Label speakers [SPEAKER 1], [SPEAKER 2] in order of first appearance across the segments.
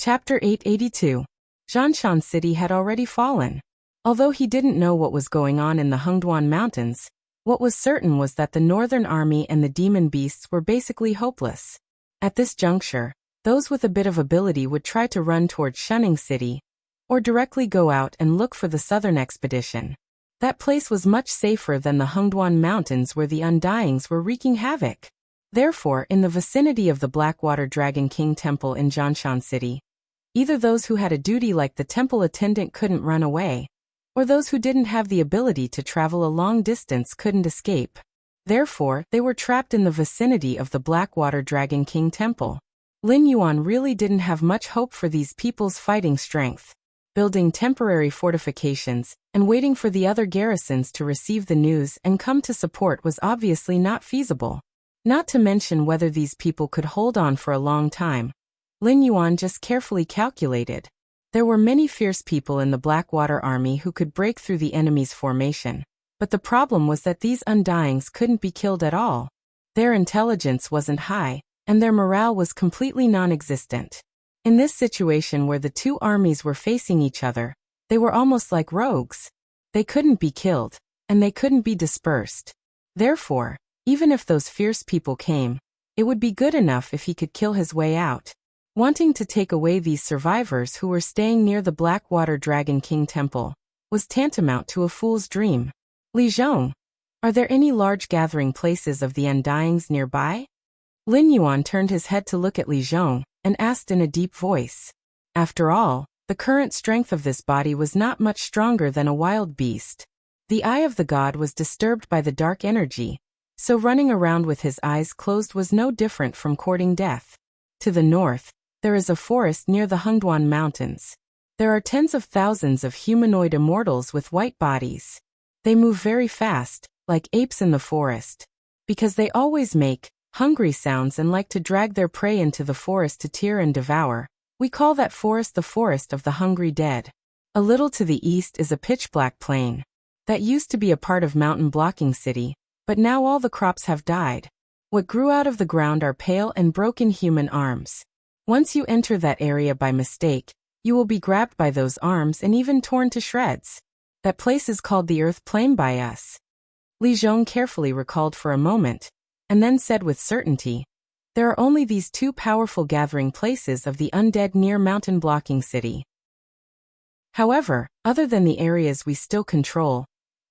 [SPEAKER 1] Chapter 882. Zhanshan City had already fallen. Although he didn't know what was going on in the Hengduan Mountains, what was certain was that the Northern Army and the demon beasts were basically hopeless. At this juncture, those with a bit of ability would try to run toward Shunning City, or directly go out and look for the southern expedition. That place was much safer than the Hengduan Mountains where the Undyings were wreaking havoc. Therefore, in the vicinity of the Blackwater Dragon King Temple in Zhanshan City, either those who had a duty like the temple attendant couldn't run away, or those who didn't have the ability to travel a long distance couldn't escape. Therefore, they were trapped in the vicinity of the Blackwater Dragon King Temple. Lin Yuan really didn't have much hope for these people's fighting strength. Building temporary fortifications and waiting for the other garrisons to receive the news and come to support was obviously not feasible. Not to mention whether these people could hold on for a long time. Lin Yuan just carefully calculated. There were many fierce people in the Blackwater army who could break through the enemy's formation, but the problem was that these Undyings couldn't be killed at all. Their intelligence wasn't high, and their morale was completely non-existent. In this situation where the two armies were facing each other, they were almost like rogues. They couldn't be killed, and they couldn't be dispersed. Therefore, even if those fierce people came, it would be good enough if he could kill his way out. Wanting to take away these survivors who were staying near the Blackwater Dragon King Temple was tantamount to a fool's dream. Li Zhong, are there any large gathering places of the Undyings nearby? Lin Yuan turned his head to look at Li Zhong and asked in a deep voice. After all, the current strength of this body was not much stronger than a wild beast. The eye of the god was disturbed by the dark energy, so running around with his eyes closed was no different from courting death. To the north, there is a forest near the Hengduan Mountains. There are tens of thousands of humanoid immortals with white bodies. They move very fast, like apes in the forest. Because they always make hungry sounds and like to drag their prey into the forest to tear and devour, we call that forest the Forest of the Hungry Dead. A little to the east is a pitch-black plain. That used to be a part of Mountain Blocking City, but now all the crops have died. What grew out of the ground are pale and broken human arms. Once you enter that area by mistake, you will be grabbed by those arms and even torn to shreds. That place is called the Earth Plain by us. Li Zhong carefully recalled for a moment, and then said with certainty, there are only these two powerful gathering places of the undead near Mountain Blocking City. However, other than the areas we still control,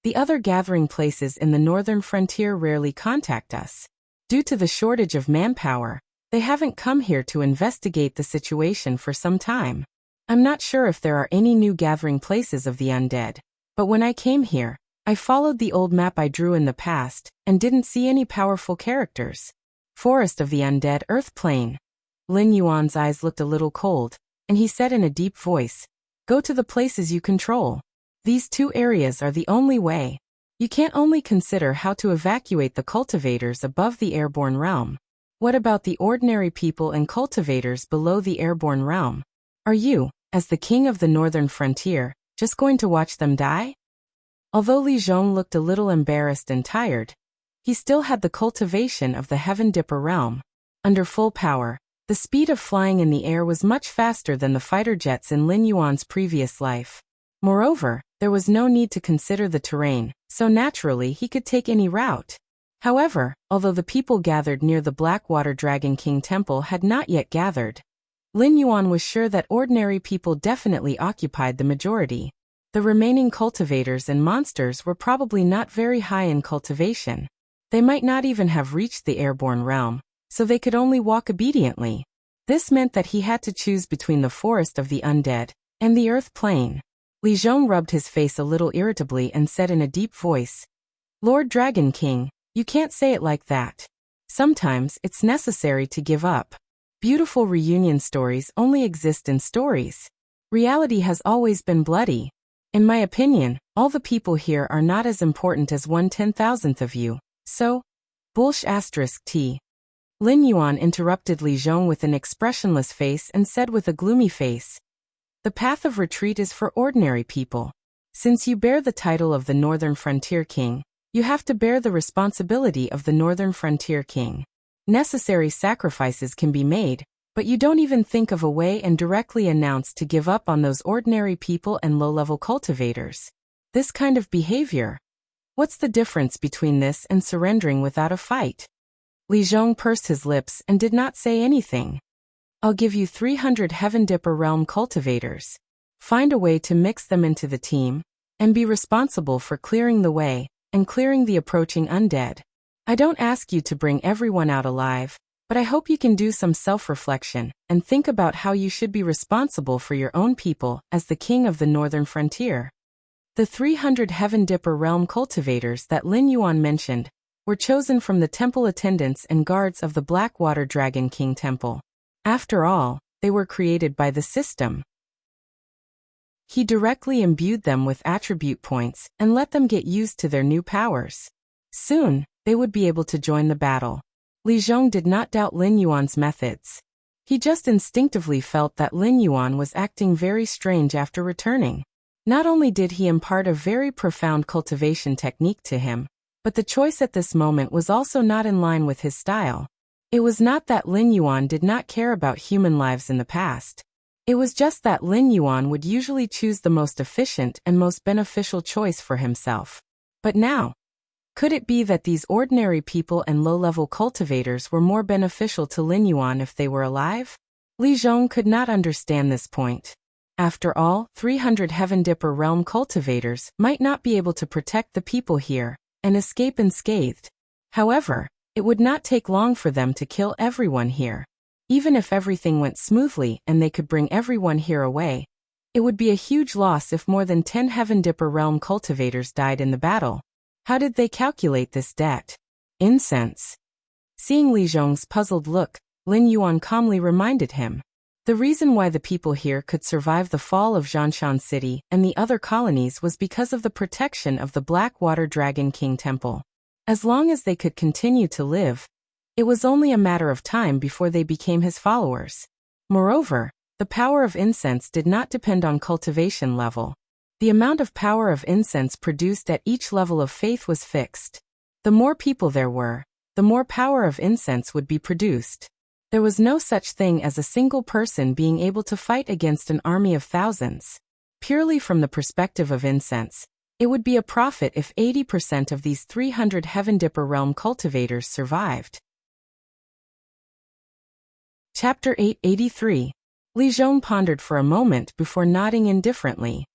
[SPEAKER 1] the other gathering places in the northern frontier rarely contact us. Due to the shortage of manpower, they haven't come here to investigate the situation for some time. I'm not sure if there are any new gathering places of the undead, but when I came here, I followed the old map I drew in the past and didn't see any powerful characters. Forest of the Undead Earth Plain. Lin Yuan's eyes looked a little cold, and he said in a deep voice, go to the places you control. These two areas are the only way. You can't only consider how to evacuate the cultivators above the airborne realm. What about the ordinary people and cultivators below the airborne realm? Are you, as the king of the northern frontier, just going to watch them die? Although Li Zhong looked a little embarrassed and tired, he still had the cultivation of the Heaven Dipper realm. Under full power, the speed of flying in the air was much faster than the fighter jets in Lin Yuan's previous life. Moreover, there was no need to consider the terrain, so naturally he could take any route. However, although the people gathered near the Blackwater Dragon King Temple had not yet gathered, Lin Yuan was sure that ordinary people definitely occupied the majority. The remaining cultivators and monsters were probably not very high in cultivation. They might not even have reached the airborne realm, so they could only walk obediently. This meant that he had to choose between the Forest of the Undead and the Earth Plain. Li Zhong rubbed his face a little irritably and said in a deep voice, Lord Dragon King, you can't say it like that. Sometimes it's necessary to give up. Beautiful reunion stories only exist in stories. Reality has always been bloody. In my opinion, all the people here are not as important as 1/10,000th of you, so, **T. Lin Yuan interrupted Li Zhong with an expressionless face and said with a gloomy face, the path of retreat is for ordinary people. Since you bear the title of the Northern Frontier King, you have to bear the responsibility of the Northern Frontier King. Necessary sacrifices can be made, But you don't even think of a way and directly announce to give up on those ordinary people and low-level cultivators. This kind of behavior. What's the difference between this and surrendering without a fight? Li Zhong pursed his lips and did not say anything. I'll give you 300 Heaven Dipper Realm cultivators. Find a way to mix them into the team, and be responsible for clearing the way, and clearing the approaching undead. I don't ask you to bring everyone out alive, but I hope you can do some self-reflection, and think about how you should be responsible for your own people as the king of the northern frontier. The 300 Heaven Dipper Realm cultivators that Lin Yuan mentioned were chosen from the temple attendants and guards of the Blackwater Dragon King Temple. After all, they were created by the system. He directly imbued them with attribute points and let them get used to their new powers. Soon, they would be able to join the battle. Li Zhong did not doubt Lin Yuan's methods. He just instinctively felt that Lin Yuan was acting very strange after returning. Not only did he impart a very profound cultivation technique to him, but the choice at this moment was also not in line with his style. It was not that Lin Yuan did not care about human lives in the past. It was just that Lin Yuan would usually choose the most efficient and most beneficial choice for himself. But now, could it be that these ordinary people and low-level cultivators were more beneficial to Lin Yuan if they were alive? Li Zhong could not understand this point. After all, 300 Heaven Dipper Realm cultivators might not be able to protect the people here and escape unscathed. However, it would not take long for them to kill everyone here. Even if everything went smoothly and they could bring everyone here away, it would be a huge loss if more than 10 Heaven Dipper Realm cultivators died in the battle. How did they calculate this debt? Incense. Seeing Li Zhong's puzzled look, Lin Yuan calmly reminded him. The reason why the people here could survive the fall of Zhanshan City and the other colonies was because of the protection of the Blackwater Dragon King Temple. As long as they could continue to live, it was only a matter of time before they became his followers. Moreover, the power of incense did not depend on cultivation level. The amount of power of incense produced at each level of faith was fixed. The more people there were, the more power of incense would be produced. There was no such thing as a single person being able to fight against an army of thousands. Purely from the perspective of incense, it would be a profit if 80% of these 300 Heaven Dipper Realm cultivators survived. Chapter 883. Li Zhong pondered for a moment before nodding indifferently.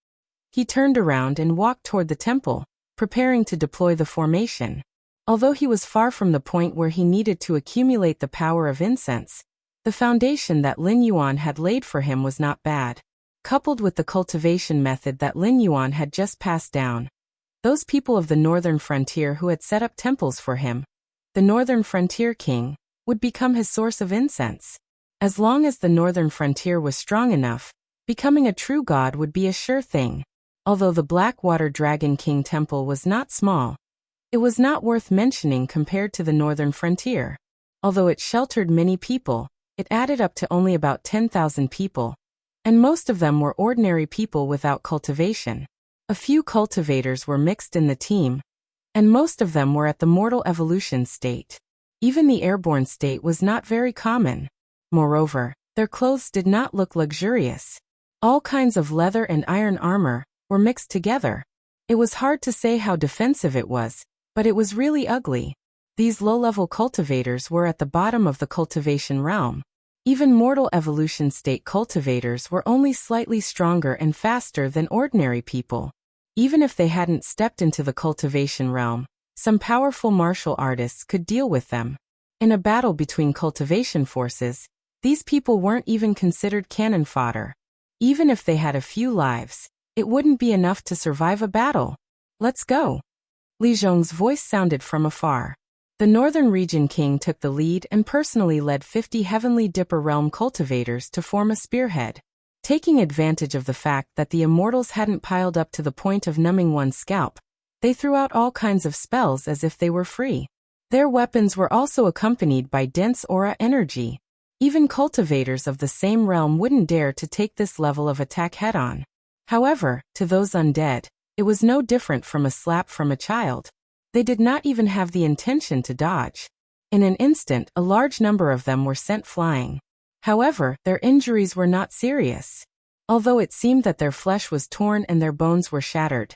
[SPEAKER 1] He turned around and walked toward the temple, preparing to deploy the formation. Although he was far from the point where he needed to accumulate the power of incense, the foundation that Lin Yuan had laid for him was not bad. Coupled with the cultivation method that Lin Yuan had just passed down, those people of the northern frontier who had set up temples for him, the northern frontier king, would become his source of incense. As long as the northern frontier was strong enough, becoming a true god would be a sure thing. Although the Blackwater Dragon King Temple was not small, it was not worth mentioning compared to the northern frontier. Although it sheltered many people, it added up to only about 10,000 people, and most of them were ordinary people without cultivation. A few cultivators were mixed in the team, and most of them were at the mortal evolution state. Even the airborne state was not very common. Moreover, their clothes did not look luxurious. All kinds of leather and iron armor were mixed together. It was hard to say how defensive it was, but it was really ugly. These low-level cultivators were at the bottom of the cultivation realm. Even mortal evolution state cultivators were only slightly stronger and faster than ordinary people. Even if they hadn't stepped into the cultivation realm, some powerful martial artists could deal with them. In a battle between cultivation forces, these people weren't even considered cannon fodder. Even if they had a few lives, it wouldn't be enough to survive a battle. Let's go. Li Zhong's voice sounded from afar. The Northern Region King took the lead and personally led 50 Heavenly Dipper Realm cultivators to form a spearhead. Taking advantage of the fact that the immortals hadn't piled up to the point of numbing one's scalp, they threw out all kinds of spells as if they were free. Their weapons were also accompanied by dense aura energy. Even cultivators of the same realm wouldn't dare to take this level of attack head-on. However, to those undead, it was no different from a slap from a child. They did not even have the intention to dodge. In an instant, a large number of them were sent flying. However, their injuries were not serious. Although it seemed that their flesh was torn and their bones were shattered,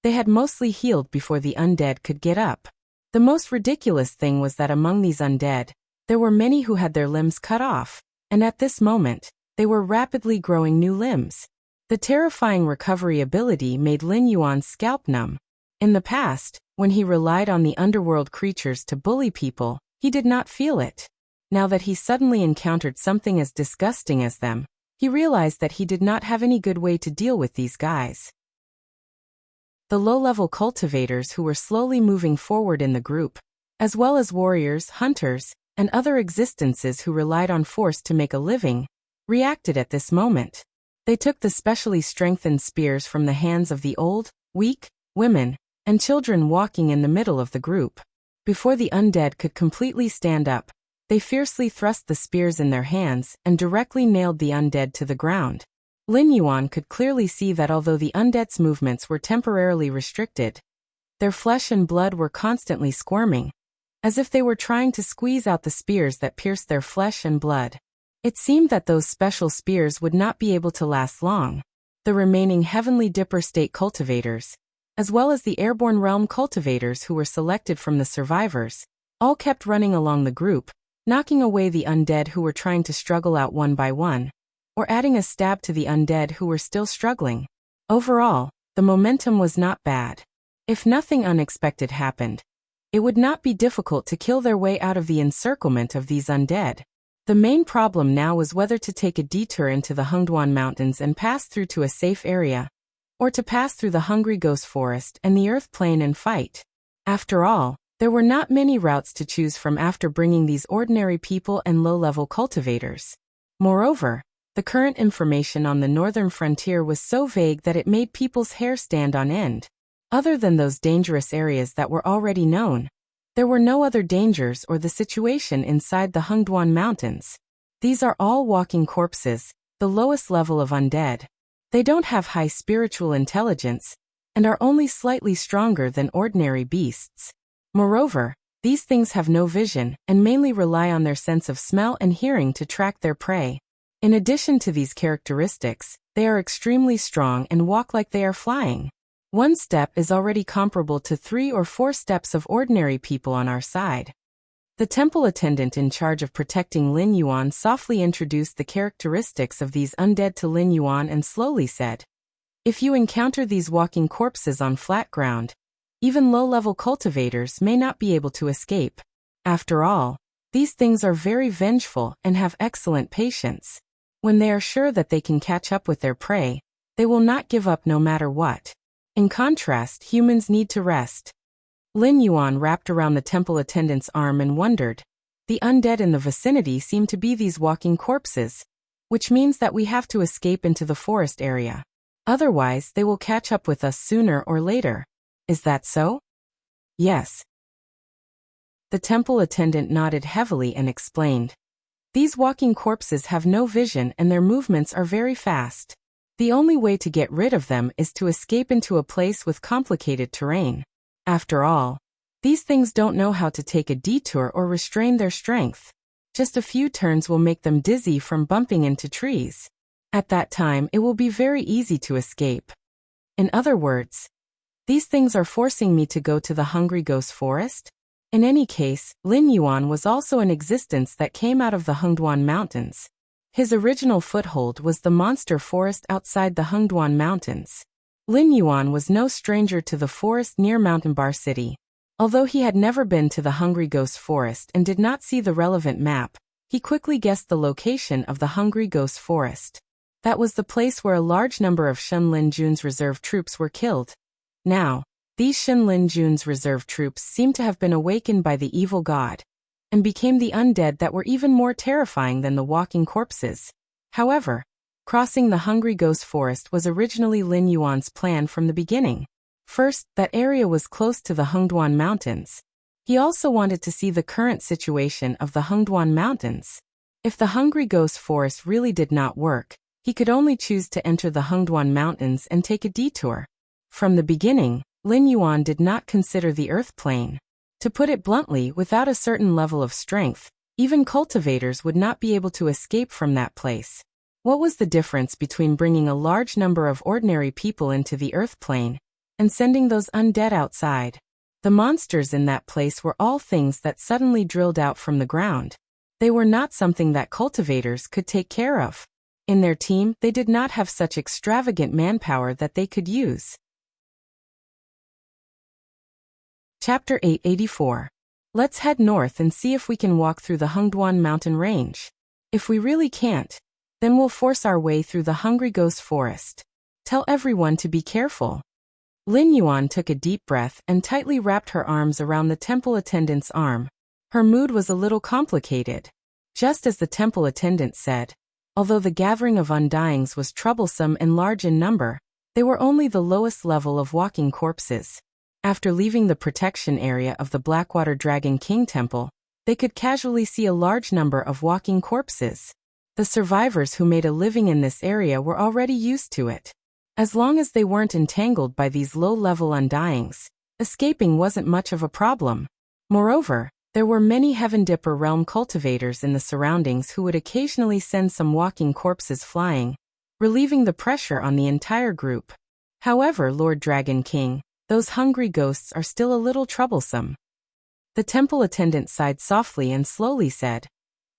[SPEAKER 1] they had mostly healed before the undead could get up. The most ridiculous thing was that among these undead, there were many who had their limbs cut off, and at this moment, they were rapidly growing new limbs. The terrifying recovery ability made Lin Yuan's scalp numb. In the past, when he relied on the underworld creatures to bully people, he did not feel it. Now that he suddenly encountered something as disgusting as them, he realized that he did not have any good way to deal with these guys. The low-level cultivators who were slowly moving forward in the group, as well as warriors, hunters, and other existences who relied on force to make a living, reacted at this moment. They took the specially strengthened spears from the hands of the old, weak, women, and children walking in the middle of the group. Before the undead could completely stand up, they fiercely thrust the spears in their hands and directly nailed the undead to the ground. Lin Yuan could clearly see that although the undead's movements were temporarily restricted, their flesh and blood were constantly squirming, as if they were trying to squeeze out the spears that pierced their flesh and blood. It seemed that those special spears would not be able to last long. The remaining Heavenly Dipper State cultivators, as well as the Airborne Realm cultivators who were selected from the survivors, all kept running along the group, knocking away the undead who were trying to struggle out one by one, or adding a stab to the undead who were still struggling. Overall, the momentum was not bad. If nothing unexpected happened, it would not be difficult to kill their way out of the encirclement of these undead. The main problem now was whether to take a detour into the Hengduan Mountains and pass through to a safe area, or to pass through the Hungry Ghost Forest and the Earth Plain and fight. After all, there were not many routes to choose from after bringing these ordinary people and low-level cultivators. Moreover, the current information on the northern frontier was so vague that it made people's hair stand on end. Other than those dangerous areas that were already known, there were no other dangers or the situation inside the Hengduan Mountains. These are all walking corpses, the lowest level of undead. They don't have high spiritual intelligence, and are only slightly stronger than ordinary beasts. Moreover, these things have no vision and mainly rely on their sense of smell and hearing to track their prey. In addition to these characteristics, they are extremely strong and walk like they are flying. One step is already comparable to 3 or 4 steps of ordinary people on our side. The temple attendant in charge of protecting Lin Yuan softly introduced the characteristics of these undead to Lin Yuan and slowly said, "If you encounter these walking corpses on flat ground, even low-level cultivators may not be able to escape. After all, these things are very vengeful and have excellent patience. When they are sure that they can catch up with their prey, they will not give up no matter what. In contrast, humans need to rest." Lin Yuan wrapped around the temple attendant's arm and wondered. The undead in the vicinity seem to be these walking corpses, which means that we have to escape into the forest area. Otherwise, they will catch up with us sooner or later. Is that so? Yes. The temple attendant nodded heavily and explained. These walking corpses have no vision and their movements are very fast. The only way to get rid of them is to escape into a place with complicated terrain. After all, these things don't know how to take a detour or restrain their strength. Just a few turns will make them dizzy from bumping into trees. At that time, it will be very easy to escape. In other words, these things are forcing me to go to the Hungry Ghost Forest? In any case, Lin Yuan was also an existence that came out of the Hengduan Mountains. His original foothold was the monster forest outside the Hengduan Mountains. Lin Yuan was no stranger to the forest near Mountain Bar City. Although he had never been to the Hungry Ghost Forest and did not see the relevant map, he quickly guessed the location of the Hungry Ghost Forest. That was the place where a large number of Shen Lin Jun's reserve troops were killed. Now, these Shen Lin Jun's reserve troops seemed to have been awakened by the evil god, and became the undead that were even more terrifying than the walking corpses. However, crossing the Hungry Ghost Forest was originally Lin Yuan's plan from the beginning. First, that area was close to the Hengduan Mountains. He also wanted to see the current situation of the Hengduan Mountains. If the Hungry Ghost Forest really did not work, he could only choose to enter the Hengduan Mountains and take a detour. From the beginning, Lin Yuan did not consider the Earth Plain. To put it bluntly, without a certain level of strength, Even cultivators would not be able to escape from that place. What was the difference between bringing a large number of ordinary people into the earth plane and sending those undead outside? The monsters in that place were all things that suddenly drilled out from the ground. They were not something that cultivators could take care of. In their team, they did not have such extravagant manpower that they could use. Chapter 884. Let's head north and see if we can walk through the Hungduan mountain range. If we really can't, then we'll force our way through the Hungry Ghost Forest. Tell everyone to be careful. Lin Yuan took a deep breath and tightly wrapped her arms around the temple attendant's arm. Her mood was a little complicated. Just as the temple attendant said, although the gathering of undyings was troublesome and large in number, they were only the lowest level of walking corpses. After leaving the protection area of the Blackwater Dragon King Temple, they could casually see a large number of walking corpses. The survivors who made a living in this area were already used to it. As long as they weren't entangled by these low-level undyings, escaping wasn't much of a problem. Moreover, there were many Heaven Dipper realm cultivators in the surroundings who would occasionally send some walking corpses flying, relieving the pressure on the entire group. However, Lord Dragon King, those hungry ghosts are still a little troublesome. The temple attendant sighed softly and slowly said,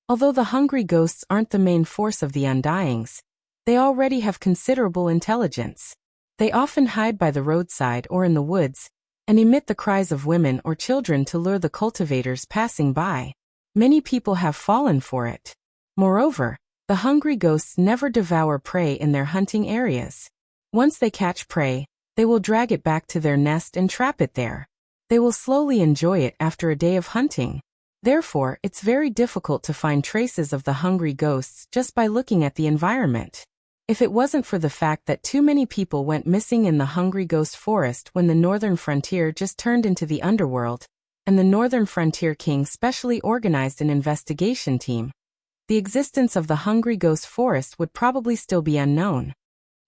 [SPEAKER 1] although the hungry ghosts aren't the main force of the undyings, they already have considerable intelligence. They often hide by the roadside or in the woods, and emit the cries of women or children to lure the cultivators passing by. Many people have fallen for it. Moreover, the hungry ghosts never devour prey in their hunting areas. Once they catch prey, they will drag it back to their nest and trap it there. They will slowly enjoy it after a day of hunting. Therefore, it's very difficult to find traces of the hungry ghosts just by looking at the environment. If it wasn't for the fact that too many people went missing in the Hungry Ghost Forest when the Northern Frontier just turned into the underworld, and the Northern Frontier King specially organized an investigation team, the existence of the Hungry Ghost Forest would probably still be unknown.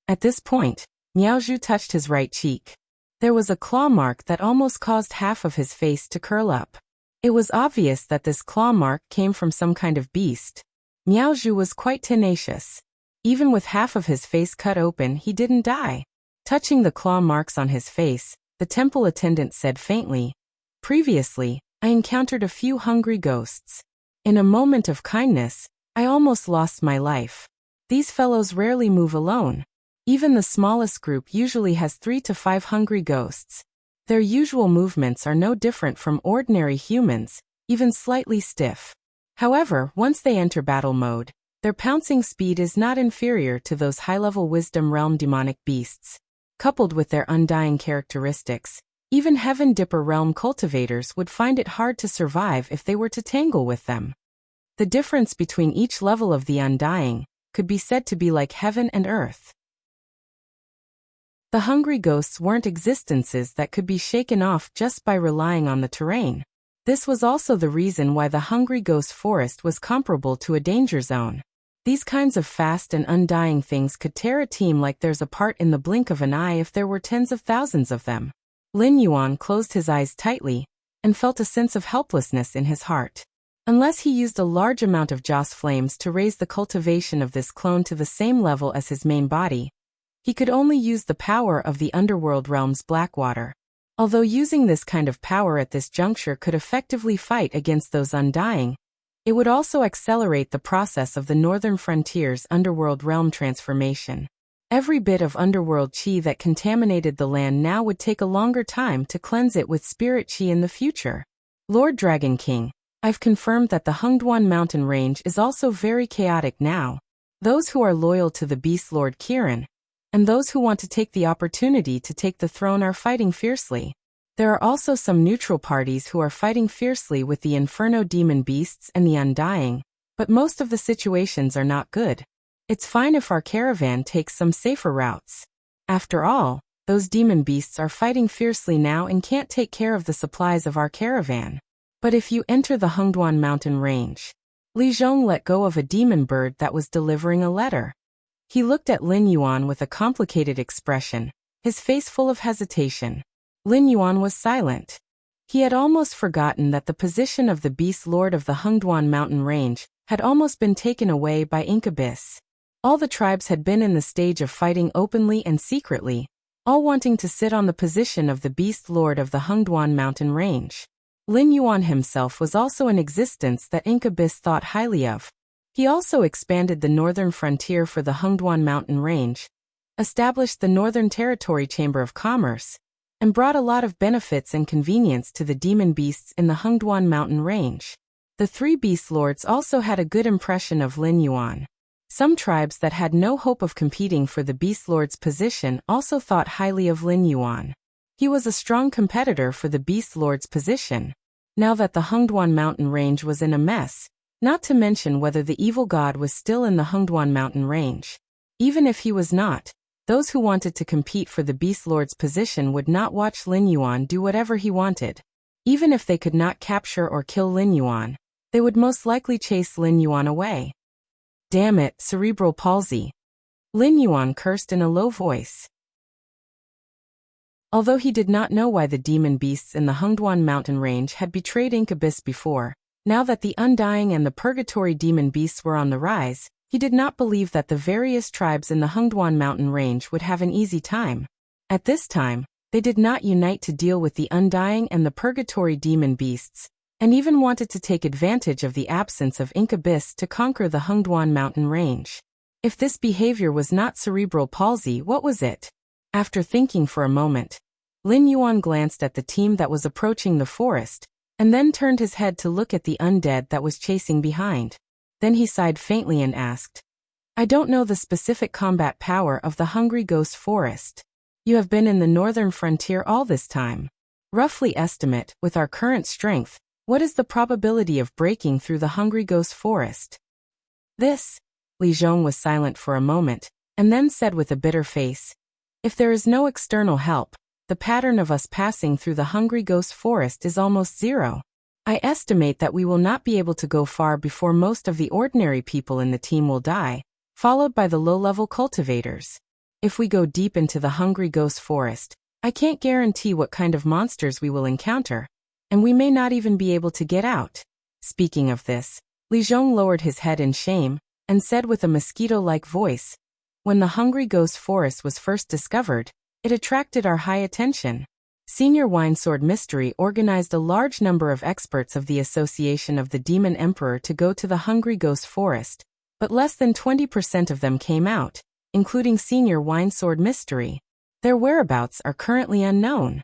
[SPEAKER 1] At this point, Miaozhu touched his right cheek. There was a claw mark that almost caused half of his face to curl up. It was obvious that this claw mark came from some kind of beast. Miaozhu was quite tenacious. Even with half of his face cut open, he didn't die. Touching the claw marks on his face, the temple attendant said faintly, previously, I encountered a few hungry ghosts. In a moment of kindness, I almost lost my life. These fellows rarely move alone. Even the smallest group usually has 3 to 5 hungry ghosts. Their usual movements are no different from ordinary humans, even slightly stiff. However, once they enter battle mode, their pouncing speed is not inferior to those high-level Wisdom Realm demonic beasts. Coupled with their undying characteristics, even Heaven Dipper Realm cultivators would find it hard to survive if they were to tangle with them. The difference between each level of the undying could be said to be like heaven and earth. The hungry ghosts weren't existences that could be shaken off just by relying on the terrain. This was also the reason why the Hungry Ghost Forest was comparable to a danger zone. These kinds of fast and undying things could tear a team like theirs apart in the blink of an eye if there were tens of thousands of them. Lin Yuan closed his eyes tightly and felt a sense of helplessness in his heart. Unless he used a large amount of Joss flames to raise the cultivation of this clone to the same level as his main body, he could only use the power of the underworld realm's Blackwater. Although using this kind of power at this juncture could effectively fight against those undying, it would also accelerate the process of the Northern Frontier's underworld realm transformation. Every bit of underworld chi that contaminated the land now would take a longer time to cleanse it with spirit chi in the future. Lord Dragon King, I've confirmed that the Hungduan mountain range is also very chaotic now. Those who are loyal to the Beast Lord Kirin, and those who want to take the opportunity to take the throne are fighting fiercely. There are also some neutral parties who are fighting fiercely with the Inferno demon beasts and the Undying, but most of the situations are not good. It's fine if our caravan takes some safer routes. After all, those demon beasts are fighting fiercely now and can't take care of the supplies of our caravan. But if you enter the Hungduan mountain range, Li Zhong let go of a demon bird that was delivering a letter. He looked at Lin Yuan with a complicated expression, his face full of hesitation. Lin Yuan was silent. He had almost forgotten that the position of the beast lord of the Hungduan mountain range had almost been taken away by incubus. All the tribes had been in the stage of fighting openly and secretly, all wanting to sit on the position of the beast lord of the Hungduan mountain range. Lin Yuan himself was also in existence that incubus thought highly of. He also expanded the northern frontier for the Hungduan mountain range, established the Northern Territory Chamber of Commerce, and brought a lot of benefits and convenience to the demon beasts in the Hungduan mountain range. The three beast lords also had a good impression of Lin Yuan. Some tribes that had no hope of competing for the beast lord's position also thought highly of Lin Yuan. He was a strong competitor for the beast lord's position. Now that the Hungduan mountain range was in a mess, not to mention whether the evil god was still in the Hungduan mountain range. Even if he was not, those who wanted to compete for the beast lord's position would not watch Lin Yuan do whatever he wanted. Even if they could not capture or kill Lin Yuan, they would most likely chase Lin Yuan away. Damn it, cerebral palsy. Lin Yuan cursed in a low voice. Although he did not know why the demon beasts in the Hungduan mountain range had betrayed incubus before, now that the undying and the purgatory demon beasts were on the rise, he did not believe that the various tribes in the Hungduan mountain range would have an easy time. At this time, they did not unite to deal with the undying and the purgatory demon beasts, and even wanted to take advantage of the absence of incubus to conquer the Hungduan mountain range. If this behavior was not cerebral palsy, what was it? After thinking for a moment, Lin Yuan glanced at the team that was approaching the forest, and then turned his head to look at the undead that was chasing behind. Then he sighed faintly and asked, "I don't know the specific combat power of the Hungry Ghost Forest. You have been in the northern frontier all this time. Roughly estimate, with our current strength, what is the probability of breaking through the Hungry Ghost Forest?" This, Li Zhong was silent for a moment, and then said with a bitter face, "If there is no external help, the pattern of us passing through the Hungry Ghost Forest is almost zero. I estimate that we will not be able to go far before most of the ordinary people in the team will die, followed by the low-level cultivators. If we go deep into the Hungry Ghost Forest, I can't guarantee what kind of monsters we will encounter, and we may not even be able to get out." Speaking of this, Li Zhong lowered his head in shame, and said with a mosquito-like voice, "When the Hungry Ghost Forest was first discovered, it attracted our high attention. Senior Winesword Mystery organized a large number of experts of the Association of the Demon Emperor to go to the Hungry Ghost Forest, but less than 20% of them came out, including Senior Winesword Mystery. Their whereabouts are currently unknown."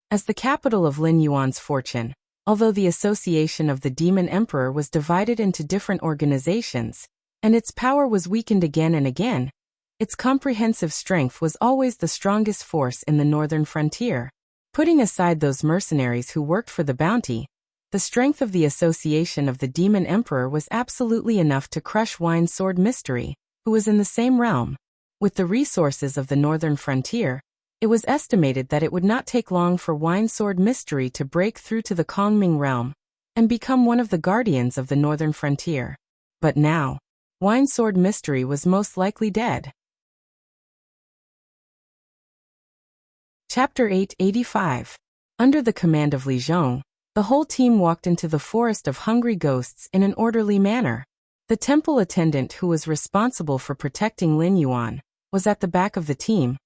[SPEAKER 1] As the capital of Lin Yuan's fortune, although the Association of the Demon Emperor was divided into different organizations, and its power was weakened again and again, its comprehensive strength was always the strongest force in the northern frontier. Putting aside those mercenaries who worked for the bounty, the strength of the Association of the Demon Emperor was absolutely enough to crush Winesword Mystery, who was in the same realm. With the resources of the northern frontier, it was estimated that it would not take long for Winesword Mystery to break through to the Kongming realm and become one of the guardians of the northern frontier. But now, Winesword Mystery was most likely dead. Chapter 885. Under the command of Li Zhong, the whole team walked into the forest of hungry ghosts in an orderly manner. The temple attendant who was responsible for protecting Lin Yuan was at the back of the team,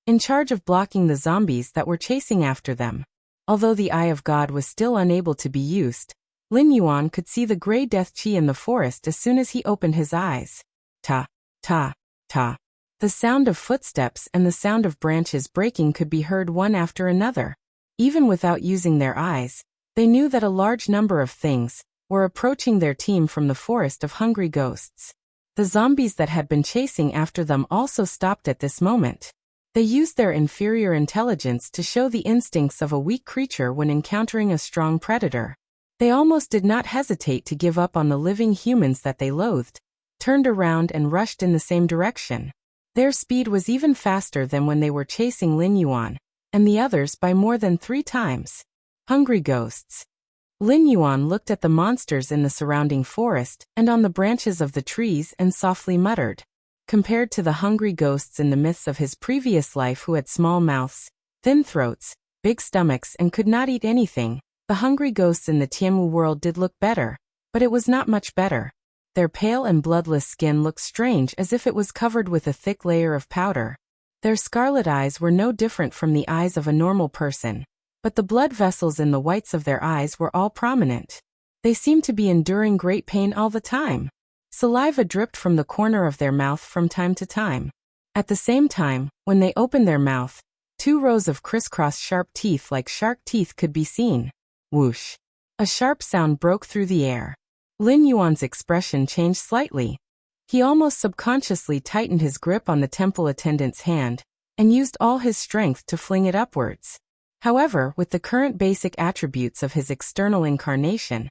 [SPEAKER 1] in charge of blocking the zombies that were chasing after them. Although the Eye of God was still unable to be used, Lin Yuan could see the gray death chi in the forest as soon as he opened his eyes. Ta, ta, ta. The sound of footsteps and the sound of branches breaking could be heard one after another. Even without using their eyes, they knew that a large number of things were approaching their team from the forest of hungry ghosts. The zombies that had been chasing after them also stopped at this moment. They used their inferior intelligence to show the instincts of a weak creature when encountering a strong predator. They almost did not hesitate to give up on the living humans that they loathed, turned around and rushed in the same direction. Their speed was even faster than when they were chasing Lin Yuan, and the others by more than 3 times. Hungry ghosts. Lin Yuan looked at the monsters in the surrounding forest and on the branches of the trees and softly muttered. Compared to the hungry ghosts in the myths of his previous life who had small mouths, thin throats, big stomachs and could not eat anything, The hungry ghosts in the Tianmu world did look better, but it was not much better. Their pale and bloodless skin looked strange, as if it was covered with a thick layer of powder. Their scarlet eyes were no different from the eyes of a normal person, but the blood vessels in the whites of their eyes were all prominent. They seemed to be enduring great pain all the time. Saliva dripped from the corner of their mouth from time to time. At the same time, when they opened their mouth, 2 rows of crisscross sharp teeth like shark teeth could be seen. Whoosh! A sharp sound broke through the air. Lin Yuan's expression changed slightly. He almost subconsciously tightened his grip on the temple attendant's hand, and used all his strength to fling it upwards. However, with the current basic attributes of his external incarnation,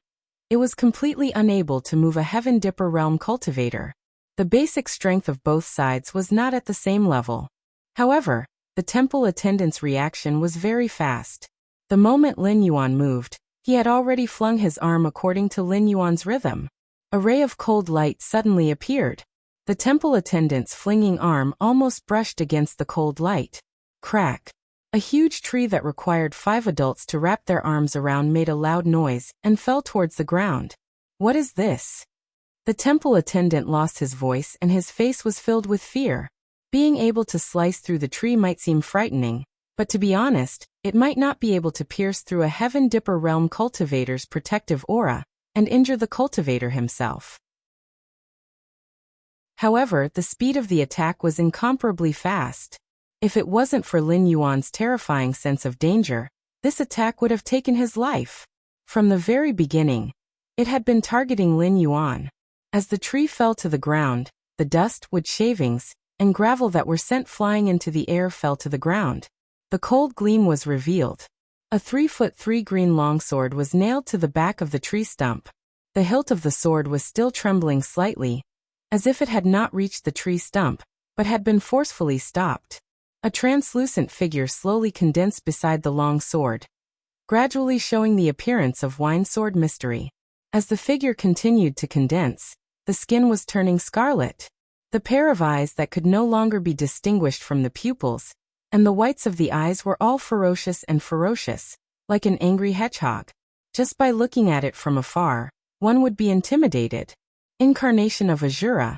[SPEAKER 1] it was completely unable to move a Heaven Dipper realm cultivator. The basic strength of both sides was not at the same level. However, the temple attendant's reaction was very fast. The moment Lin Yuan moved, he had already flung his arm according to Lin Yuan's rhythm. A ray of cold light suddenly appeared. The temple attendant's flinging arm almost brushed against the cold light. Crack! A huge tree that required 5 adults to wrap their arms around made a loud noise and fell towards the ground. What is this? The temple attendant lost his voice and his face was filled with fear. Being able to slice through the tree might seem frightening, but to be honest, it might not be able to pierce through a Heaven Dipper realm cultivator's protective aura and injure the cultivator himself. However, the speed of the attack was incomparably fast. If it wasn't for Lin Yuan's terrifying sense of danger, this attack would have taken his life. From the very beginning, it had been targeting Lin Yuan. As the tree fell to the ground, the dust, wood shavings, and gravel that were sent flying into the air fell to the ground. The cold gleam was revealed. A 3-foot-3 green longsword was nailed to the back of the tree stump. The hilt of the sword was still trembling slightly, as if it had not reached the tree stump, but had been forcefully stopped. A translucent figure slowly condensed beside the long sword, gradually showing the appearance of wine sword mystery. As the figure continued to condense, the skin was turning scarlet. The pair of eyes that could no longer be distinguished from the pupils, and the whites of the eyes were all ferocious, like an angry hedgehog. Just by looking at it from afar, one would be intimidated. Incarnation of Azura,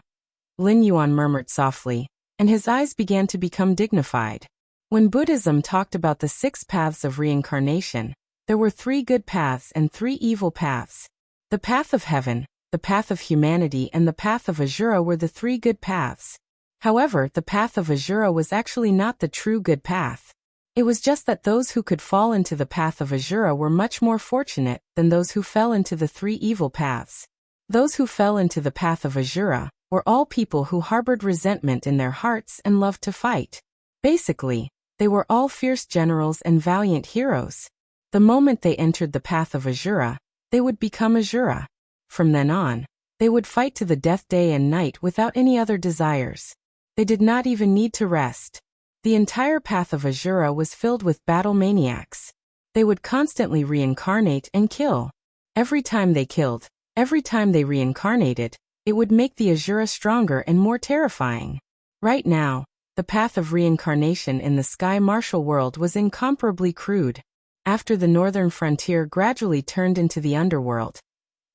[SPEAKER 1] Lin Yuan murmured softly, and his eyes began to become dignified. When Buddhism talked about the 6 paths of reincarnation, there were 3 good paths and 3 evil paths. The path of heaven, the path of humanity, and the path of Azura were the 3 good paths. However, the path of Azura was actually not the true good path. It was just that those who could fall into the path of Azura were much more fortunate than those who fell into the 3 evil paths. Those who fell into the path of Azura were all people who harbored resentment in their hearts and loved to fight. Basically, they were all fierce generals and valiant heroes. The moment they entered the path of Azura, they would become Azura. From then on, they would fight to the death day and night without any other desires. They did not even need to rest. The entire path of Azura was filled with battle maniacs. They would constantly reincarnate and kill. Every time they killed, every time they reincarnated, it would make the Azura stronger and more terrifying. Right now, the path of reincarnation in the Sky Martial world was incomparably crude. After the northern frontier gradually turned into the underworld,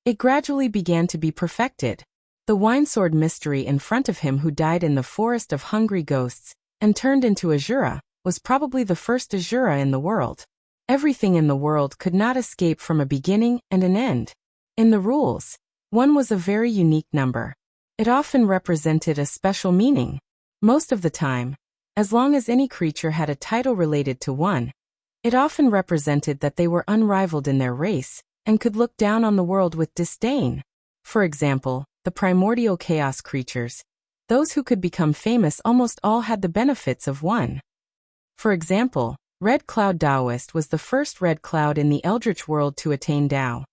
[SPEAKER 1] it gradually began to be perfected. The wine sword mystery in front of him who died in the forest of hungry ghosts and turned into Azura was probably the first Azura in the world. Everything in the world could not escape from a beginning and an end. In the rules, 1 was a very unique number. It often represented a special meaning. Most of the time, as long as any creature had a title related to 1, it often represented that they were unrivaled in their race and could look down on the world with disdain. For example, the primordial chaos creatures, those who could become famous, almost all had the benefits of 1. For example, Red Cloud Taoist was the first red cloud in the Eldritch world to attain Tao.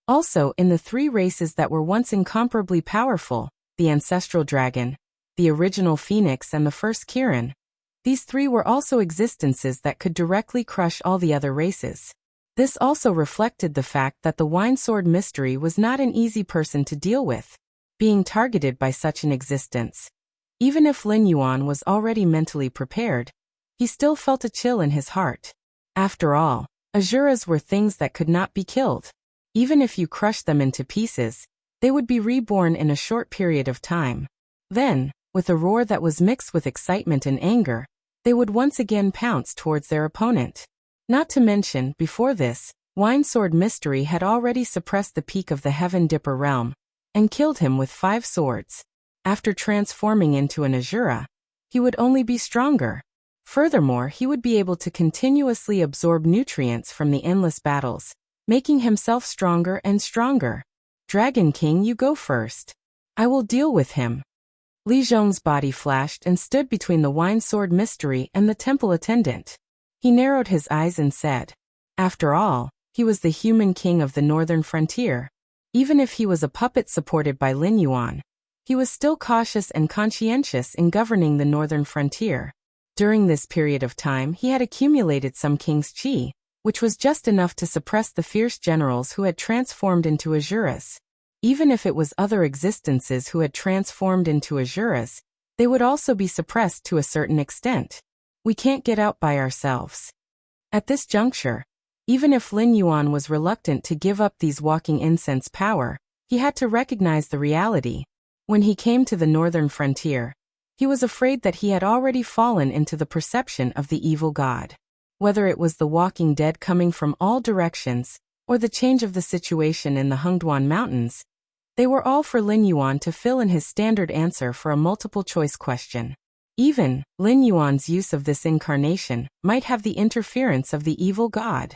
[SPEAKER 1] Also, in the 3 races that were once incomparably powerful, the ancestral dragon, the original phoenix, and the first Kirin, these 3 were also existences that could directly crush all the other races. This also reflected the fact that the wine sword mystery was not an easy person to deal with, being targeted by such an existence. Even if Lin Yuan was already mentally prepared, he still felt a chill in his heart. After all, Asuras were things that could not be killed. Even if you crushed them into pieces, they would be reborn in a short period of time. Then, with a roar that was mixed with excitement and anger, they would once again pounce towards their opponent. Not to mention, before this, Winesword Mystery had already suppressed the peak of the Heaven Dipper realm, and killed him with 5 swords. After transforming into an Asura, he would only be stronger. Furthermore, he would be able to continuously absorb nutrients from the endless battles, making himself stronger and stronger. Dragon King, you go first. I will deal with him. Li Zhong's body flashed and stood between the Winesword Mystery and the temple attendant. He narrowed his eyes and said, after all, he was the human king of the northern frontier. Even if he was a puppet supported by Lin Yuan, he was still cautious and conscientious in governing the northern frontier. During this period of time, he had accumulated some king's qi, which was just enough to suppress the fierce generals who had transformed into Asuras. Even if it was other existences who had transformed into Asuras, they would also be suppressed to a certain extent. We can't get out by ourselves. At this juncture, even if Lin Yuan was reluctant to give up these walking incense power, he had to recognize the reality. When he came to the northern frontier, he was afraid that he had already fallen into the perception of the evil god. Whether it was the walking dead coming from all directions, or the change of the situation in the Hengduan Mountains, they were all for Lin Yuan to fill in his standard answer for a multiple-choice question. Even Lin Yuan's use of this incarnation might have the interference of the evil god.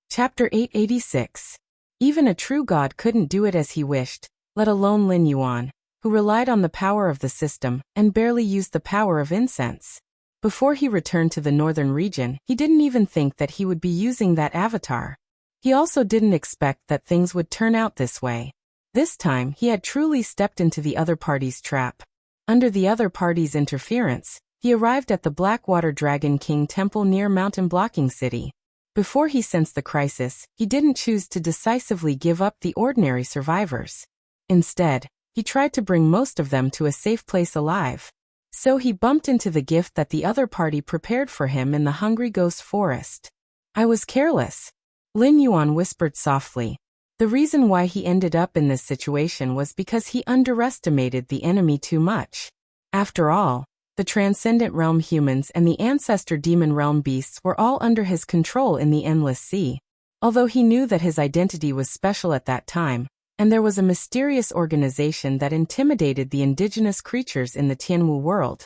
[SPEAKER 1] Chapter 886. Even a true god couldn't do it as he wished, let alone Lin Yuan, who relied on the power of the system and barely used the power of incense. Before he returned to the northern region, he didn't even think that he would be using that avatar. He also didn't expect that things would turn out this way. This time, he had truly stepped into the other party's trap. Under the other party's interference, he arrived at the Blackwater Dragon King Temple near Mountain Blocking City. Before he sensed the crisis, he didn't choose to decisively give up the ordinary survivors. Instead, he tried to bring most of them to a safe place alive. So he bumped into the gift that the other party prepared for him in the Hungry Ghost Forest. I was careless. Lin Yuan whispered softly. The reason why he ended up in this situation was because he underestimated the enemy too much. After all, the Transcendent Realm humans and the Ancestor Demon Realm beasts were all under his control in the Endless Sea. Although he knew that his identity was special at that time, and there was a mysterious organization that intimidated the indigenous creatures in the Tianwu world,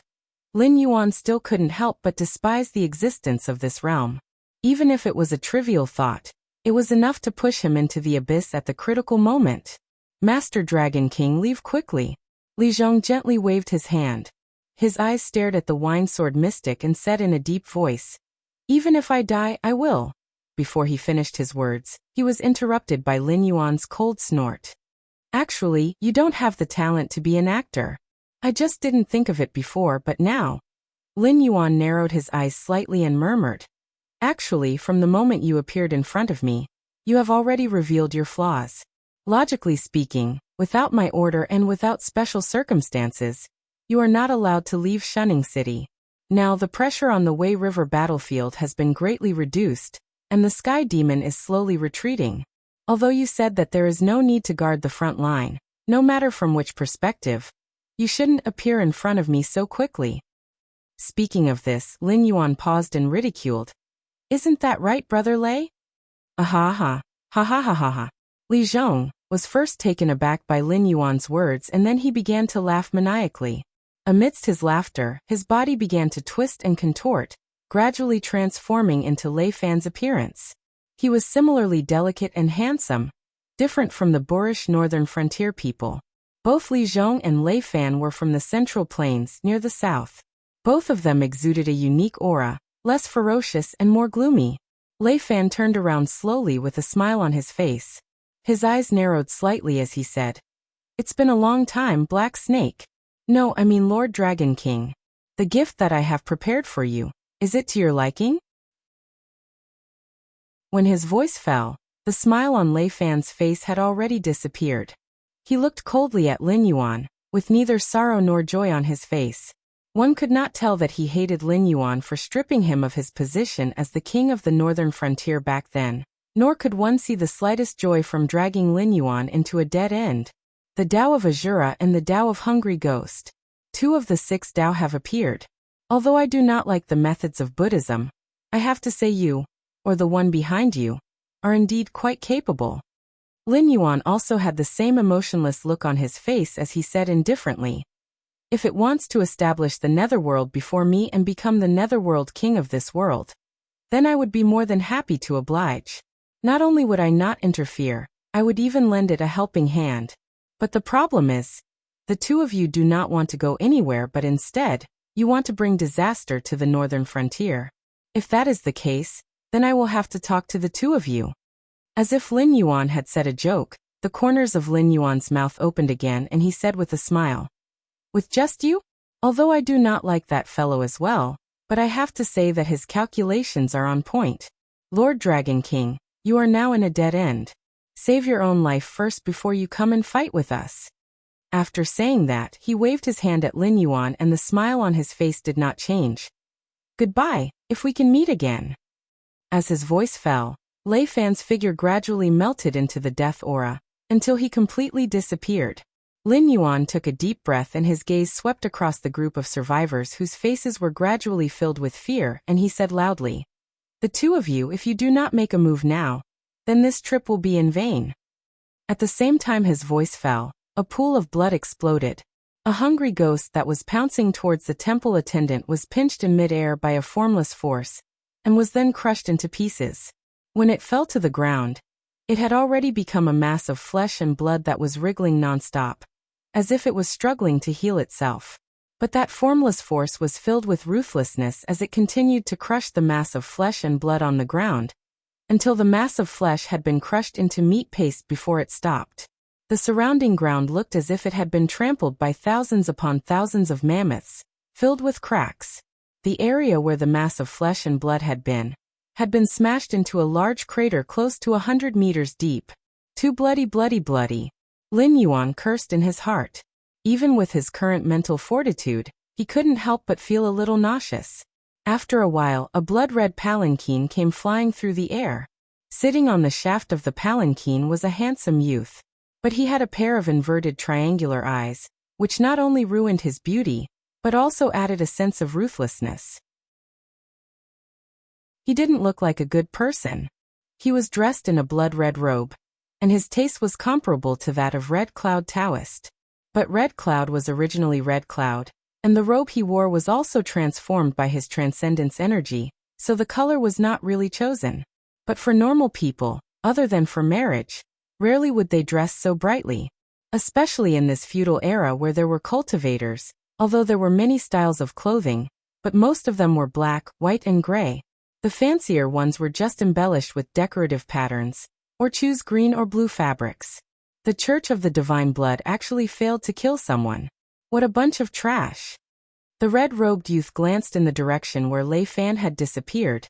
[SPEAKER 1] Lin Yuan still couldn't help but despise the existence of this realm. Even if it was a trivial thought, it was enough to push him into the abyss at the critical moment. Master Dragon King, leave quickly. Li Zhong gently waved his hand. His eyes stared at the Winesword Mystic and said in a deep voice, even if I die, I will. Before he finished his words, he was interrupted by Lin Yuan's cold snort. Actually, you don't have the talent to be an actor. I just didn't think of it before, but now. Lin Yuan narrowed his eyes slightly and murmured, actually, from the moment you appeared in front of me, you have already revealed your flaws. Logically speaking, without my order and without special circumstances, you are not allowed to leave Shunning City. Now the pressure on the Wei River battlefield has been greatly reduced, and the Sky Demon is slowly retreating. Although you said that there is no need to guard the front line, no matter from which perspective, you shouldn't appear in front of me so quickly. Speaking of this, Lin Yuan paused and ridiculed. Isn't that right, Brother Lei? Ha ha ha. Li Zhong was first taken aback by Lin Yuan's words, and then he began to laugh maniacally. Amidst his laughter, his body began to twist and contort, gradually transforming into Lei Fan's appearance. He was similarly delicate and handsome, different from the boorish northern frontier people. Both Li Zhong and Lei Fan were from the Central Plains near the south. Both of them exuded a unique aura, less ferocious and more gloomy. Lei Fan turned around slowly with a smile on his face. His eyes narrowed slightly as he said, "It's been a long time, Black Snake. No, I mean Lord Dragon King. The gift that I have prepared for you, is it to your liking?" When his voice fell, the smile on Lei Fan's face had already disappeared. He looked coldly at Lin Yuan, with neither sorrow nor joy on his face. One could not tell that he hated Lin Yuan for stripping him of his position as the king of the northern frontier back then, nor could one see the slightest joy from dragging Lin Yuan into a dead end. The Tao of Azura and the Tao of Hungry Ghost. 2 of the 6 Tao have appeared. Although I do not like the methods of Buddhism, I have to say you, or the one behind you, are indeed quite capable. Lin Yuan also had the same emotionless look on his face as he said indifferently, if it wants to establish the netherworld before me and become the netherworld king of this world, then I would be more than happy to oblige. Not only would I not interfere, I would even lend it a helping hand. But the problem is, the 2 of you do not want to go anywhere but instead, you want to bring disaster to the northern frontier. If that is the case, then I will have to talk to the 2 of you. As if Lin Yuan had said a joke, the corners of Lin Yuan's mouth opened again and he said with a smile, with just you? Although I do not like that fellow as well, but I have to say that his calculations are on point. Lord Dragon King, you are now in a dead end. Save your own life first before you come and fight with us. After saying that, he waved his hand at Lin Yuan and the smile on his face did not change. Goodbye, if we can meet again. As his voice fell, Lei Fan's figure gradually melted into the death aura, until he completely disappeared. Lin Yuan took a deep breath and his gaze swept across the group of survivors whose faces were gradually filled with fear, and he said loudly, the 2 of you, if you do not make a move now, then this trip will be in vain. At the same time his voice fell, a pool of blood exploded. A hungry ghost that was pouncing towards the temple attendant was pinched in mid-air by a formless force, and was then crushed into pieces. When it fell to the ground, it had already become a mass of flesh and blood that was wriggling non-stop, as if it was struggling to heal itself. But that formless force was filled with ruthlessness as it continued to crush the mass of flesh and blood on the ground, until the mass of flesh had been crushed into meat paste before it stopped. The surrounding ground looked as if it had been trampled by thousands upon thousands of mammoths, filled with cracks. The area where the mass of flesh and blood had been smashed into a large crater close to 100 meters deep. Too bloody, bloody, bloody. Lin Yuan cursed in his heart. Even with his current mental fortitude, he couldn't help but feel a little nauseous. After a while, a blood-red palanquin came flying through the air. Sitting on the shaft of the palanquin was a handsome youth. But he had a pair of inverted triangular eyes, which not only ruined his beauty, but also added a sense of ruthlessness. He didn't look like a good person. He was dressed in a blood-red robe, and his taste was comparable to that of Red Cloud Taoist. But Red Cloud was originally Red Cloud, and the robe he wore was also transformed by his transcendence energy, so the color was not really chosen. But for normal people, other than for marriage, rarely would they dress so brightly. Especially in this feudal era where there were cultivators, although there were many styles of clothing, but most of them were black, white and gray. The fancier ones were just embellished with decorative patterns, or choose green or blue fabrics. The Church of the Divine Blood actually failed to kill someone. What a bunch of trash. The red-robed youth glanced in the direction where Lei Fan had disappeared,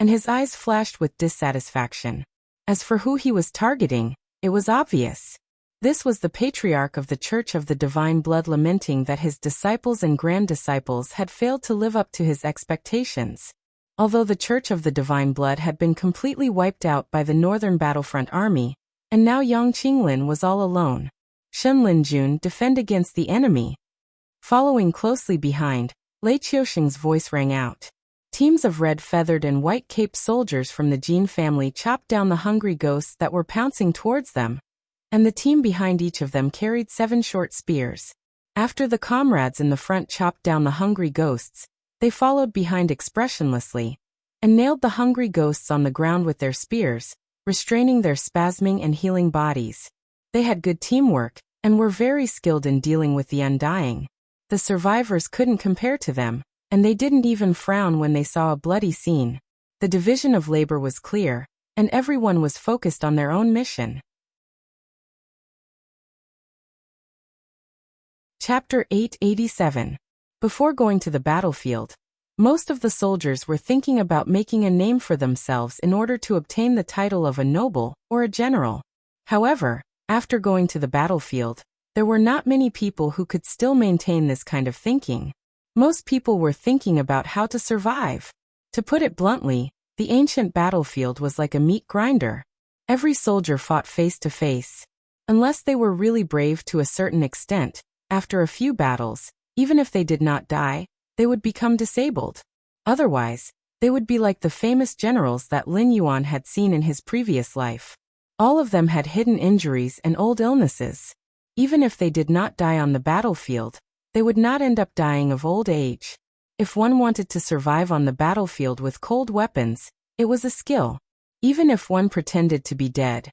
[SPEAKER 1] and his eyes flashed with dissatisfaction. As for who he was targeting, it was obvious. This was the patriarch of the Church of the Divine Blood, lamenting that his disciples and grand-disciples had failed to live up to his expectations. Although the Church of the Divine Blood had been completely wiped out by the Northern Battlefront Army, and now Yang Qinglin was all alone. Shen Linjun defend against the enemy. Following closely behind, Lei Qiusheng's voice rang out. Teams of red-feathered and white-caped soldiers from the Jin family chopped down the hungry ghosts that were pouncing towards them, and the team behind each of them carried 7 short spears. After the comrades in the front chopped down the hungry ghosts, they followed behind expressionlessly, and nailed the hungry ghosts on the ground with their spears, restraining their spasming and healing bodies. They had good teamwork, and were very skilled in dealing with the undying. The survivors couldn't compare to them, and they didn't even frown when they saw a bloody scene. The division of labor was clear, and everyone was focused on their own mission. Chapter 887. Before going to the battlefield, most of the soldiers were thinking about making a name for themselves in order to obtain the title of a noble or a general. However, after going to the battlefield, there were not many people who could still maintain this kind of thinking. Most people were thinking about how to survive. To put it bluntly, the ancient battlefield was like a meat grinder. Every soldier fought face to face. Unless they were really brave to a certain extent, after a few battles, even if they did not die, they would become disabled. Otherwise, they would be like the famous generals that Lin Yuan had seen in his previous life. All of them had hidden injuries and old illnesses. Even if they did not die on the battlefield, they would not end up dying of old age. If one wanted to survive on the battlefield with cold weapons, it was a skill. Even if one pretended to be dead,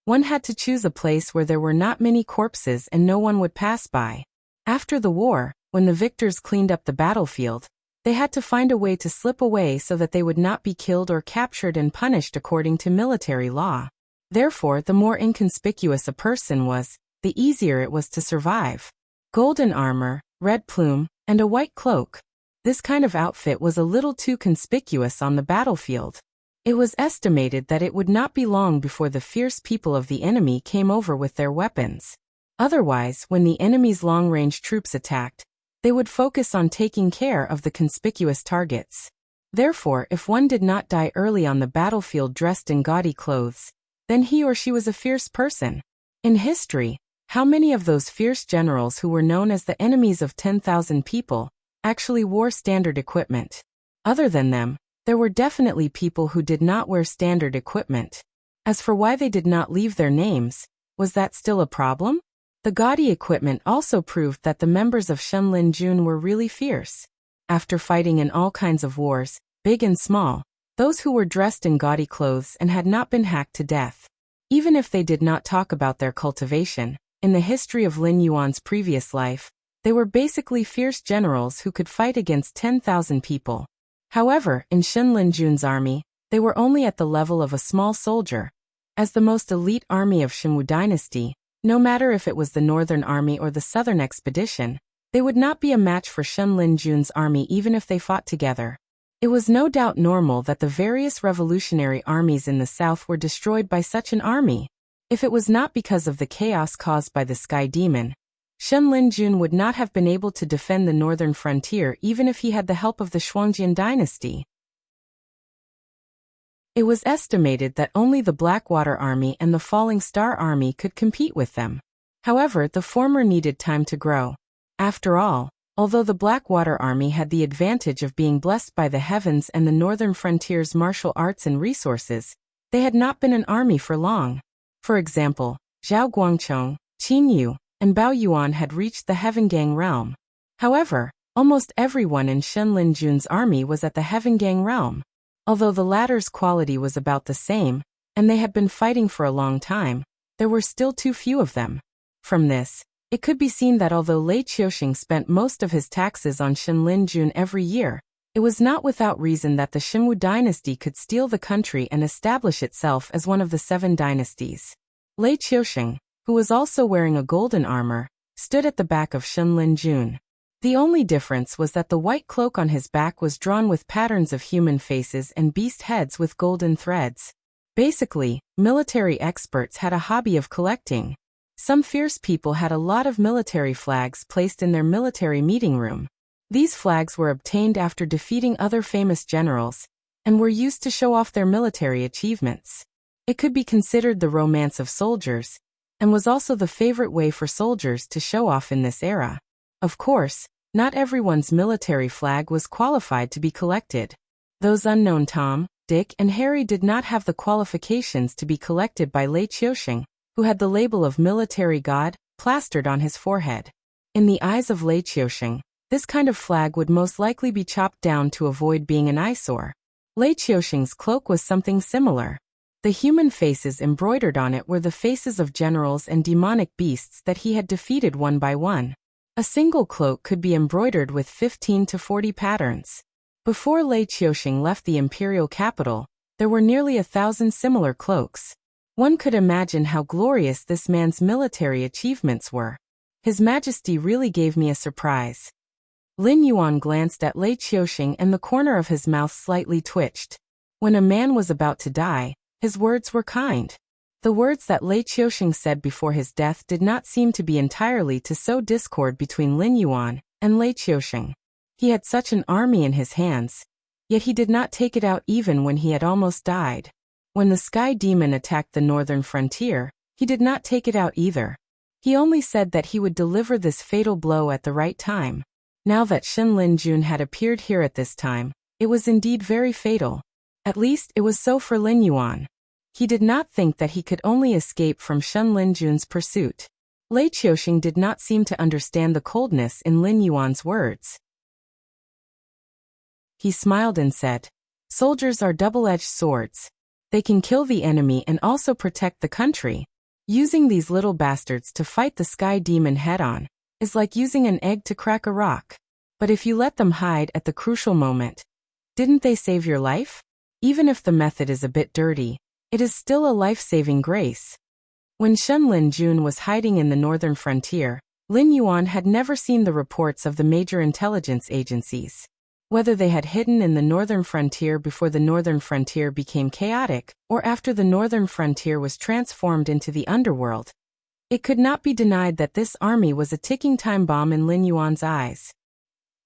[SPEAKER 1] one had to choose a place where there were not many corpses and no one would pass by. After the war, when the victors cleaned up the battlefield, they had to find a way to slip away so that they would not be killed or captured and punished according to military law. Therefore, the more inconspicuous a person was, the easier it was to survive. Golden armor, red plume, and a white cloak. This kind of outfit was a little too conspicuous on the battlefield. It was estimated that it would not be long before the fierce people of the enemy came over with their weapons. Otherwise, when the enemy's long-range troops attacked, they would focus on taking care of the conspicuous targets. Therefore, if one did not die early on the battlefield dressed in gaudy clothes, then he or she was a fierce person. In history, how many of those fierce generals who were known as the enemies of 10,000 people actually wore standard equipment? Other than them, there were definitely people who did not wear standard equipment. As for why they did not leave their names, was that still a problem? The gaudy equipment also proved that the members of Shenlin Jun were really fierce. After fighting in all kinds of wars, big and small, those who were dressed in gaudy clothes and had not been hacked to death. Even if they did not talk about their cultivation, in the history of Lin Yuan's previous life, they were basically fierce generals who could fight against 10,000 people. However, in Shenlin Jun's army, they were only at the level of a small soldier. As the most elite army of Shenwu dynasty, no matter if it was the Northern Army or the Southern Expedition, they would not be a match for Shenlin Jun's army even if they fought together. It was no doubt normal that the various revolutionary armies in the south were destroyed by such an army. If it was not because of the chaos caused by the Sky Demon, Shenlin Jun would not have been able to defend the northern frontier even if he had the help of the Shuangjian dynasty. It was estimated that only the Blackwater Army and the Falling Star Army could compete with them. However, the former needed time to grow. After all, although the Blackwater Army had the advantage of being blessed by the heavens and the northern frontier's martial arts and resources, they had not been an army for long. For example, Zhao Guangchong, Qin Yu, and Bao Yuan had reached the Heavengang realm. However, almost everyone in Shenlin Jun's army was at the Heavengang realm. Although the latter's quality was about the same, and they had been fighting for a long time, there were still too few of them. From this, it could be seen that although Lei Qiuxing spent most of his taxes on Shenlin Jun every year, it was not without reason that the Shenwu dynasty could steal the country and establish itself as one of the 7 dynasties. Lei Qiuxing, who was also wearing a golden armor, stood at the back of Shenlin Jun. The only difference was that the white cloak on his back was drawn with patterns of human faces and beast heads with golden threads. Basically, military experts had a hobby of collecting. Some fierce people had a lot of military flags placed in their military meeting room. These flags were obtained after defeating other famous generals, and were used to show off their military achievements. It could be considered the romance of soldiers, and was also the favorite way for soldiers to show off in this era. Of course, not everyone's military flag was qualified to be collected. Those unknown Tom, Dick, and Harry did not have the qualifications to be collected by Lei Qiuxing, who had the label of military god plastered on his forehead. In the eyes of Lei Qiuxing, this kind of flag would most likely be chopped down to avoid being an eyesore. Lei Qiuxing's cloak was something similar. The human faces embroidered on it were the faces of generals and demonic beasts that he had defeated one by one. A single cloak could be embroidered with 15 to 40 patterns. Before Lei Qiuxing left the imperial capital, there were nearly 1,000 similar cloaks. One could imagine how glorious this man's military achievements were. His Majesty really gave me a surprise. Lin Yuan glanced at Lei Qiuxing and the corner of his mouth slightly twitched. When a man was about to die, his words were kind. The words that Lei Qiuxing said before his death did not seem to be entirely to sow discord between Lin Yuan and Lei Qiuxing. He had such an army in his hands, yet he did not take it out even when he had almost died. When the sky demon attacked the northern frontier, he did not take it out either. He only said that he would deliver this fatal blow at the right time. Now that Shen Linjun had appeared here at this time, it was indeed very fatal. At least it was so for Lin Yuan. He did not think that he could only escape from Shen Linjun's pursuit. Lei Qiuxing did not seem to understand the coldness in Lin Yuan's words. He smiled and said, "Soldiers are double-edged swords. They can kill the enemy and also protect the country. Using these little bastards to fight the sky demon head-on is like using an egg to crack a rock. But if you let them hide at the crucial moment, didn't they save your life? Even if the method is a bit dirty, it is still a life-saving grace." When Shen Linjun was hiding in the northern frontier, Lin Yuan had never seen the reports of the major intelligence agencies. Whether they had hidden in the northern frontier before the northern frontier became chaotic, or after the northern frontier was transformed into the underworld, it could not be denied that this army was a ticking time bomb in Lin Yuan's eyes.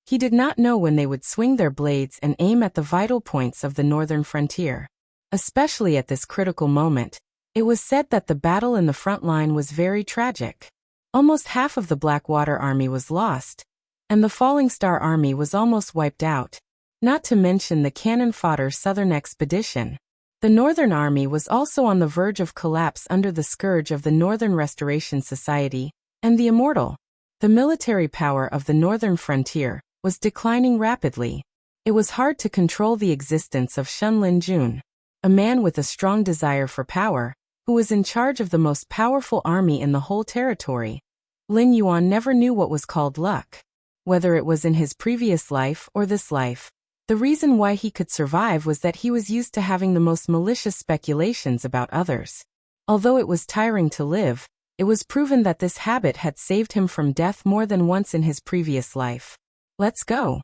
[SPEAKER 1] He did not know when they would swing their blades and aim at the vital points of the northern frontier. Especially at this critical moment, it was said that the battle in the front line was very tragic. Almost half of the Blackwater army was lost, and the Falling Star army was almost wiped out, not to mention the cannon-fodder southern expedition. The Northern Army was also on the verge of collapse under the scourge of the Northern Restoration Society and the Immortal. The military power of the northern frontier was declining rapidly. It was hard to control the existence of Shen Linjun, a man with a strong desire for power, who was in charge of the most powerful army in the whole territory. Lin Yuan never knew what was called luck. Whether it was in his previous life or this life, the reason why he could survive was that he was used to having the most malicious speculations about others. Although it was tiring to live, it was proven that this habit had saved him from death more than once in his previous life. "Let's go."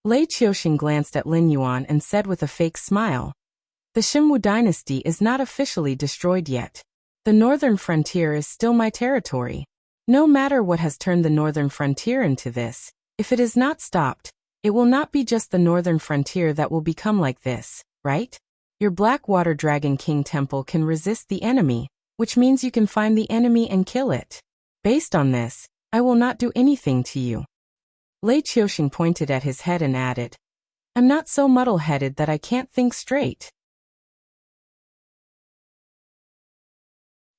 [SPEAKER 1] Lei Qiuxing glanced at Lin Yuan and said with a fake smile, "The Xinwu dynasty is not officially destroyed yet. The northern frontier is still my territory. No matter what has turned the northern frontier into this, if it is not stopped, it will not be just the northern frontier that will become like this, right? Your Blackwater Dragon King Temple can resist the enemy, which means you can find the enemy and kill it. Based on this, I will not do anything to you." Lei Qiuxing pointed at his head and added, "I'm not so muddle-headed that I can't think straight."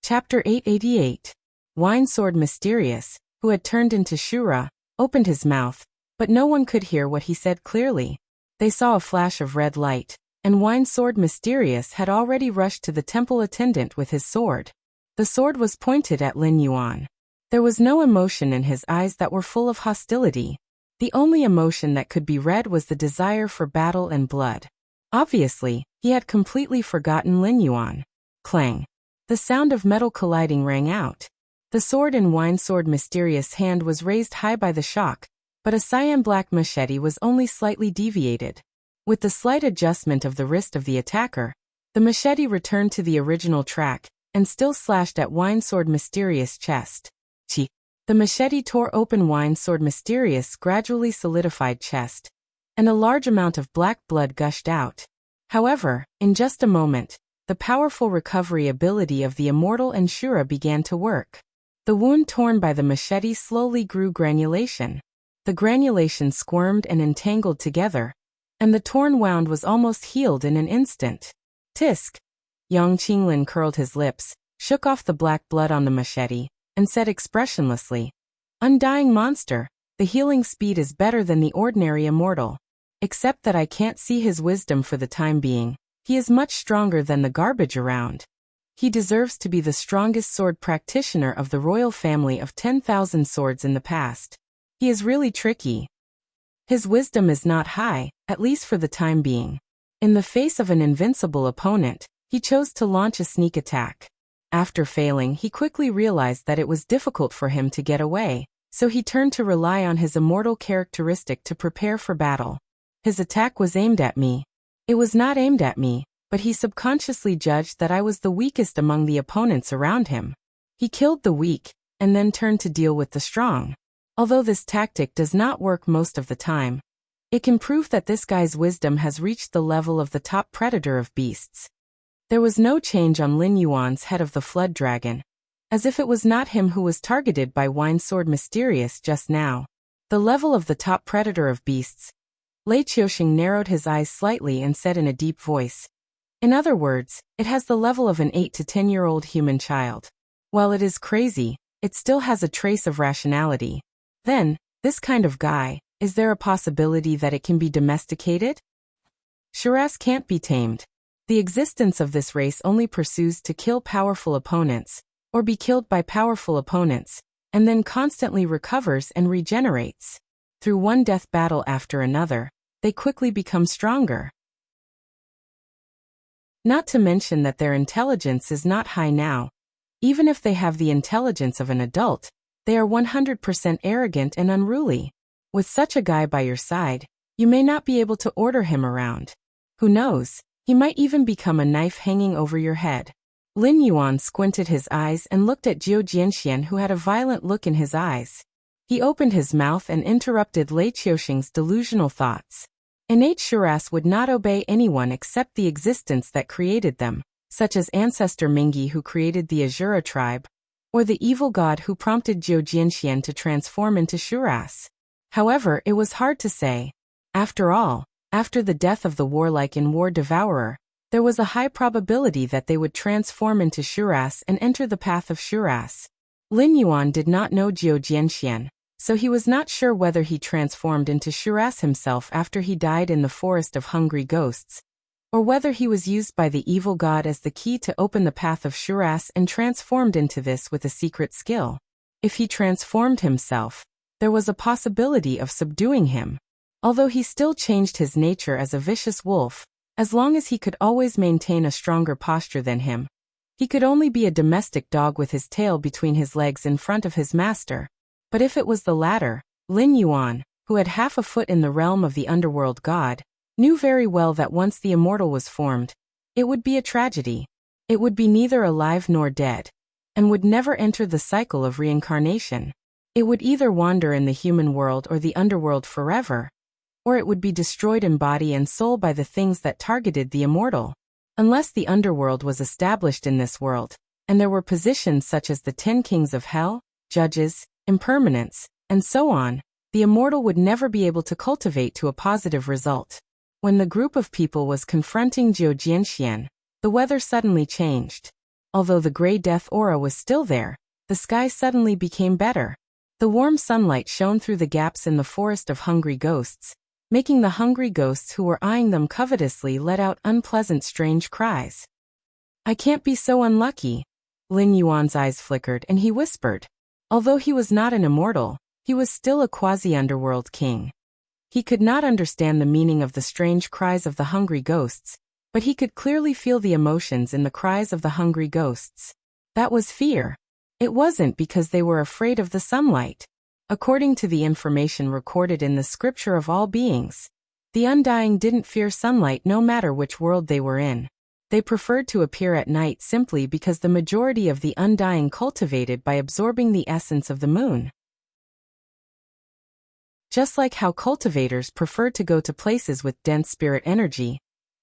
[SPEAKER 1] Chapter 888. Wine Sword Mysterious, who had turned into Shura, opened his mouth, but no one could hear what he said clearly. They saw a flash of red light, and Wine Sword Mysterious had already rushed to the temple attendant with his sword. The sword was pointed at Lin Yuan. There was no emotion in his eyes that were full of hostility. The only emotion that could be read was the desire for battle and blood. Obviously, he had completely forgotten Lin Yuan. Clang. The sound of metal colliding rang out. The sword in Wine Sword Mysterious' hand was raised high by the shock, but a cyan black machete was only slightly deviated. With the slight adjustment of the wrist of the attacker, the machete returned to the original track, and still slashed at Wine Sword Mysterious' chest. Chi. The machete tore open Wine Sword Mysterious' gradually solidified chest, and a large amount of black blood gushed out. However, in just a moment, the powerful recovery ability of the Immortal and Shura began to work. The wound torn by the machete slowly grew granulation. The granulation squirmed and entangled together, and the torn wound was almost healed in an instant. Tisk! Yang Qinglin curled his lips, shook off the black blood on the machete, and said expressionlessly, "Undying monster, the healing speed is better than the ordinary immortal. Except that I can't see his wisdom for the time being. He is much stronger than the garbage around. He deserves to be the strongest sword practitioner of the royal family of 10,000 swords in the past. He is really tricky. His wisdom is not high, at least for the time being." In the face of an invincible opponent, he chose to launch a sneak attack. After failing, he quickly realized that it was difficult for him to get away, so he turned to rely on his immortal characteristic to prepare for battle. His attack was aimed at me. It was not aimed at me, but he subconsciously judged that I was the weakest among the opponents around him. He killed the weak, and then turned to deal with the strong. Although this tactic does not work most of the time, It can prove that this guy's wisdom has reached the level of the top predator of beasts. There was no change on Lin Yuan's head of the flood dragon, as if it was not him who was targeted by Winesword Mysterious just now. The level of the top predator of beasts. Lei Qiuxing narrowed his eyes slightly and said in a deep voice. In other words, it has the level of an 8 to 10-year-old human child. While it is crazy, it still has a trace of rationality. Then, this kind of guy, is there a possibility that it can be domesticated? Shiraz can't be tamed. The existence of this race only pursues to kill powerful opponents, or be killed by powerful opponents, and then constantly recovers and regenerates. Through one death battle after another, they quickly become stronger. Not to mention that their intelligence is not high now. Even if they have the intelligence of an adult, they are 100% arrogant and unruly. With such a guy by your side, you may not be able to order him around. Who knows, he might even become a knife hanging over your head. Lin Yuan squinted his eyes and looked at Zhou Jianxian, who had a violent look in his eyes. He opened his mouth and interrupted Lei Qiuxing's delusional thoughts. Innate Shiraz would not obey anyone except the existence that created them, such as Ancestor Mingi who created the Azura tribe, or the evil god who prompted Zhou Jianxian to transform into Shiraz. However, it was hard to say. After all, after the death of the warlike and war devourer, there was a high probability that they would transform into Shiraz and enter the path of Shiraz. Lin Yuan did not know Zhou Jianxian, so he was not sure whether he transformed into Shiraz himself after he died in the forest of hungry ghosts, or whether he was used by the evil god as the key to open the path of Shiraz and transformed into this with a secret skill. If he transformed himself, there was a possibility of subduing him. Although he still changed his nature as a vicious wolf, as long as he could always maintain a stronger posture than him. He could only be a domestic dog with his tail between his legs in front of his master. But if it was the latter, Lin Yuan, who had half a foot in the realm of the underworld god, knew very well that once the immortal was formed, it would be a tragedy. It would be neither alive nor dead, and would never enter the cycle of reincarnation. It would either wander in the human world or the underworld forever, or it would be destroyed in body and soul by the things that targeted the immortal. Unless the underworld was established in this world, and there were positions such as the 10 kings of hell, judges, impermanence, and so on, the immortal would never be able to cultivate to a positive result. When the group of people was confronting Zhou Jianxian, the weather suddenly changed. Although the gray death aura was still there, the sky suddenly became better. The warm sunlight shone through the gaps in the forest of hungry ghosts, making the hungry ghosts who were eyeing them covetously let out unpleasant strange cries. I can't be so unlucky. Lin Yuan's eyes flickered and he whispered. Although he was not an immortal, he was still a quasi-underworld king. He could not understand the meaning of the strange cries of the hungry ghosts, but he could clearly feel the emotions in the cries of the hungry ghosts. That was fear. It wasn't because they were afraid of the sunlight. According to the information recorded in the scripture of all beings, the undying didn't fear sunlight no matter which world they were in. They preferred to appear at night simply because the majority of the undying cultivated by absorbing the essence of the moon. Just like how cultivators preferred to go to places with dense spirit energy,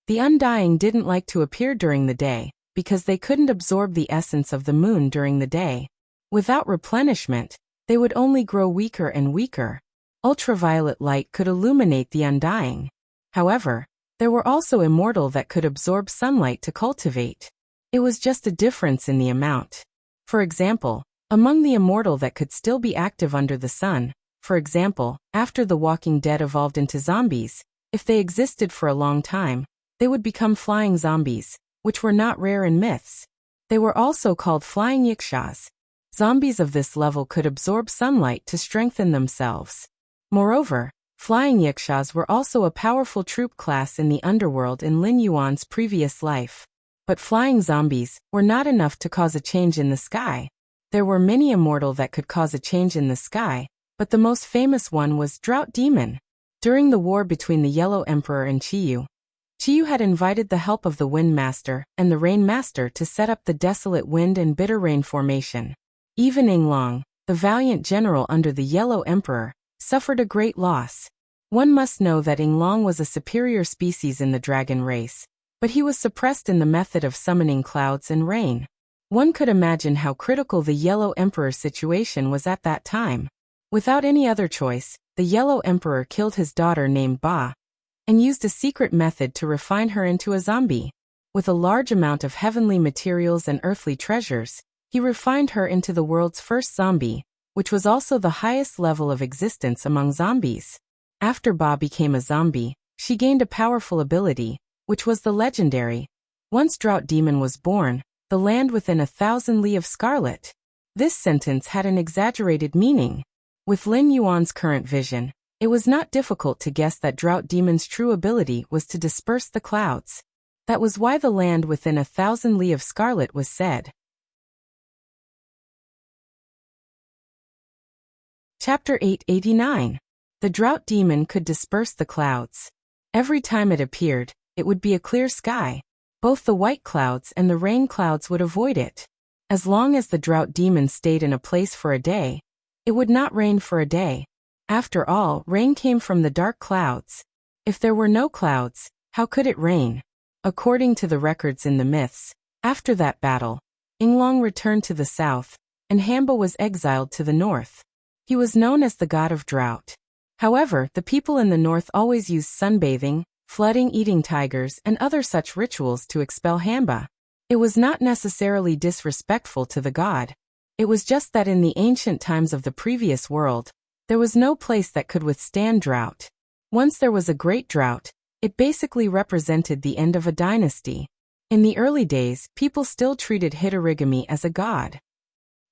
[SPEAKER 1] the undying didn't like to appear during the day, because they couldn't absorb the essence of the moon during the day. Without replenishment, they would only grow weaker and weaker. Ultraviolet light could illuminate the undying. However, there were also immortal that could absorb sunlight to cultivate. It was just a difference in the amount. For example, among the immortal that could still be active under the sun, for example, after the Walking Dead evolved into zombies, if they existed for a long time, they would become flying zombies, which were not rare in myths. They were also called flying yikshas. Zombies of this level could absorb sunlight to strengthen themselves. Moreover, flying yikshas were also a powerful troop class in the underworld in Lin Yuan's previous life. But flying zombies were not enough to cause a change in the sky. There were many immortal that could cause a change in the sky, but the most famous one was Drought Demon. During the war between the Yellow Emperor and Qiyu had invited the help of the Wind Master and the Rain Master to set up the desolate wind and bitter rain formation. Even Yinglong, the valiant general under the Yellow Emperor, suffered a great loss. One must know that Yinglong was a superior species in the dragon race, but he was suppressed in the method of summoning clouds and rain. One could imagine how critical the Yellow Emperor's situation was at that time. Without any other choice, the Yellow Emperor killed his daughter named Ba, and used a secret method to refine her into a zombie. With a large amount of heavenly materials and earthly treasures, he refined her into the world's first zombie, which was also the highest level of existence among zombies. After Ba became a zombie, she gained a powerful ability, which was the legendary, "Once Drought Demon was born, the land within 1,000 li of scarlet." This sentence had an exaggerated meaning. With Lin Yuan's current vision, it was not difficult to guess that Drought Demon's true ability was to disperse the clouds. That was why the land within 1,000 li of scarlet was said. Chapter 889. The Drought Demon could disperse the clouds. Every time it appeared, it would be a clear sky. Both the white clouds and the rain clouds would avoid it. As long as the Drought Demon stayed in a place for a day, it would not rain for a day. After all, rain came from the dark clouds. If there were no clouds, how could it rain? According to the records in the myths, after that battle, Yinglong returned to the south, and Hamba was exiled to the north. He was known as the god of drought. However, the people in the north always used sunbathing, flooding, eating tigers, and other such rituals to expel Hamba. It was not necessarily disrespectful to the god. It was just that in the ancient times of the previous world, there was no place that could withstand drought. Once there was a great drought, it basically represented the end of a dynasty. In the early days, people still treated Hitorigami as a god.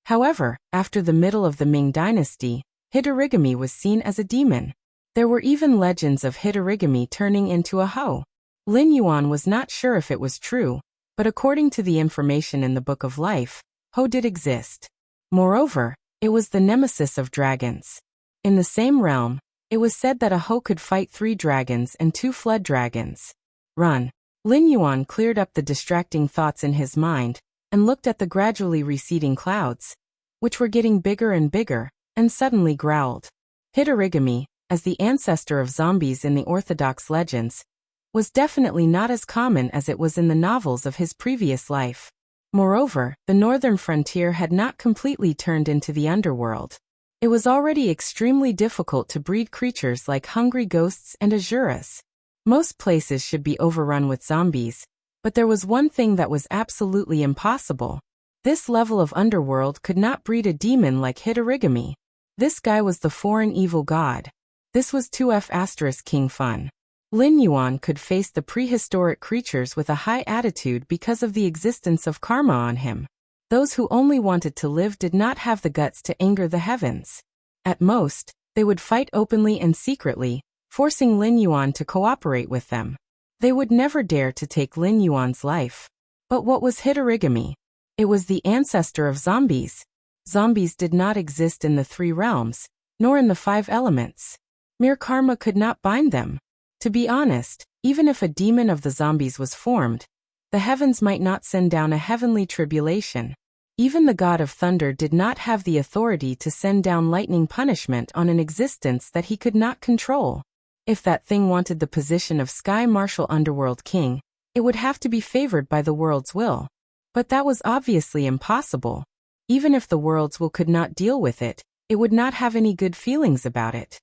[SPEAKER 1] However, after the middle of the Ming dynasty, Hitorigami was seen as a demon. There were even legends of Hitorigami turning into a hoe. Lin Yuan was not sure if it was true, but according to the information in the Book of Life, hoe did exist. Moreover, it was the nemesis of dragons. In the same realm, it was said that a hoe could fight 3 dragons and 2 flood dragons. Run. Lin Yuan cleared up the distracting thoughts in his mind, and looked at the gradually receding clouds, which were getting bigger and bigger, and suddenly growled. Hitorigami, as the ancestor of zombies in the orthodox legends, was definitely not as common as it was in the novels of his previous life. Moreover, the northern frontier had not completely turned into the underworld. It was already extremely difficult to breed creatures like hungry ghosts and asuras. Most places should be overrun with zombies, but there was one thing that was absolutely impossible. This level of underworld could not breed a demon like Hitorigami. This guy was the foreign evil god. This was 2F** King Fun. Lin Yuan could face the prehistoric creatures with a high attitude because of the existence of karma on him. Those who only wanted to live did not have the guts to anger the heavens. At most, they would fight openly and secretly, forcing Lin Yuan to cooperate with them. They would never dare to take Lin Yuan's life. But what was Hitorigami? It was the ancestor of zombies. Zombies did not exist in the 3 realms, nor in the 5 elements. Mere karma could not bind them. To be honest, even if a demon of the zombies was formed, the heavens might not send down a heavenly tribulation. Even the god of thunder did not have the authority to send down lightning punishment on an existence that he could not control. If that thing wanted the position of Sky Marshal Underworld King, it would have to be favored by the world's will. But that was obviously impossible. Even if the world's will could not deal with it, it would not have any good feelings about it.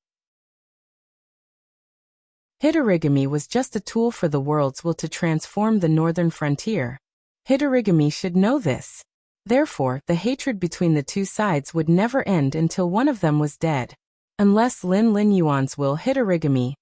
[SPEAKER 1] Hitorigami was just a tool for the world's will to transform the northern frontier. Hitorigami should know this. Therefore, the hatred between the 2 sides would never end until one of them was dead. Unless Lin Yuan's will Hitorigami.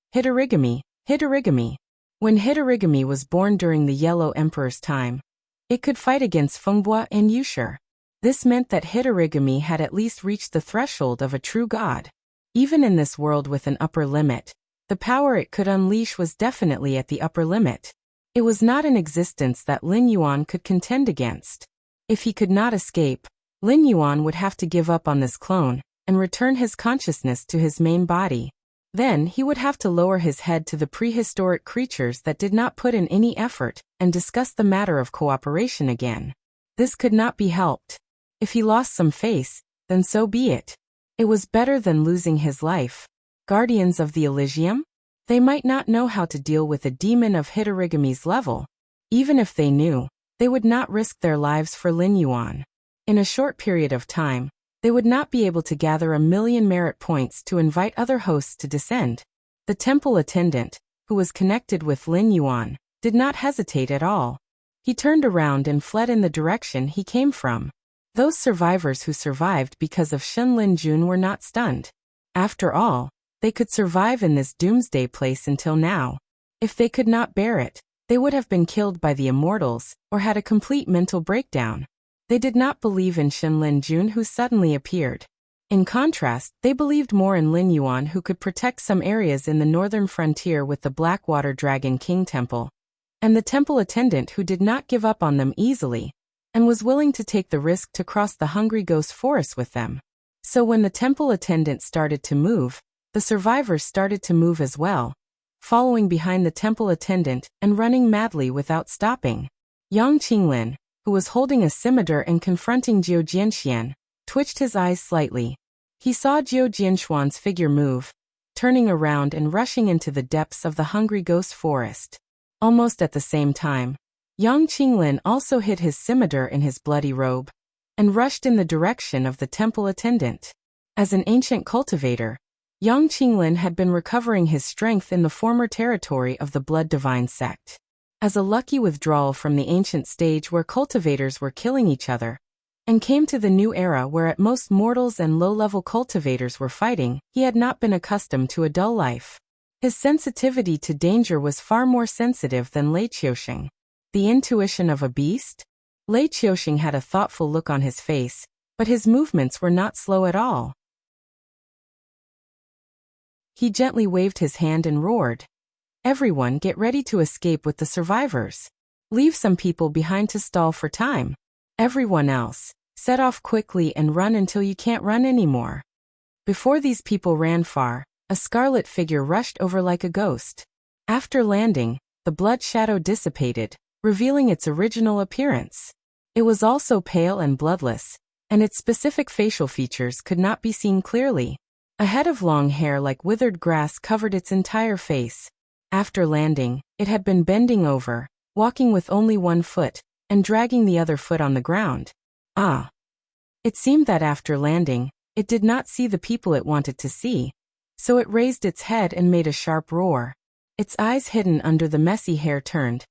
[SPEAKER 1] When Hitorigami was born during the Yellow Emperor's time, it could fight against Fengbua and Yushur. This meant that Hitorigami had at least reached the threshold of a true god. Even in this world with an upper limit, the power it could unleash was definitely at the upper limit. It was not an existence that Lin Yuan could contend against. If he could not escape, Lin Yuan would have to give up on this clone, and return his consciousness to his main body. Then he would have to lower his head to the prehistoric creatures that did not put in any effort, and discuss the matter of cooperation again. This could not be helped. If he lost some face, then so be it. It was better than losing his life. Guardians of the Elysium? They might not know how to deal with a demon of Hitorigami's level. Even if they knew, they would not risk their lives for Lin Yuan. In a short period of time, they would not be able to gather 1,000,000 merit points to invite other hosts to descend. The temple attendant, who was connected with Lin Yuan, did not hesitate at all. He turned around and fled in the direction he came from. Those survivors who survived because of Shen Linjun were not stunned. After all, they could survive in this doomsday place until now. If they could not bear it, they would have been killed by the immortals, or had a complete mental breakdown. They did not believe in Shen Linjun, who suddenly appeared. In contrast, they believed more in Lin Yuan, who could protect some areas in the northern frontier with the Blackwater Dragon King Temple, and the temple attendant who did not give up on them easily, and was willing to take the risk to cross the Hungry Ghost Forest with them. So when the temple attendant started to move, the survivors started to move as well, following behind the temple attendant and running madly without stopping. Yang Qinglin, who was holding a scimitar and confronting Jiu Jianxian, twitched his eyes slightly. He saw Jiu Jianxuan's figure move, turning around and rushing into the depths of the Hungry Ghost Forest. Almost at the same time, Yang Qinglin also hid his scimitar in his bloody robe, and rushed in the direction of the temple attendant. As an ancient cultivator, Yang Qinglin had been recovering his strength in the former territory of the Blood Divine sect. As a lucky withdrawal from the ancient stage where cultivators were killing each other, and came to the new era where at most mortals and low-level cultivators were fighting, he had not been accustomed to a dull life. His sensitivity to danger was far more sensitive than Lei Qiusheng. The intuition of a beast? Lei Qiusheng had a thoughtful look on his face, but his movements were not slow at all. He gently waved his hand and roared, "Everyone get ready to escape with the survivors. Leave some people behind to stall for time. Everyone else, set off quickly and run until you can't run anymore." Before these people ran far, a scarlet figure rushed over like a ghost. After landing, the blood shadow dissipated, revealing its original appearance. It was also pale and bloodless, and its specific facial features could not be seen clearly. A head of long hair like withered grass covered its entire face. After landing, it had been bending over, walking with only one foot, and dragging the other foot on the ground. It seemed that after landing, it did not see the people it wanted to see, so it raised its head and made a sharp roar. Its eyes hidden under the messy hair turned,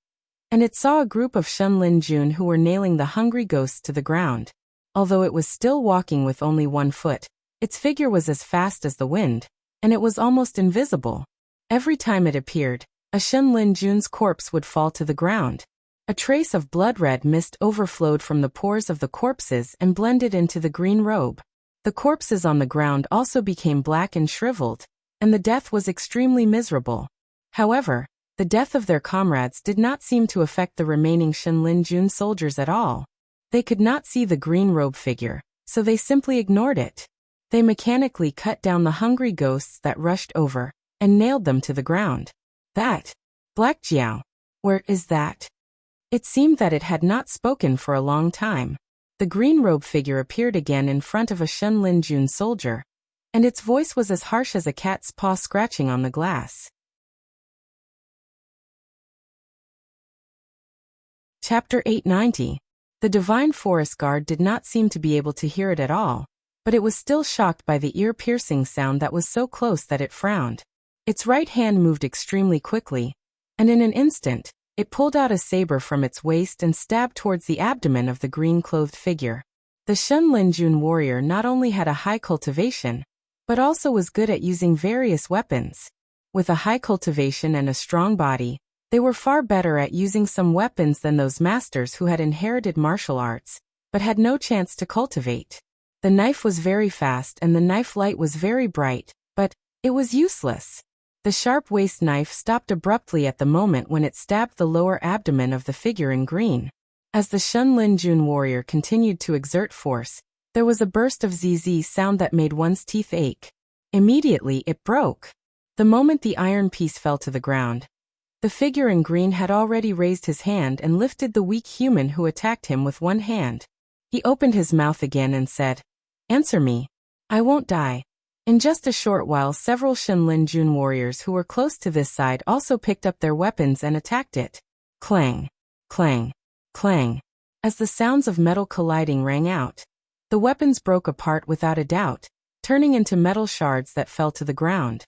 [SPEAKER 1] and it saw a group of Shen Linjun who were nailing the hungry ghosts to the ground. Although it was still walking with only one foot, its figure was as fast as the wind, and it was almost invisible. Every time it appeared, a Shen Linjun's corpse would fall to the ground. A trace of blood-red mist overflowed from the pores of the corpses and blended into the green robe. The corpses on the ground also became black and shriveled, and the death was extremely miserable. However, the death of their comrades did not seem to affect the remaining Shen Linjun soldiers at all. They could not see the green robe figure, so they simply ignored it. They mechanically cut down the hungry ghosts that rushed over, and nailed them to the ground. That Black Jiao, where is that? It seemed that it had not spoken for a long time. The green robe figure appeared again in front of a Shen Linjun soldier, and its voice was as harsh as a cat's paw scratching on the glass. Chapter 890. The Divine Forest Guard did not seem to be able to hear it at all, but it was still shocked by the ear-piercing sound that was so close that it frowned. Its right hand moved extremely quickly, and in an instant, it pulled out a saber from its waist and stabbed towards the abdomen of the green-clothed figure. The Shen Linjun warrior not only had a high cultivation, but also was good at using various weapons. With a high cultivation and a strong body, they were far better at using some weapons than those masters who had inherited martial arts, but had no chance to cultivate. The knife was very fast and the knife light was very bright, but it was useless. The sharp waist knife stopped abruptly at the moment when it stabbed the lower abdomen of the figure in green. As the Shen Linjun warrior continued to exert force, there was a burst of zzz sound that made one's teeth ache. Immediately it broke. The moment the iron piece fell to the ground, the figure in green had already raised his hand and lifted the weak human who attacked him with one hand. He opened his mouth again and said, "Answer me. I won't die." In just a short while, several Shenlin Jun warriors who were close to this side also picked up their weapons and attacked it. Clang, clang, clang. As the sounds of metal colliding rang out, the weapons broke apart without a doubt, turning into metal shards that fell to the ground.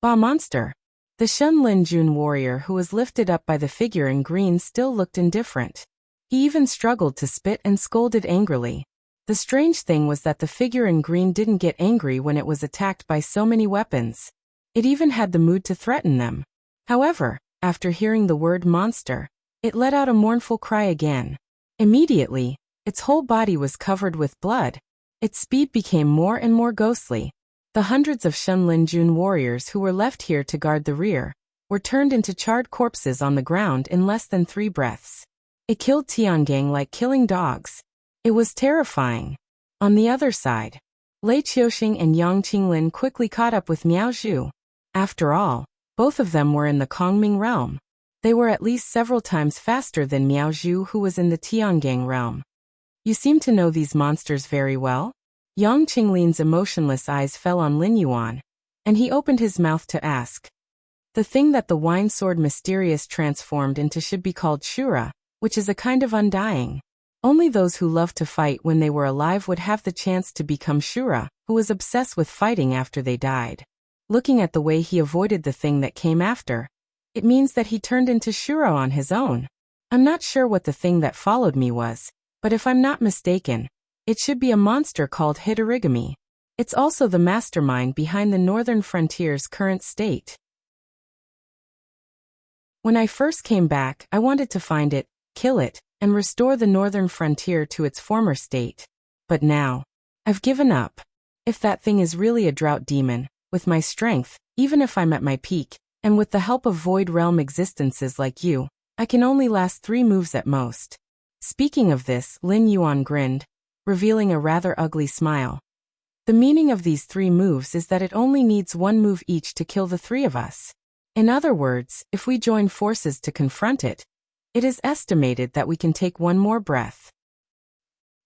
[SPEAKER 1] Bah, monster! The Shenlin Jun warrior who was lifted up by the figure in green still looked indifferent. He even struggled to spit and scolded angrily. The strange thing was that the figure in green didn't get angry when it was attacked by so many weapons. It even had the mood to threaten them. However, after hearing the word monster, it let out a mournful cry again. Immediately, its whole body was covered with blood. Its speed became more and more ghostly. The hundreds of Shenlin Jun warriors who were left here to guard the rear were turned into charred corpses on the ground in less than 3 breaths. It killed Tiangang like killing dogs. It was terrifying. On the other side, Lei Qiuxing and Yang Qinglin quickly caught up with Miao Zhu. After all, both of them were in the Kongming realm. They were at least several times faster than Miao Zhu, who was in the Tiangang realm. You seem to know these monsters very well? Yang Qinglin's emotionless eyes fell on Lin Yuan, and he opened his mouth to ask. The thing that the wine sword mysterious transformed into should be called Shura, which is a kind of undying. Only those who loved to fight when they were alive would have the chance to become Shura, who was obsessed with fighting after they died. Looking at the way he avoided the thing that came after, it means that he turned into Shura on his own. I'm not sure what the thing that followed me was, but if I'm not mistaken, it should be a monster called Hitorigami. It's also the mastermind behind the northern frontier's current state. When I first came back, I wanted to find it, kill it, and restore the northern frontier to its former state. But now, I've given up. If that thing is really a drought demon, with my strength, even if I'm at my peak, and with the help of Void Realm existences like you, I can only last 3 moves at most. Speaking of this, Lin Yuan grinned, revealing a rather ugly smile. The meaning of these 3 moves is that it only needs 1 move each to kill the 3 of us. In other words, if we join forces to confront it, it is estimated that we can take 1 more breath.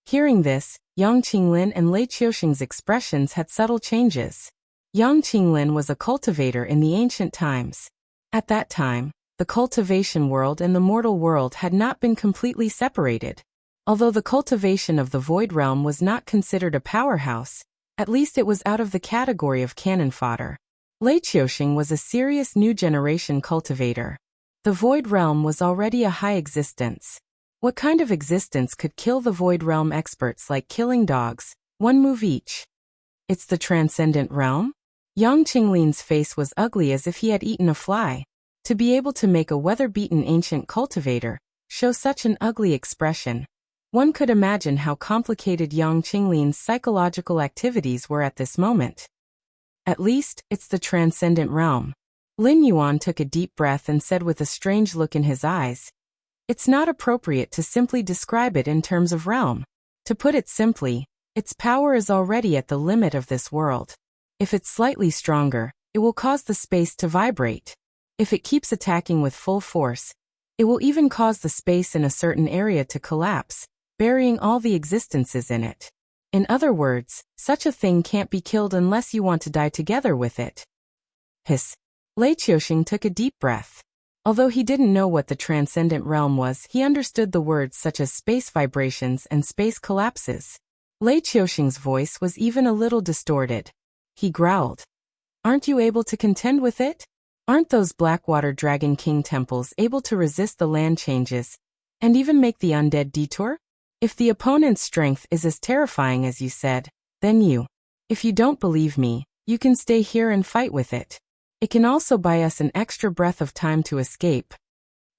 [SPEAKER 1] Hearing this, Yang Qinglin and Lei Qiuxing's expressions had subtle changes. Yang Qinglin was a cultivator in the ancient times. At that time, the cultivation world and the mortal world had not been completely separated. Although the cultivation of the Void Realm was not considered a powerhouse, at least it was out of the category of cannon fodder. Lei Qiuxing was a serious new generation cultivator. The Void Realm was already a high existence. What kind of existence could kill the Void Realm experts like killing dogs, 1 move each? It's the Transcendent Realm? Yang Qinglin's face was ugly as if he had eaten a fly. To be able to make a weather-beaten ancient cultivator show such an ugly expression, one could imagine how complicated Yang Qinglin's psychological activities were at this moment. At least, it's the Transcendent Realm. Lin Yuan took a deep breath and said with a strange look in his eyes, it's not appropriate to simply describe it in terms of realm. To put it simply, its power is already at the limit of this world. If it's slightly stronger, it will cause the space to vibrate. If it keeps attacking with full force, it will even cause the space in a certain area to collapse, burying all the existences in it. In other words, such a thing can't be killed unless you want to die together with it. Hiss. Lei Qiuxing took a deep breath. Although he didn't know what the Transcendent Realm was, he understood the words such as space vibrations and space collapses. Lei Qiuxing's voice was even a little distorted. He growled. Aren't you able to contend with it? Aren't those Blackwater Dragon King temples able to resist the land changes, and even make the undead detour? If the opponent's strength is as terrifying as you said, then if you don't believe me, you can stay here and fight with it. It can also buy us an extra breath of time to escape.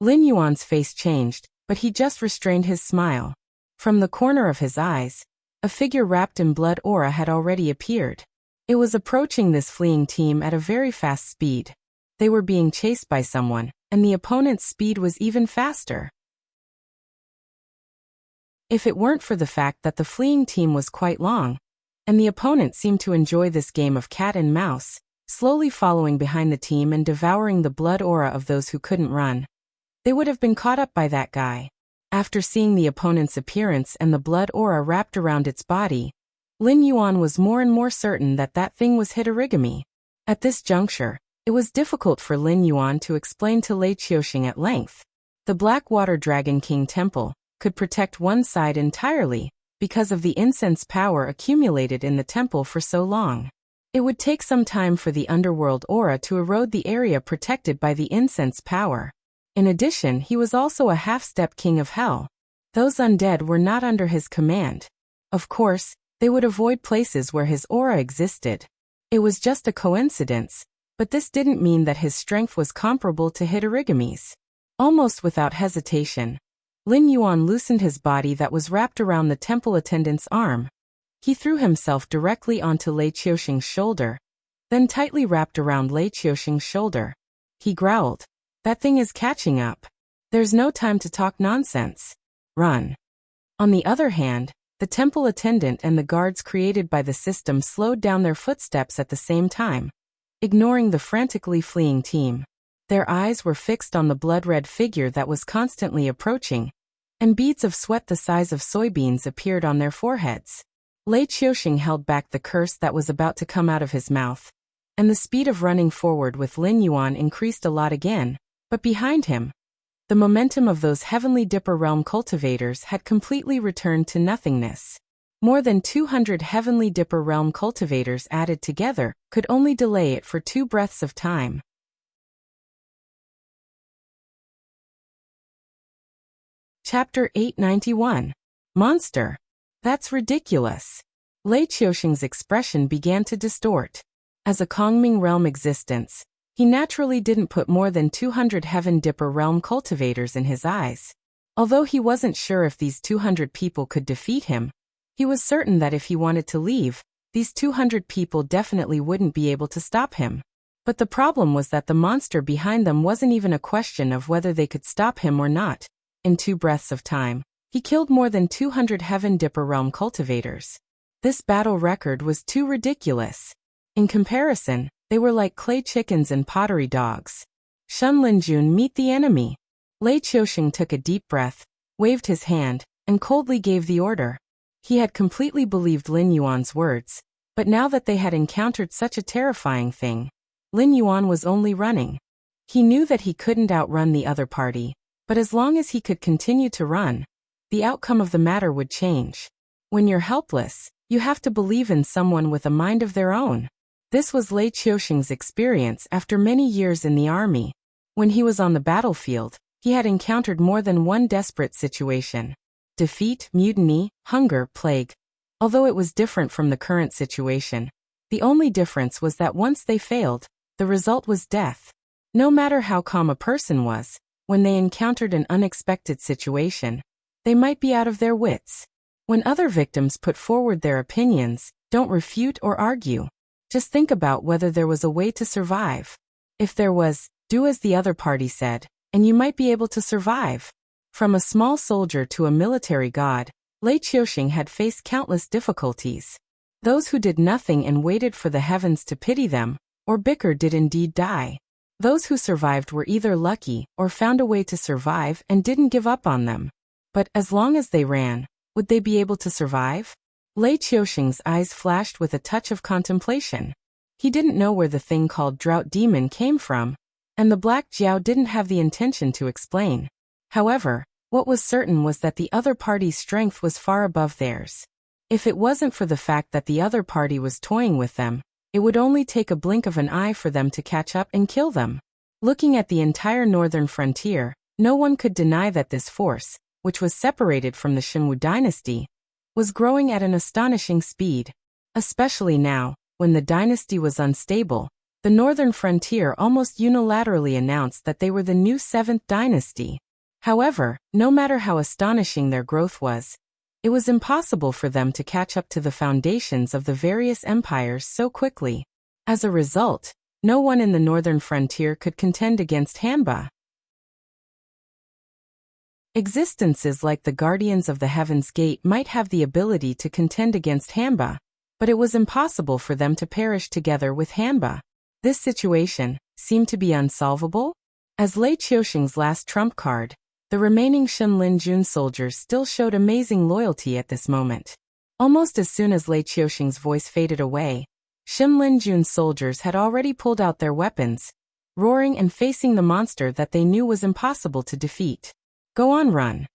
[SPEAKER 1] Lin Yuan's face changed, but he just restrained his smile. From the corner of his eyes, a figure wrapped in blood aura had already appeared. It was approaching this fleeing team at a very fast speed. They were being chased by someone, and the opponent's speed was even faster. If it weren't for the fact that the fleeing team was quite long, and the opponent seemed to enjoy this game of cat and mouse, slowly following behind the team and devouring the blood aura of those who couldn't run, they would have been caught up by that guy. After seeing the opponent's appearance and the blood aura wrapped around its body, Lin Yuan was more and more certain that that thing was Hitorigami. At this juncture, it was difficult for Lin Yuan to explain to Lei Qiuxing at length. The Black Water Dragon King Temple could protect one side entirely because of the incense power accumulated in the temple for so long. It would take some time for the underworld aura to erode the area protected by the incense power. In addition, he was also a half-step king of hell. Those undead were not under his command. Of course, they would avoid places where his aura existed. It was just a coincidence, but this didn't mean that his strength was comparable to Hitorigami's. Almost without hesitation, Lin Yuan loosened his body that was wrapped around the temple attendant's arm. He threw himself directly onto Lei Qiuxing's shoulder, then tightly wrapped around Lei Qiuxing's shoulder. He growled, "That thing is catching up. There's no time to talk nonsense. Run." On the other hand, the temple attendant and the guards created by the system slowed down their footsteps at the same time, ignoring the frantically fleeing team. Their eyes were fixed on the blood-red figure that was constantly approaching, and beads of sweat the size of soybeans appeared on their foreheads. Lei Qiuxing held back the curse that was about to come out of his mouth, and the speed of running forward with Lin Yuan increased a lot again, but behind him, the momentum of those Heavenly Dipper Realm cultivators had completely returned to nothingness. More than 200 Heavenly Dipper Realm cultivators added together could only delay it for 2 breaths of time. Chapter 891. Monster. That's ridiculous. Lei Qiuxing's expression began to distort. As a Kongming realm existence, he naturally didn't put more than 200 Heaven Dipper realm cultivators in his eyes. Although he wasn't sure if these 200 people could defeat him, he was certain that if he wanted to leave, these 200 people definitely wouldn't be able to stop him. But the problem was that the monster behind them wasn't even a question of whether they could stop him or not. In 2 breaths of time, he killed more than 200 Heaven Dipper realm cultivators. This battle record was too ridiculous. In comparison, they were like clay chickens and pottery dogs. Shun Linjun, meet the enemy. Lei Qiuxing took a deep breath, waved his hand, and coldly gave the order. He had completely believed Lin Yuan's words, but now that they had encountered such a terrifying thing, Lin Yuan was only running. He knew that he couldn't outrun the other party, but as long as he could continue to run, the outcome of the matter would change. When you're helpless, you have to believe in someone with a mind of their own. This was Lei Qiuxing's experience after many years in the army. When he was on the battlefield, he had encountered more than one desperate situation. Defeat, mutiny, hunger, plague. Although it was different from the current situation, the only difference was that once they failed, the result was death. No matter how calm a person was, when they encountered an unexpected situation, they might be out of their wits. When other victims put forward their opinions, don't refute or argue. Just think about whether there was a way to survive. If there was, do as the other party said, and you might be able to survive. From a small soldier to a military god, Lei Qiuxing had faced countless difficulties. Those who did nothing and waited for the heavens to pity them, or bicker, did indeed die. Those who survived were either lucky or found a way to survive and didn't give up on them. But as long as they ran, would they be able to survive? Lei Qiuxing's eyes flashed with a touch of contemplation. He didn't know where the thing called Drought Demon came from, and the Black Jiao didn't have the intention to explain. However, what was certain was that the other party's strength was far above theirs. If it wasn't for the fact that the other party was toying with them, it would only take a blink of an eye for them to catch up and kill them. Looking at the entire northern frontier, no one could deny that this force, which was separated from the Shenwu dynasty, was growing at an astonishing speed. Especially now, when the dynasty was unstable, the northern frontier almost unilaterally announced that they were the new 7th dynasty. However, no matter how astonishing their growth was, it was impossible for them to catch up to the foundations of the various empires so quickly. As a result, no one in the northern frontier could contend against Hanba. Existences like the Guardians of the Heaven's Gate might have the ability to contend against Hanba, but it was impossible for them to perish together with Hanba. This situation seemed to be unsolvable. As Lei Qiuxing's last trump card, the remaining Shen Linjun soldiers still showed amazing loyalty at this moment. Almost as soon as Lei Qiuxing's voice faded away, Shim Lin Jun's soldiers had already pulled out their weapons, roaring and facing the monster that they knew was impossible to defeat. Go on, run.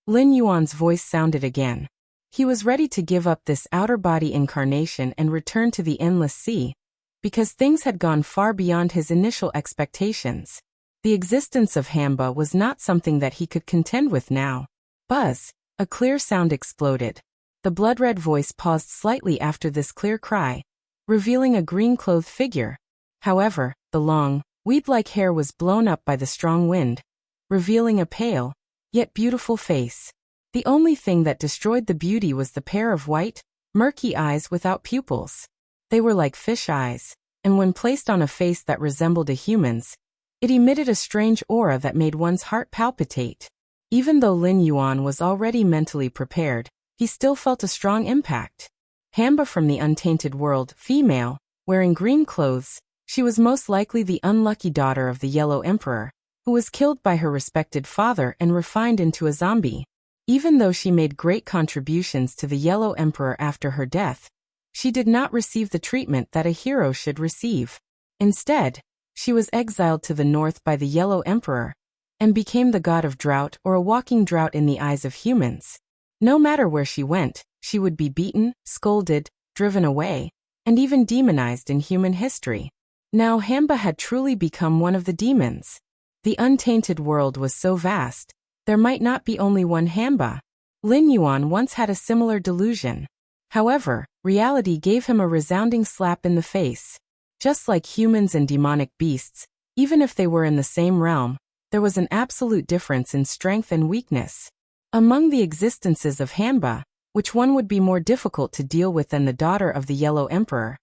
[SPEAKER 1] Lin Yuan's voice sounded again. He was ready to give up this outer body incarnation and return to the endless sea, because things had gone far beyond his initial expectations. The existence of Hamba was not something that he could contend with now. Buzz! A clear sound exploded. The blood-red voice paused slightly after this clear cry, revealing a green-clothed figure. However, the long, weed-like hair was blown up by the strong wind, revealing a pale, yet beautiful face. The only thing that destroyed the beauty was the pair of white, murky eyes without pupils. They were like fish eyes, and when placed on a face that resembled a human's, it emitted a strange aura that made one's heart palpitate. Even though Lin Yuan was already mentally prepared, he still felt a strong impact. Hamba from the untainted world, female, wearing green clothes, she was most likely the unlucky daughter of the Yellow Emperor, who was killed by her respected father and refined into a zombie. Even though she made great contributions to the Yellow Emperor after her death, she did not receive the treatment that a hero should receive. Instead, she was exiled to the north by the Yellow Emperor, and became the god of drought or a walking drought in the eyes of humans. No matter where she went, she would be beaten, scolded, driven away, and even demonized in human history. Now Hamba had truly become one of the demons. The untainted world was so vast, there might not be only one Hamba. Lin Yuan once had a similar delusion. However, reality gave him a resounding slap in the face. Just like humans and demonic beasts, even if they were in the same realm, there was an absolute difference in strength and weakness. Among the existences of Hamba, which one would be more difficult to deal with than the daughter of the Yellow Emperor?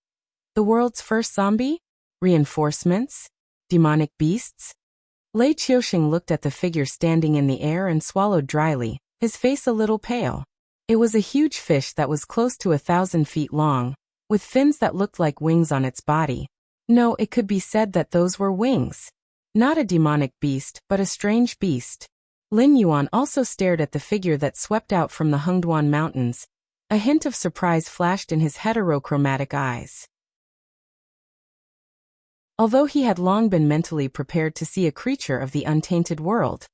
[SPEAKER 1] The world's first zombie? Reinforcements? Demonic beasts? Lei Qiuxing looked at the figure standing in the air and swallowed dryly, his face a little pale. It was a huge fish that was close to 1,000 feet long, with fins that looked like wings on its body. No, it could be said that those were wings. Not a demonic beast, but a strange beast. Lin Yuan also stared at the figure that swept out from the Hengduan Mountains. A hint of surprise flashed in his heterochromatic eyes. Although he had long been mentally prepared to see a creature of the untainted world,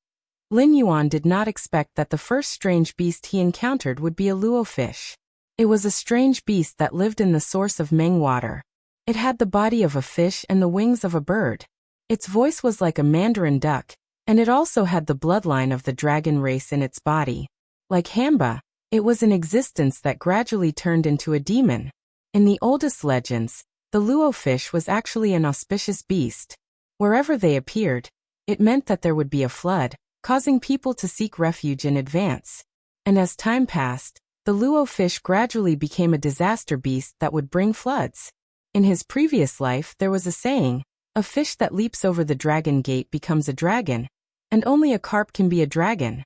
[SPEAKER 1] Lin Yuan did not expect that the first strange beast he encountered would be a luo fish. It was a strange beast that lived in the source of Meng water. It had the body of a fish and the wings of a bird. Its voice was like a mandarin duck, and it also had the bloodline of the dragon race in its body. Like Hamba, it was an existence that gradually turned into a demon. In the oldest legends, the luo fish was actually an auspicious beast. Wherever they appeared, it meant that there would be a flood, causing people to seek refuge in advance. And as time passed, the luo fish gradually became a disaster beast that would bring floods. In his previous life there was a saying, a fish that leaps over the dragon gate becomes a dragon, and only a carp can be a dragon.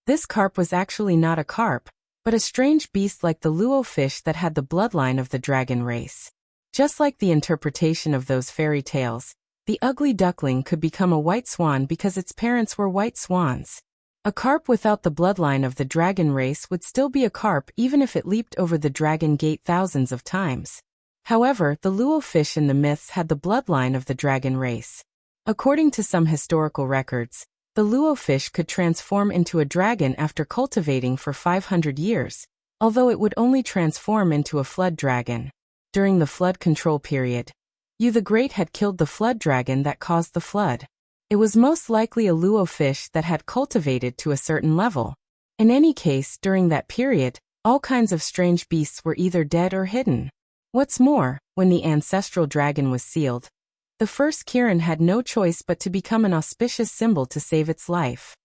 [SPEAKER 1] This carp was actually not a carp, but a strange beast like the luo fish that had the bloodline of the dragon race. Just like the interpretation of those fairy tales, the ugly duckling could become a white swan because its parents were white swans. A carp without the bloodline of the dragon race would still be a carp even if it leaped over the dragon gate thousands of times. However, the luo fish in the myths had the bloodline of the dragon race. According to some historical records, the luo fish could transform into a dragon after cultivating for 500 years, although it would only transform into a flood dragon. During the flood control period, Yu the Great had killed the flood dragon that caused the flood. It was most likely a luo fish that had cultivated to a certain level. In any case, during that period, all kinds of strange beasts were either dead or hidden. What's more, when the ancestral dragon was sealed, the first Kirin had no choice but to become an auspicious symbol to save its life.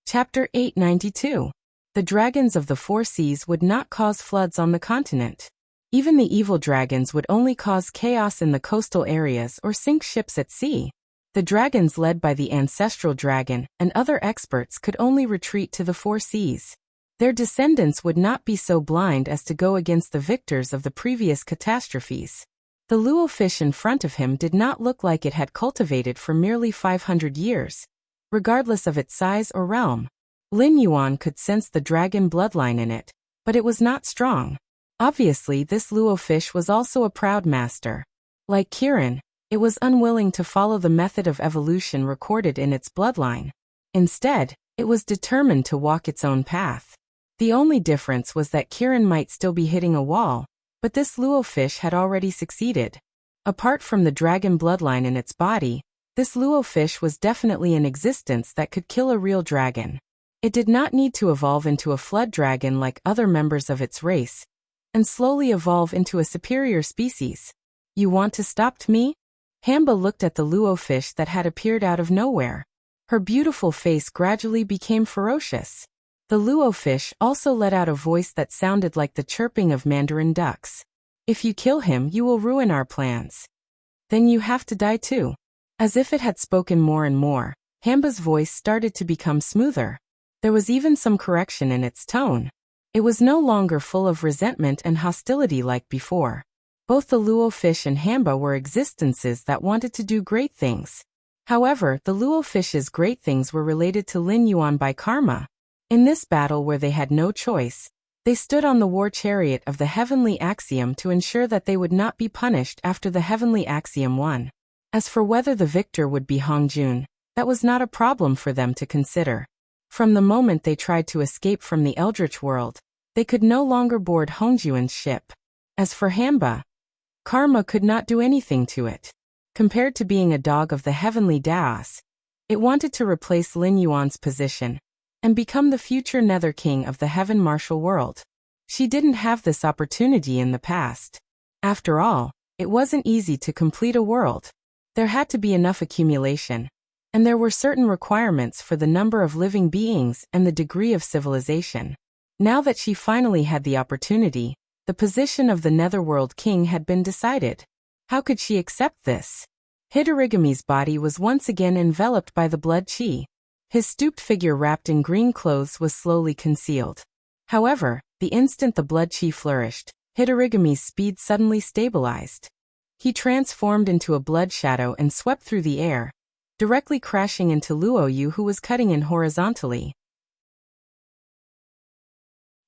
[SPEAKER 1] Chapter 892. The dragons of the four seas would not cause floods on the continent. Even the evil dragons would only cause chaos in the coastal areas or sink ships at sea. The dragons led by the ancestral dragon and other experts could only retreat to the four seas. Their descendants would not be so blind as to go against the victors of the previous catastrophes. The luo fish in front of him did not look like it had cultivated for merely 500 years. regardless of its size or realm. Lin Yuan could sense the dragon bloodline in it, but it was not strong. Obviously, this luo fish was also a proud master. Like Kirin, it was unwilling to follow the method of evolution recorded in its bloodline. Instead, it was determined to walk its own path. The only difference was that Kirin might still be hitting a wall, but this luo fish had already succeeded. Apart from the dragon bloodline in its body, this luo fish was definitely in existence that could kill a real dragon. It did not need to evolve into a flood dragon like other members of its race, and slowly evolve into a superior species. You want to stop me? Hamba looked at the luo fish that had appeared out of nowhere. Her beautiful face gradually became ferocious. The luo fish also let out a voice that sounded like the chirping of mandarin ducks. If you kill him, you will ruin our plans. Then you have to die too. As if it had spoken more and more, Hamba's voice started to become smoother. There was even some correction in its tone. It was no longer full of resentment and hostility like before. Both the luo fish and Hamba were existences that wanted to do great things. However, the luo fish's great things were related to Lin Yuan by karma. In this battle where they had no choice, they stood on the war chariot of the heavenly axiom to ensure that they would not be punished after the heavenly axiom won. As for whether the victor would be Hongjun, that was not a problem for them to consider. From the moment they tried to escape from the Eldritch world, they could no longer board Hongjuan's ship. As for Hamba, karma could not do anything to it. Compared to being a dog of the heavenly Daos, it wanted to replace Lin Yuan's position and become the future Nether King of the Heaven Martial World. She didn't have this opportunity in the past. After all, it wasn't easy to complete a world. There had to be enough accumulation, and there were certain requirements for the number of living beings and the degree of civilization. Now that she finally had the opportunity, the position of the Netherworld King had been decided. How could she accept this? Hidorigami's body was once again enveloped by the blood chi. His stooped figure wrapped in green clothes was slowly concealed. However, the instant the blood chi flourished, Hidorigami's speed suddenly stabilized. He transformed into a blood shadow and swept through the air, directly crashing into Luoyu, who was cutting in horizontally.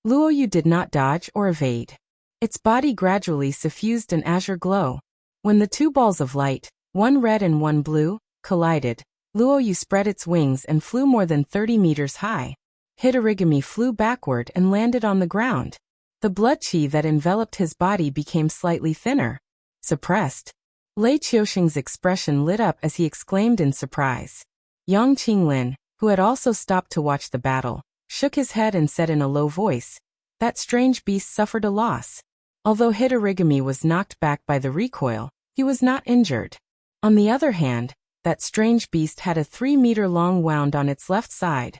[SPEAKER 1] Luoyu did not dodge or evade. Its body gradually suffused an azure glow. When the two balls of light, one red and one blue, collided, Luoyu spread its wings and flew more than 30 meters high. Hidorigami flew backward and landed on the ground. The blood chi that enveloped his body became slightly thinner. Suppressed. Lei Qiuxing's expression lit up as he exclaimed in surprise. Yang Qinglin, who had also stopped to watch the battle, shook his head and said in a low voice, "That strange beast suffered a loss." Although Hidorigami was knocked back by the recoil, he was not injured. On the other hand, that strange beast had a 3-meter-long wound on its left side.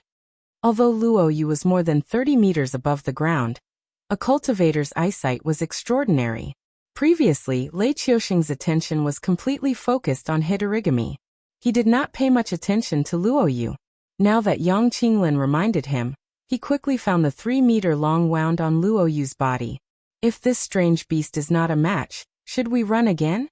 [SPEAKER 1] Although Luoyu was more than 30 meters above the ground, a cultivator's eyesight was extraordinary. Previously, Lei Qiuxing's attention was completely focused on Hidorigami. He did not pay much attention to Luoyu. Now that Yang Qinglin reminded him, he quickly found the 3-meter-long wound on Luoyu's body. If this strange beast is not a match, should we run again?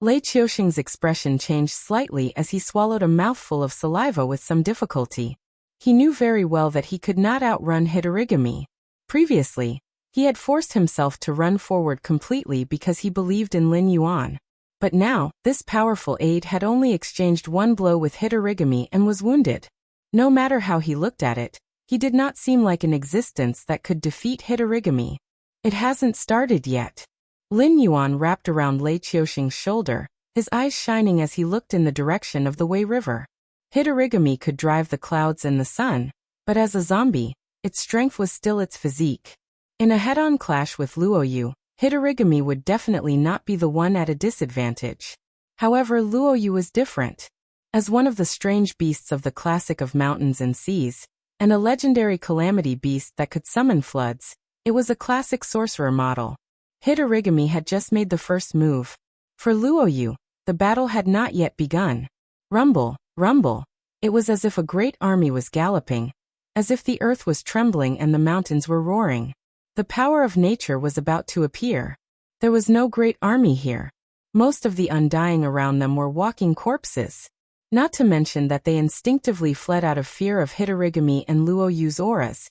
[SPEAKER 1] Lei Qiuxing's expression changed slightly as he swallowed a mouthful of saliva with some difficulty. He knew very well that he could not outrun Hidorigami. Previously, he had forced himself to run forward completely because he believed in Lin Yuan. But now, this powerful aide had only exchanged one blow with Hidorigami and was wounded. No matter how he looked at it, he did not seem like an existence that could defeat Hidorigami. It hasn't started yet. Lin Yuan wrapped around Lei Qiuxing's shoulder, his eyes shining as he looked in the direction of the Wei River. Hidorigami could drive the clouds and the sun, but as a zombie, its strength was still its physique. In a head-on clash with Luoyu, Hidorigami would definitely not be the one at a disadvantage. However, Luoyu was different. As one of the strange beasts of the classic of mountains and seas, and a legendary calamity beast that could summon floods, it was a classic sorcerer model. Hidorigami had just made the first move. For Luoyu, the battle had not yet begun. Rumble, rumble. It was as if a great army was galloping, as if the earth was trembling and the mountains were roaring. The power of nature was about to appear. There was no great army here. Most of the undying around them were walking corpses. Not to mention that they instinctively fled out of fear of Hitorigami and Luoyu's auras.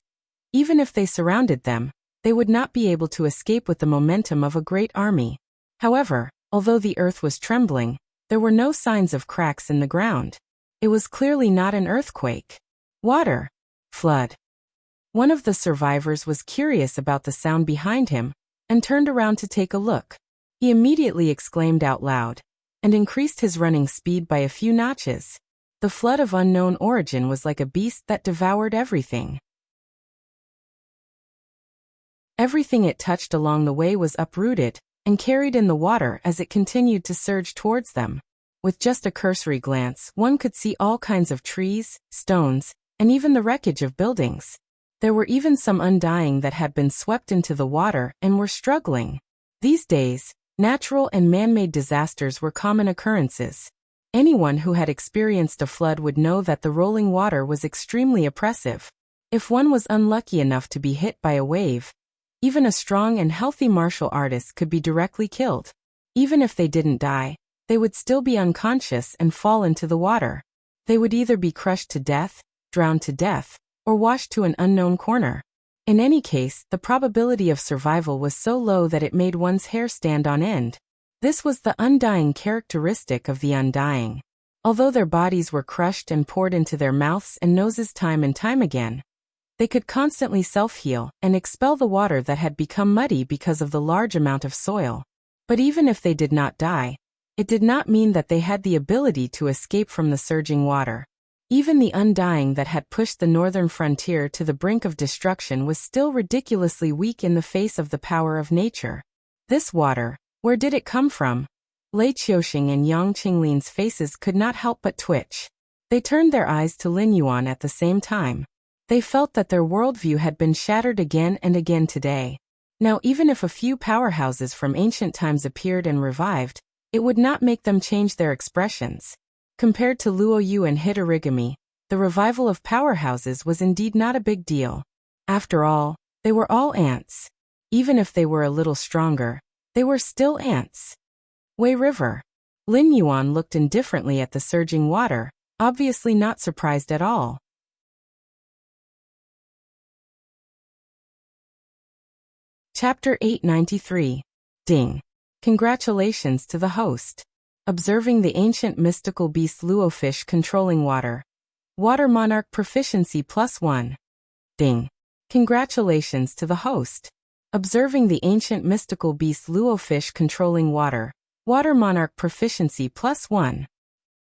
[SPEAKER 1] Even if they surrounded them, they would not be able to escape with the momentum of a great army. However, although the earth was trembling, there were no signs of cracks in the ground. It was clearly not an earthquake. Water. Flood. One of the survivors was curious about the sound behind him and turned around to take a look. He immediately exclaimed out loud and increased his running speed by a few notches. The flood of unknown origin was like a beast that devoured everything. Everything it touched along the way was uprooted and carried in the water as it continued to surge towards them. With just a cursory glance, one could see all kinds of trees, stones, and even the wreckage of buildings. There were even some undying that had been swept into the water and were struggling. These days, natural and man-made disasters were common occurrences. Anyone who had experienced a flood would know that the rolling water was extremely oppressive. If one was unlucky enough to be hit by a wave, even a strong and healthy martial artist could be directly killed. Even if they didn't die, they would still be unconscious and fall into the water. They would either be crushed to death, drowned to death, or washed to an unknown corner. In any case, the probability of survival was so low that it made one's hair stand on end. This was the undying characteristic of the undying. Although their bodies were crushed and poured into their mouths and noses time and time again, they could constantly self-heal and expel the water that had become muddy because of the large amount of soil. But even if they did not die, it did not mean that they had the ability to escape from the surging water. Even the undying that had pushed the northern frontier to the brink of destruction was still ridiculously weak in the face of the power of nature. This water, where did it come from? Lei Qiuxing and Yang Qinglin's faces could not help but twitch. They turned their eyes to Lin Yuan at the same time. They felt that their worldview had been shattered again and again today. Now even if a few powerhouses from ancient times appeared and revived, it would not make them change their expressions. Compared to Luoyu and Hitorigami, the revival of powerhouses was indeed not a big deal. After all, they were all ants. Even if they were a little stronger, they were still ants. Wei River. Lin Yuan looked indifferently at the surging water, obviously not surprised at all. Chapter 893. Ding. Congratulations to the host. Observing the ancient mystical beast Luofish controlling water. Water Monarch Proficiency +1. Ding. Congratulations to the host. Observing the ancient mystical beast Luofish controlling water. Water Monarch Proficiency +1.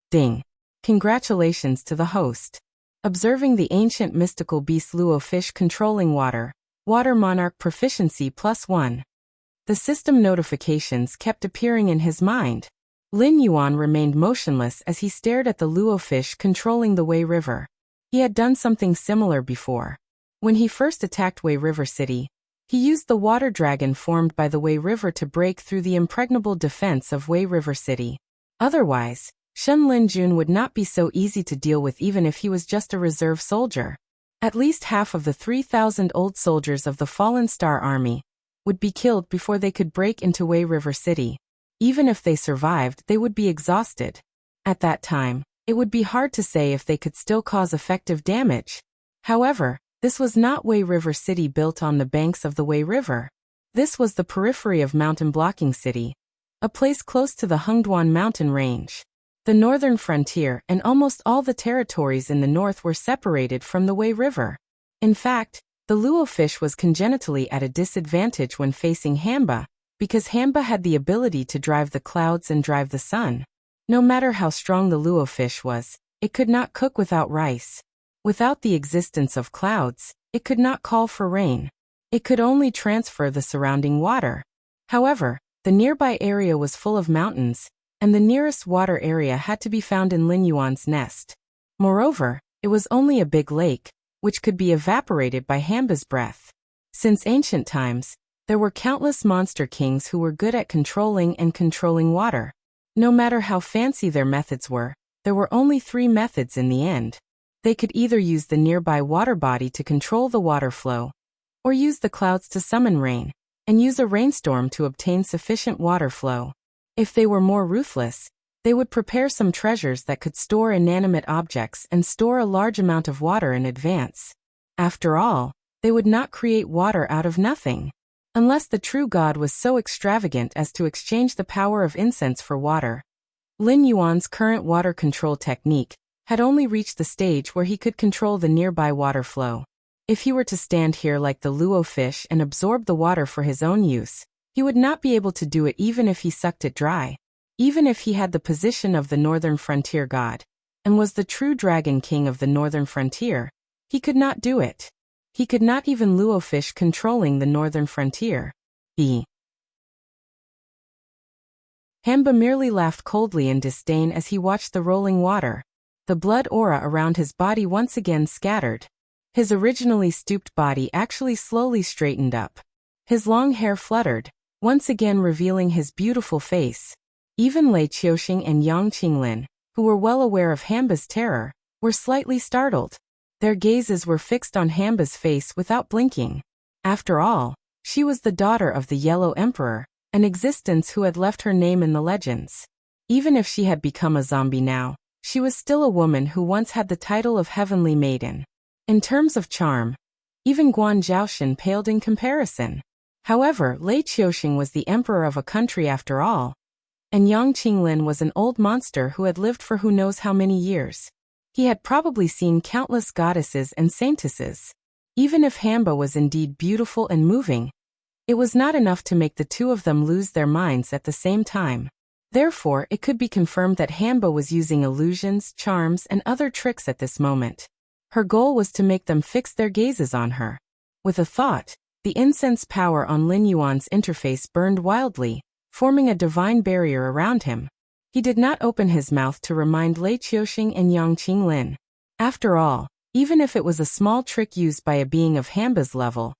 [SPEAKER 1] Ding. Congratulations to the host. Observing the ancient mystical beast Luofish controlling water. Water Monarch Proficiency +1. The system notifications kept appearing in his mind. Lin Yuan remained motionless as he stared at the Luofish controlling the Wei River. He had done something similar before. When he first attacked Wei River City, he used the water dragon formed by the Wei River to break through the impregnable defense of Wei River City. Otherwise, Shen Linjun would not be so easy to deal with even if he was just a reserve soldier. At least half of the 3,000 old soldiers of the Fallen Star Army would be killed before they could break into Wei River City. Even if they survived, they would be exhausted. At that time, it would be hard to say if they could still cause effective damage. However, this was not Wei River City built on the banks of the Wei River. This was the periphery of Mountain Blocking City, a place close to the Hengduan mountain range. The northern frontier and almost all the territories in the north were separated from the Wei River. In fact, the Luofish was congenitally at a disadvantage when facing Hamba, because Hamba had the ability to drive the clouds and drive the sun. No matter how strong the Luofish was, it could not cook without rice. Without the existence of clouds, it could not call for rain. It could only transfer the surrounding water. However, the nearby area was full of mountains, and the nearest water area had to be found in Lin Yuan's nest. Moreover, it was only a big lake, which could be evaporated by Hamba's breath. Since ancient times, there were countless monster kings who were good at controlling water. No matter how fancy their methods were, there were only 3 methods in the end. They could either use the nearby water body to control the water flow, or use the clouds to summon rain, and use a rainstorm to obtain sufficient water flow. If they were more ruthless, They would prepare some treasures that could store inanimate objects and store a large amount of water in advance. After all, they would not create water out of nothing. Unless the true God was so extravagant as to exchange the power of incense for water. Lin Yuan's current water control technique had only reached the stage where he could control the nearby water flow. If he were to stand here like the luo fish and absorb the water for his own use, he would not be able to do it even if he sucked it dry. Even if he had the position of the northern frontier god, and was the true dragon king of the northern frontier, he could not do it. He could not even luo fish controlling the northern frontier. Hamba merely laughed coldly in disdain as he watched the rolling water. The blood aura around his body once again scattered. His originally stooped body actually slowly straightened up. His long hair fluttered, once again revealing his beautiful face. Even Lei Qiuxing and Yang Qinglin, who were well aware of Hamba's terror, were slightly startled. Their gazes were fixed on Hamba's face without blinking. After all, she was the daughter of the Yellow Emperor, an existence who had left her name in the legends. Even if she had become a zombie now, she was still a woman who once had the title of Heavenly Maiden. In terms of charm, even Guan Zhaoxin paled in comparison. However, Lei Qiuxing was the emperor of a country after all, and Yang Qinglin was an old monster who had lived for who knows how many years. He had probably seen countless goddesses and saintesses. Even if Hamba was indeed beautiful and moving, it was not enough to make the two of them lose their minds at the same time. Therefore, it could be confirmed that Hamba was using illusions, charms, and other tricks at this moment. Her goal was to make them fix their gazes on her. With a thought, the incense power on Lin Yuan's interface burned wildly, forming a divine barrier around him. He did not open his mouth to remind Lei Qiuxing and Yang Qinglin. After all, even if it was a small trick used by a being of Hamba's level,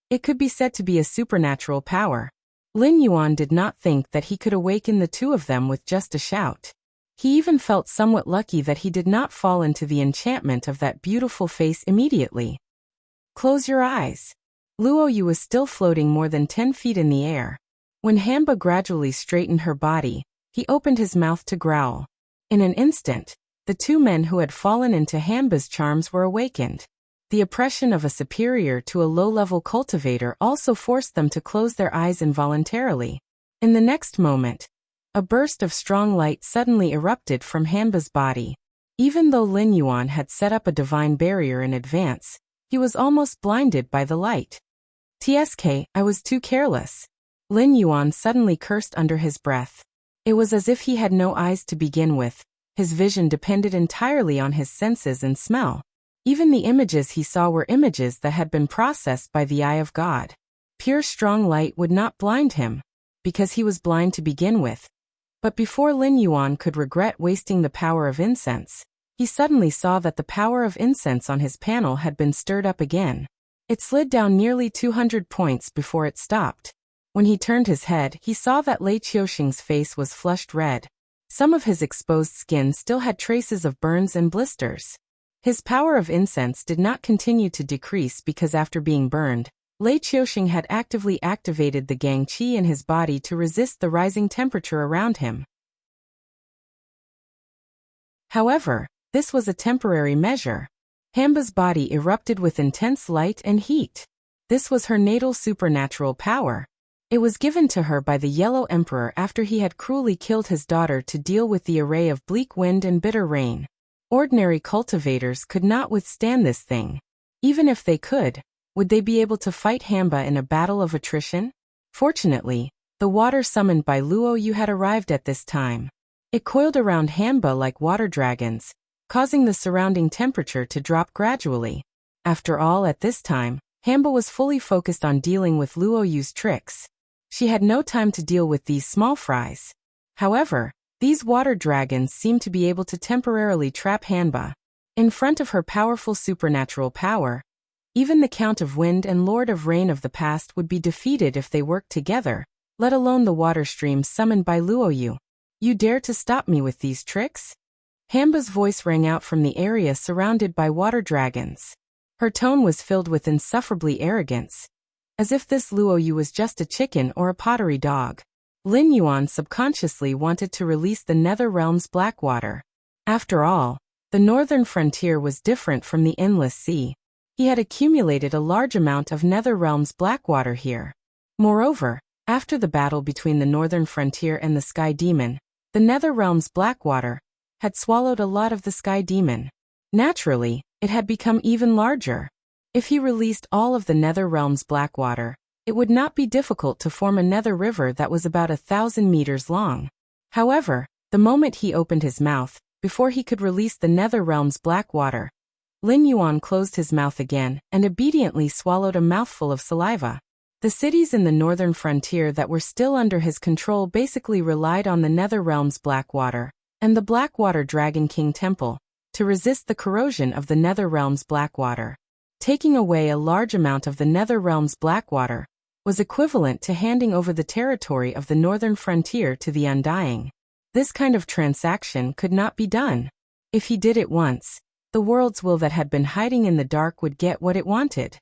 [SPEAKER 1] it could be said to be a supernatural power. Lin Yuan did not think that he could awaken the two of them with just a shout. He even felt somewhat lucky that he did not fall into the enchantment of that beautiful face immediately. Close your eyes. Luo Yu was still floating more than 10 feet in the air. When Hamba gradually straightened her body, he opened his mouth to growl. In an instant, the two men who had fallen into Hamba's charms were awakened. The oppression of a superior to a low-level cultivator also forced them to close their eyes involuntarily. In the next moment, a burst of strong light suddenly erupted from Hamba's body. Even though Lin Yuan had set up a divine barrier in advance, he was almost blinded by the light. "Tsk, I was too careless." Lin Yuan suddenly cursed under his breath. It was as if he had no eyes to begin with. His vision depended entirely on his senses and smell. Even the images he saw were images that had been processed by the eye of God. Pure strong light would not blind him, because he was blind to begin with. But before Lin Yuan could regret wasting the power of incense, he suddenly saw that the power of incense on his panel had been stirred up again. It slid down nearly 200 points before it stopped. When he turned his head, he saw that Lei Qiuxing's face was flushed red. Some of his exposed skin still had traces of burns and blisters. His power of incense did not continue to decrease because after being burned, Lei Qiuxing had actively activated the Gang Qi in his body to resist the rising temperature around him. However, this was a temporary measure. Hamba's body erupted with intense light and heat. This was her natal supernatural power. It was given to her by the Yellow Emperor after he had cruelly killed his daughter to deal with the array of bleak wind and bitter rain. Ordinary cultivators could not withstand this thing. Even if they could, would they be able to fight Hamba in a battle of attrition? Fortunately, the water summoned by Luo Yu had arrived at this time. It coiled around Hamba like water dragons, causing the surrounding temperature to drop gradually. After all, at this time, Hamba was fully focused on dealing with Luo Yu's tricks. She had no time to deal with these small fries. However, these water dragons seemed to be able to temporarily trap Hamba. In front of her powerful supernatural power, even the Count of Wind and Lord of Rain of the past would be defeated if they worked together, let alone the water streams summoned by Luo Yu. "You dare to stop me with these tricks?" Hamba's voice rang out from the area surrounded by water dragons. Her tone was filled with insufferably arrogance, as if this Luo Yu was just a chicken or a pottery dog. Lin Yuan subconsciously wanted to release the nether realm's black water. After all, the northern frontier was different from the endless sea. He had accumulated a large amount of nether realm's black water here. Moreover, after the battle between the northern frontier and the sky demon, the nether realm's black water had swallowed a lot of the sky demon. Naturally, it had become even larger. If he released all of the nether realm's black water, it would not be difficult to form a nether river that was about 1,000 meters long. However, the moment he opened his mouth, before he could release the nether realm's black water, Lin Yuan closed his mouth again and obediently swallowed a mouthful of saliva. The cities in the northern frontier that were still under his control basically relied on the nether realm's black water and the Blackwater Dragon King Temple to resist the corrosion of the nether realm's black water. Taking away a large amount of the nether realm's black water was equivalent to handing over the territory of the northern frontier to the Undying. This kind of transaction could not be done. If he did it once, the world's will that had been hiding in the dark would get what it wanted.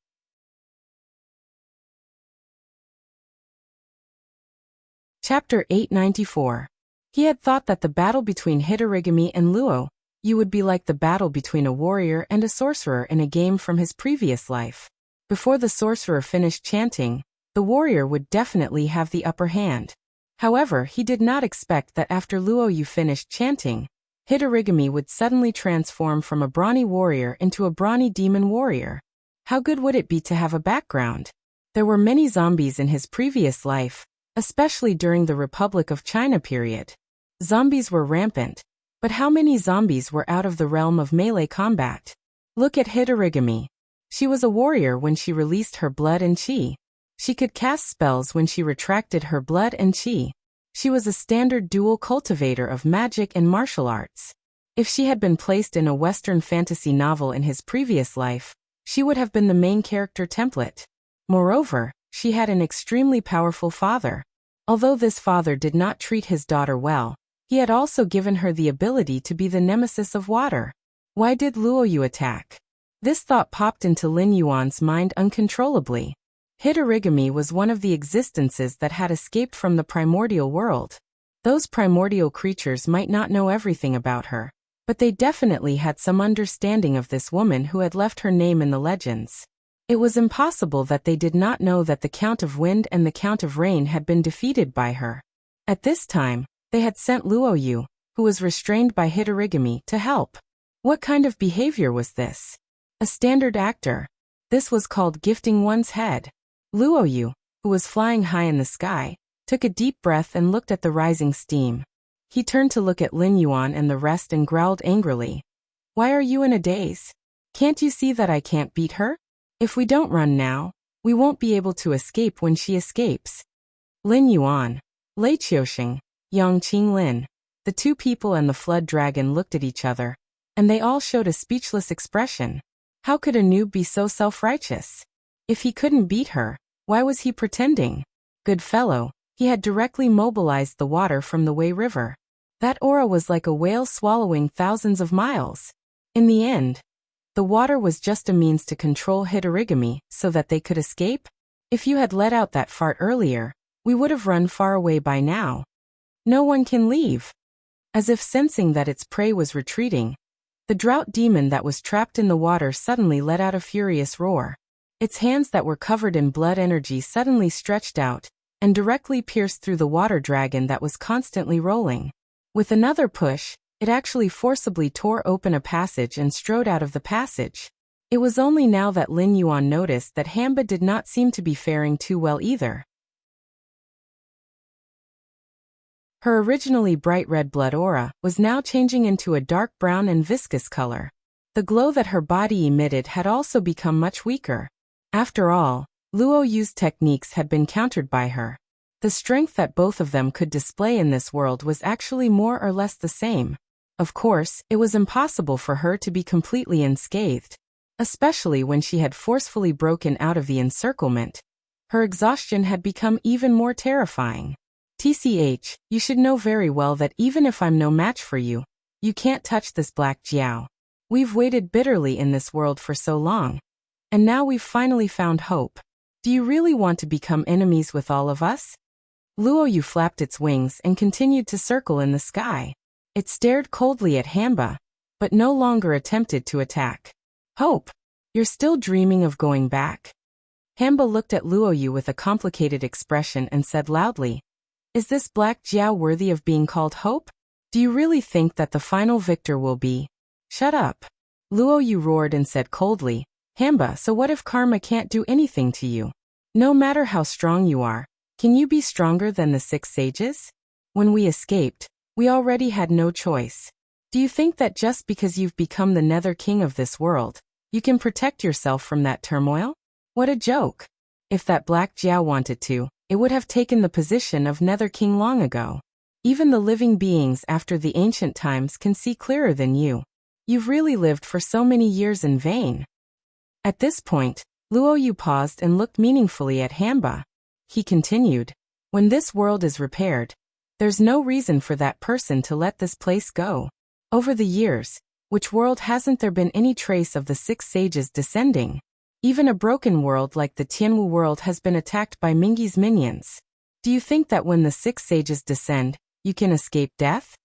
[SPEAKER 1] Chapter 894. He had thought that the battle between Hitorigami and Luo Yu would be like the battle between a warrior and a sorcerer in a game from his previous life. Before the sorcerer finished chanting, the warrior would definitely have the upper hand. However, he did not expect that after Luo Yu finished chanting, Hitorigami would suddenly transform from a brawny warrior into a brawny demon warrior. How good would it be to have a background? There were many zombies in his previous life, especially during the Republic of China period. Zombies were rampant, but how many zombies were out of the realm of melee combat? Look at Hitorigami. She was a warrior when she released her blood and chi. She could cast spells when she retracted her blood and chi. She was a standard dual cultivator of magic and martial arts. If she had been placed in a Western fantasy novel in his previous life, she would have been the main character template. Moreover, she had an extremely powerful father. Although this father did not treat his daughter well, he had also given her the ability to be the nemesis of water. Why did Luo Yu attack? This thought popped into Lin Yuan's mind uncontrollably. Hitorigami was one of the existences that had escaped from the primordial world. Those primordial creatures might not know everything about her, but they definitely had some understanding of this woman who had left her name in the legends. It was impossible that they did not know that the Count of Wind and the Count of Rain had been defeated by her. At this time, they had sent Luo Yu, who was restrained by Hitorigami, to help. What kind of behavior was this? A standard actor. This was called gifting one's head. Luo Yu, who was flying high in the sky, took a deep breath and looked at the rising steam. He turned to look at Lin Yuan and the rest and growled angrily. Why are you in a daze? Can't you see that I can't beat her? If we don't run now, we won't be able to escape when she escapes. Lin Yuan, Lei Qiuxing, Yang Qinglin, the two people and the flood dragon looked at each other, and they all showed a speechless expression. How could a noob be so self-righteous? If he couldn't beat her, why was he pretending? Good fellow, he had directly mobilized the water from the Wei River. That aura was like a whale swallowing thousands of miles. In the end, the water was just a means to control Hitorigami so that they could escape. If you had let out that fart earlier, we would have run far away by now. No one can leave. As if sensing that its prey was retreating, the drought demon that was trapped in the water suddenly let out a furious roar. Its hands that were covered in blood energy suddenly stretched out and directly pierced through the water dragon that was constantly rolling. With another push, it actually forcibly tore open a passage and strode out of the passage. It was only now that Lin Yuan noticed that Hamba did not seem to be faring too well either. Her originally bright red blood aura was now changing into a dark brown and viscous color. The glow that her body emitted had also become much weaker. After all, Luo Yu's techniques had been countered by her. The strength that both of them could display in this world was actually more or less the same. Of course, it was impossible for her to be completely unscathed, especially when she had forcefully broken out of the encirclement. Her exhaustion had become even more terrifying. TCH, you should know very well that even if I'm no match for you, you can't touch this black Jiao. We've waited bitterly in this world for so long, and now we've finally found hope. Do you really want to become enemies with all of us? Luoyu flapped its wings and continued to circle in the sky. It stared coldly at Hamba, but no longer attempted to attack. Hope, you're still dreaming of going back? Hamba looked at Luoyu with a complicated expression and said loudly, "Is this black Jiao worthy of being called Hope? Do you really think that the final victor will be?" "Shut up." Luoyu roared and said coldly, "Hamba, so what if karma can't do anything to you? No matter how strong you are, can you be stronger than the 6 sages? When we escaped, we already had no choice. Do you think that just because you've become the Nether King of this world, you can protect yourself from that turmoil? What a joke. If that black Jiao wanted to, it would have taken the position of Nether King long ago. Even the living beings after the ancient times can see clearer than you. You've really lived for so many years in vain." At this point, Luoyu paused and looked meaningfully at Hamba. He continued, "When this world is repaired, there's no reason for that person to let this place go. Over the years, which world hasn't there been any trace of the 6 sages descending? Even a broken world like the Tianwu world has been attacked by Mingyi's minions. Do you think that when the 6 sages descend, you can escape death?"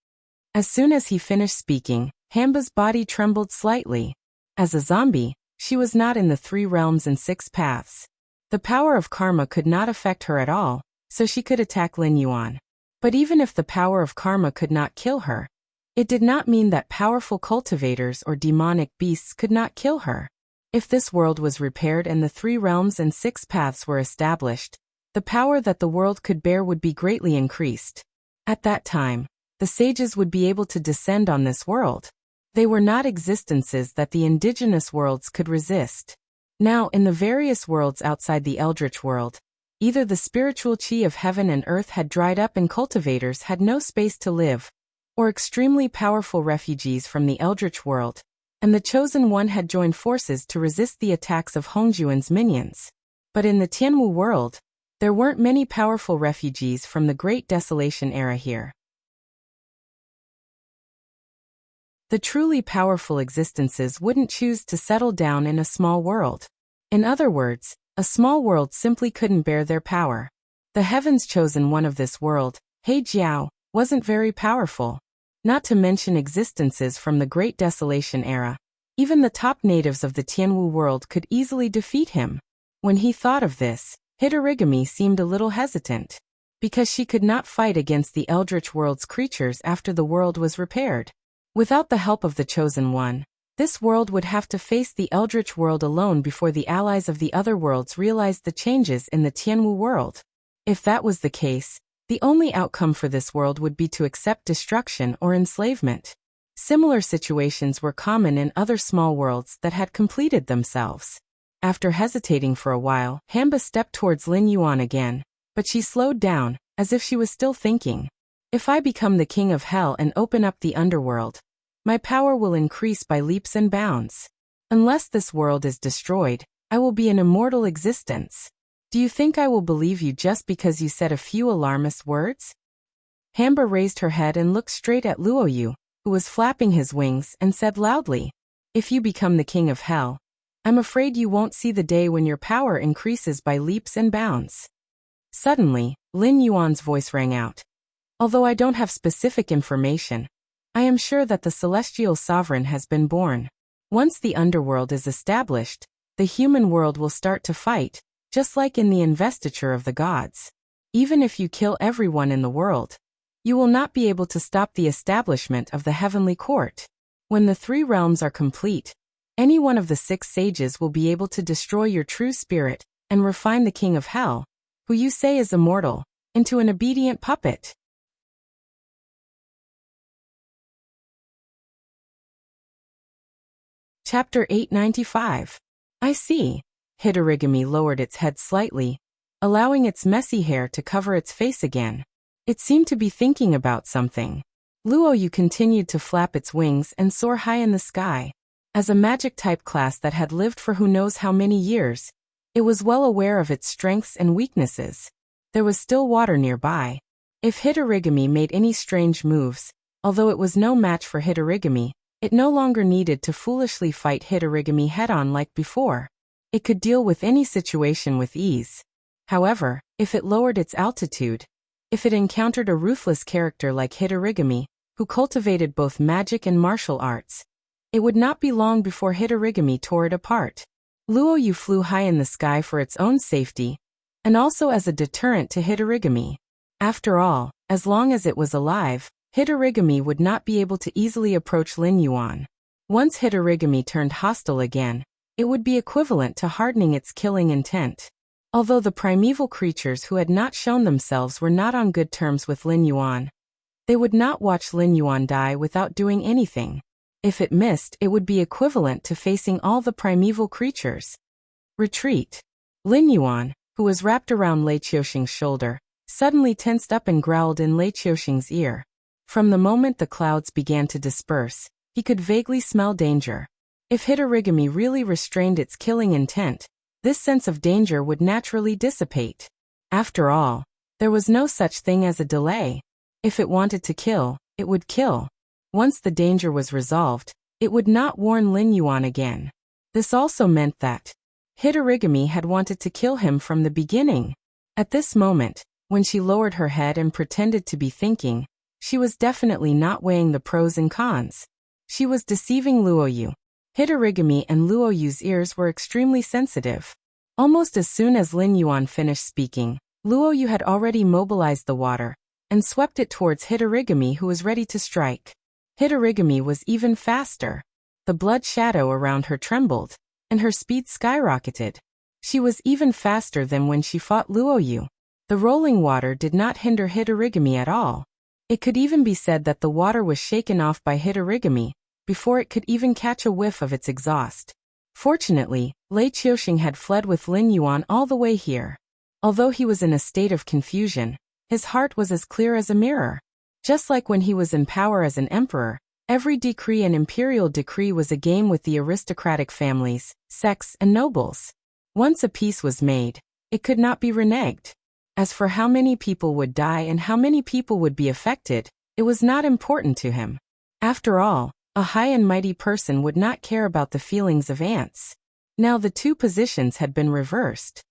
[SPEAKER 1] As soon as he finished speaking, Hamba's body trembled slightly. As a zombie, she was not in the 3 realms and 6 paths. The power of karma could not affect her at all, so she could attack Lin Yuan. But even if the power of karma could not kill her, it did not mean that powerful cultivators or demonic beasts could not kill her. If this world was repaired and the 3 realms and 6 paths were established, the power that the world could bear would be greatly increased. At that time, the sages would be able to descend on this world. They were not existences that the indigenous worlds could resist. Now, in the various worlds outside the Eldritch world, either the spiritual chi of heaven and earth had dried up and cultivators had no space to live, or extremely powerful refugees from the Eldritch world, and the Chosen One had joined forces to resist the attacks of Hongjuan's minions. But in the Tianwu world, there weren't many powerful refugees from the Great Desolation era here. The truly powerful existences wouldn't choose to settle down in a small world. In other words, a small world simply couldn't bear their power. The Heaven's Chosen One of this world, He Jiao, wasn't very powerful. Not to mention existences from the Great Desolation era. Even the top natives of the Tianwu world could easily defeat him. When he thought of this, Hitorigami seemed a little hesitant. Because she could not fight against the Eldritch world's creatures after the world was repaired. Without the help of the Chosen One, this world would have to face the Eldritch world alone before the allies of the other worlds realized the changes in the Tianwu world. If that was the case, the only outcome for this world would be to accept destruction or enslavement. Similar situations were common in other small worlds that had completed themselves. After hesitating for a while, Hamba stepped towards Lin Yuan again, but she slowed down, as if she was still thinking. "If I become the king of hell and open up the underworld, my power will increase by leaps and bounds. Unless this world is destroyed, I will be an immortal existence. Do you think I will believe you just because you said a few alarmist words?" Hamba raised her head and looked straight at Luoyu, who was flapping his wings, and said loudly, "If you become the king of hell, I'm afraid you won't see the day when your power increases by leaps and bounds." Suddenly, Lin Yuan's voice rang out. "Although I don't have specific information, I am sure that the celestial sovereign has been born. Once the underworld is established, the human world will start to fight, just like in the investiture of the gods. Even if you kill everyone in the world, you will not be able to stop the establishment of the heavenly court. When the 3 realms are complete, any one of the 6 sages will be able to destroy your true spirit and refine the king of hell, who you say is immortal, into an obedient puppet." Chapter 895. "I see." Hitorigami lowered its head slightly, allowing its messy hair to cover its face again. It seemed to be thinking about something. Luoyu continued to flap its wings and soar high in the sky. As a magic-type class that had lived for who knows how many years, it was well aware of its strengths and weaknesses. There was still water nearby. If Hitorigami made any strange moves, although it was no match for Hitorigami, it no longer needed to foolishly fight Hitorigami head-on like before. It could deal with any situation with ease. However, if it lowered its altitude, If it encountered a ruthless character like Hitorigami, who cultivated both magic and martial arts, it would not be long before Hitorigami tore it apart. Luoyu flew high in the sky for its own safety, and also as a deterrent to Hitorigami. After all, as long as it was alive, Hitorigami would not be able to easily approach Lin Yuan. Once Hitorigami turned hostile again, it would be equivalent to hardening its killing intent. Although the primeval creatures who had not shown themselves were not on good terms with Lin Yuan, they would not watch Lin Yuan die without doing anything. If it missed, it would be equivalent to facing all the primeval creatures. Retreat. Lin Yuan, who was wrapped around Lei Qiuxing's shoulder, suddenly tensed up and growled in Lei Qiuxing's ear. From the moment the clouds began to disperse, he could vaguely smell danger. If Hitorigami really restrained its killing intent, this sense of danger would naturally dissipate. After all, there was no such thing as a delay. If it wanted to kill, it would kill. Once the danger was resolved, it would not warn Lin Yuan again. This also meant that Hitorigami had wanted to kill him from the beginning. At this moment, when she lowered her head and pretended to be thinking, she was definitely not weighing the pros and cons. She was deceiving Luoyu. Hitorigami and Luoyu's ears were extremely sensitive. Almost as soon as Lin Yuan finished speaking, Luoyu had already mobilized the water and swept it towards Hitorigami, who was ready to strike. Hitorigami was even faster. The blood shadow around her trembled, and her speed skyrocketed. She was even faster than when she fought Luoyu. The rolling water did not hinder Hitorigami at all. It could even be said that the water was shaken off by Hitorigami before it could even catch a whiff of its exhaust. Fortunately, Lei Qiuxing had fled with Lin Yuan all the way here. Although he was in a state of confusion, his heart was as clear as a mirror. Just like when he was in power as an emperor, every decree and imperial decree was a game with the aristocratic families, sects, and nobles. Once a peace was made, it could not be reneged. As for how many people would die and how many people would be affected, it was not important to him. After all, a high and mighty person would not care about the feelings of ants. Now the two positions had been reversed.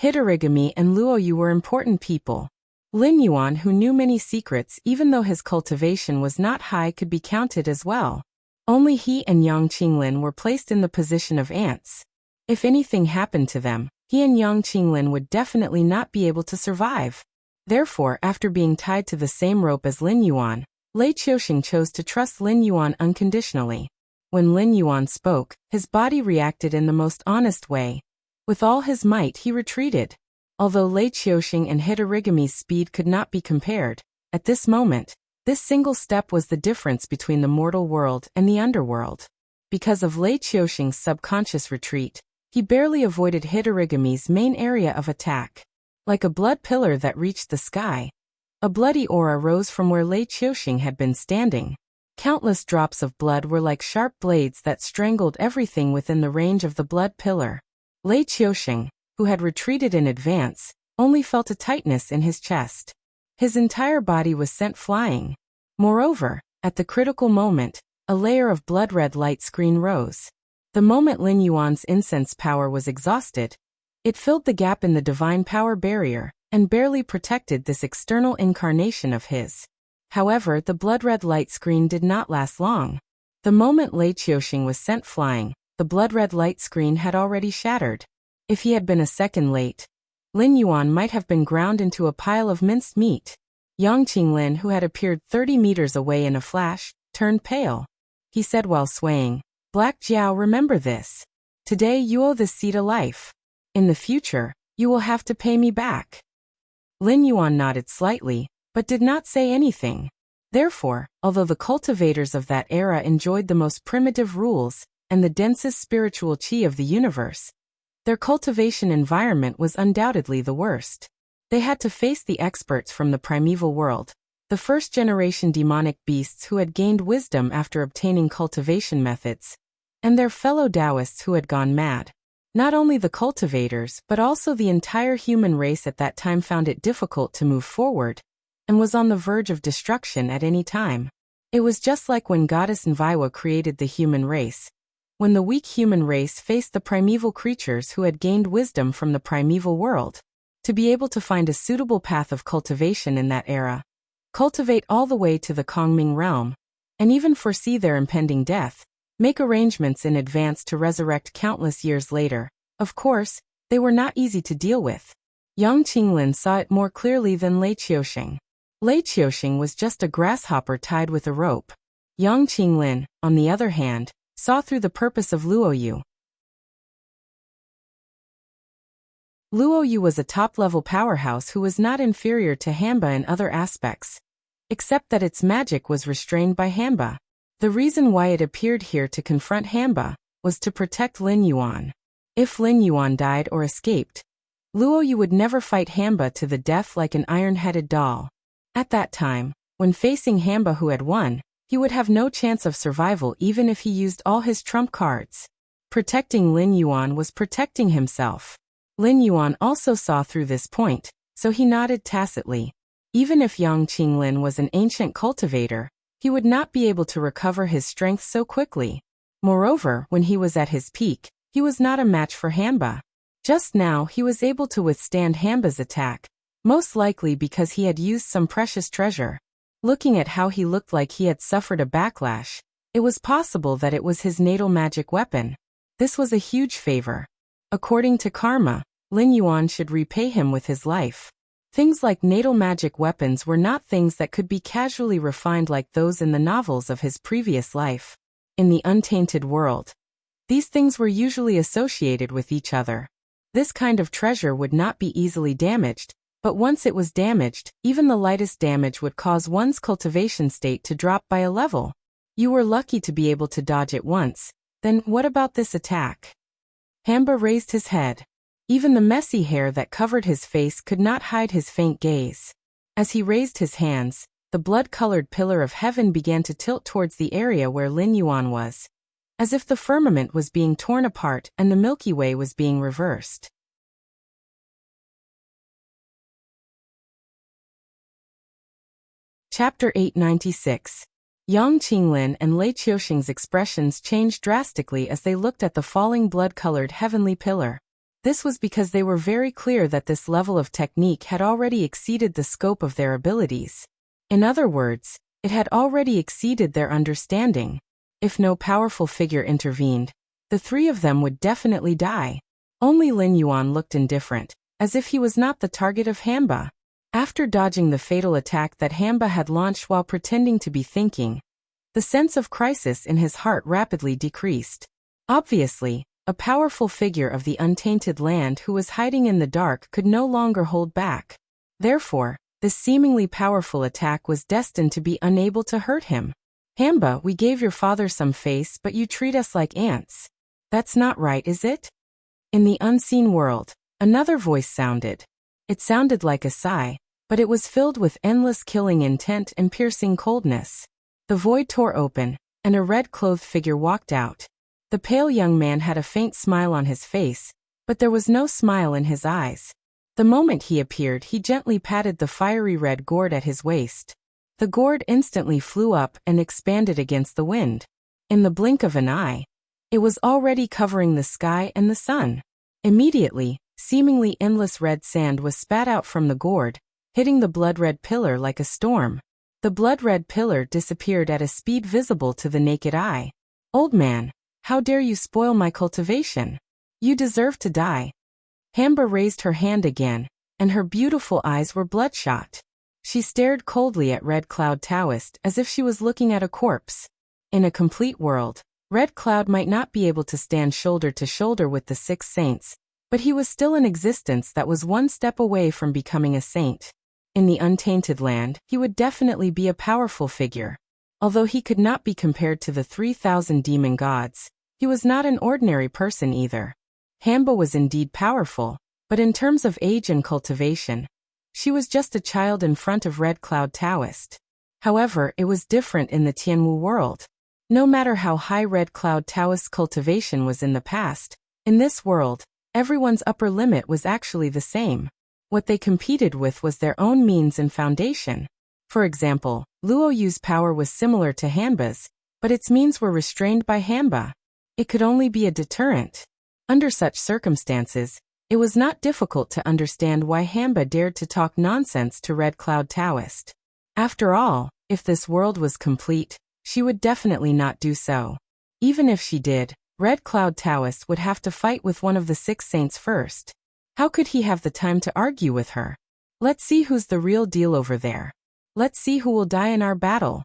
[SPEAKER 1] Hitorigami and Luoyu were important people. Lin Yuan, who knew many secrets even though his cultivation was not high, could be counted as well. Only he and Yang Qinglin were placed in the position of ants. If anything happened to them, he and Yang Qinglin would definitely not be able to survive. Therefore, after being tied to the same rope as Lin Yuan, Lei Qiuxing chose to trust Lin Yuan unconditionally. When Lin Yuan spoke, his body reacted in the most honest way. With all his might, he retreated. Although Lei Qiuxing and Hitorigami's speed could not be compared, at this moment, this single step was the difference between the mortal world and the underworld. Because of Lei Qiuxing's subconscious retreat, he barely avoided Hitorigami's main area of attack. Like a blood pillar that reached the sky, a bloody aura rose from where Lei Qiuxing had been standing. Countless drops of blood were like sharp blades that strangled everything within the range of the blood pillar. Lei Qiuxing, who had retreated in advance, only felt a tightness in his chest. His entire body was sent flying. Moreover, at the critical moment, a layer of blood-red light screen rose. The moment Lin Yuan's incense power was exhausted, it filled the gap in the divine power barrier and barely protected this external incarnation of his. However, the blood-red light screen did not last long. The moment Lei Qiuxing was sent flying, the blood-red light screen had already shattered. If he had been a second late, Lin Yuan might have been ground into a pile of minced meat. Yang Qinglin, who had appeared 30 meters away in a flash, turned pale. He said while swaying, "Black Jiao, remember this. Today you owe this seed a life. In the future, you will have to pay me back." Lin Yuan nodded slightly, but did not say anything. Therefore, although the cultivators of that era enjoyed the most primitive rules and the densest spiritual qi of the universe, their cultivation environment was undoubtedly the worst. They had to face the experts from the primeval world, the first-generation demonic beasts who had gained wisdom after obtaining cultivation methods, and their fellow Taoists who had gone mad. Not only the cultivators but also the entire human race at that time found it difficult to move forward, and was on the verge of destruction at any time. It was just like when Goddess Nviwa created the human race. When the weak human race faced the primeval creatures who had gained wisdom from the primeval world, To be able to find a suitable path of cultivation in that era, cultivate all the way to the Kongming realm, and even foresee their impending death, make arrangements in advance to resurrect countless years later, of course, they were not easy to deal with. Yang Qinglin saw it more clearly than Lei Qiuxing. Lei Qiuxing was just a grasshopper tied with a rope. Yang Qinglin, on the other hand, saw through the purpose of Luoyu. Luoyu was a top-level powerhouse who was not inferior to Hamba in other aspects, except that its magic was restrained by Hamba. The reason why it appeared here to confront Hamba was to protect Lin Yuan. If Lin Yuan died or escaped, Luoyu would never fight Hamba to the death like an iron-headed doll. At that time, when facing Hamba who had won, he would have no chance of survival even if he used all his trump cards. Protecting Lin Yuan was protecting himself. Lin Yuan also saw through this point, so he nodded tacitly. Even if Yang Qinglin was an ancient cultivator, he would not be able to recover his strength so quickly. Moreover, when he was at his peak, he was not a match for Hamba. Just now he was able to withstand Hamba's attack, most likely because he had used some precious treasure. Looking at how he looked like he had suffered a backlash, it was possible that it was his natal magic weapon. This was a huge favor. According to karma, Lin Yuan should repay him with his life. Things like natal magic weapons were not things that could be casually refined like those in the novels of his previous life. In the untainted world, these things were usually associated with each other. This kind of treasure would not be easily damaged, but once it was damaged, even the lightest damage would cause one's cultivation state to drop by a level. You were lucky to be able to dodge it once. Then what about this attack? Hamba raised his head. Even the messy hair that covered his face could not hide his faint gaze. As he raised his hands, the blood-colored pillar of heaven began to tilt towards the area where Lin Yuan was, as if the firmament was being torn apart and the Milky Way was being reversed. Chapter 896. Yang Qinglin and Lei Qiuxing's expressions changed drastically as they looked at the falling blood-colored heavenly pillar. This was because they were very clear that this level of technique had already exceeded the scope of their abilities. In other words, it had already exceeded their understanding. If no powerful figure intervened, the three of them would definitely die. Only Lin Yuan looked indifferent, as if he was not the target of Hamba. After dodging the fatal attack that Hamba had launched while pretending to be thinking, the sense of crisis in his heart rapidly decreased. Obviously, a powerful figure of the untainted land who was hiding in the dark could no longer hold back. Therefore, this seemingly powerful attack was destined to be unable to hurt him. Hamba, we gave your father some face, but you treat us like ants. That's not right, is it? In the unseen world, another voice sounded. It sounded like a sigh, but it was filled with endless killing intent and piercing coldness. The void tore open, and a red-clothed figure walked out. The pale young man had a faint smile on his face, but there was no smile in his eyes. The moment he appeared, he gently patted the fiery red gourd at his waist. The gourd instantly flew up and expanded against the wind. In the blink of an eye, it was already covering the sky and the sun. Immediately, seemingly endless red sand was spat out from the gourd, hitting the blood-red pillar like a storm. The blood-red pillar disappeared at a speed visible to the naked eye. Old man, how dare you spoil my cultivation? You deserve to die. Hamba raised her hand again, and her beautiful eyes were bloodshot. She stared coldly at Red Cloud Taoist as if she was looking at a corpse. In a complete world, Red Cloud might not be able to stand shoulder to shoulder with the six saints, but he was still an existence that was one step away from becoming a saint. In the untainted land, he would definitely be a powerful figure. Although he could not be compared to the 3,000 demon gods, he was not an ordinary person either. Hamba was indeed powerful, but in terms of age and cultivation, she was just a child in front of Red Cloud Taoist. However, it was different in the Tianwu world. No matter how high Red Cloud Taoist's cultivation was in the past, in this world, everyone's upper limit was actually the same. What they competed with was their own means and foundation. For example, Luoyu's power was similar to Hanba's, but its means were restrained by Hamba. It could only be a deterrent. Under such circumstances, It was not difficult to understand why Hamba dared to talk nonsense to Red Cloud Taoist. After all, if this world was complete, she would definitely not do so. Even if she did, Red Cloud Taoist would have to fight with one of the 6 saints first. How could he have the time to argue with her? Let's see who's the real deal over there. Let's see who will die in our battle.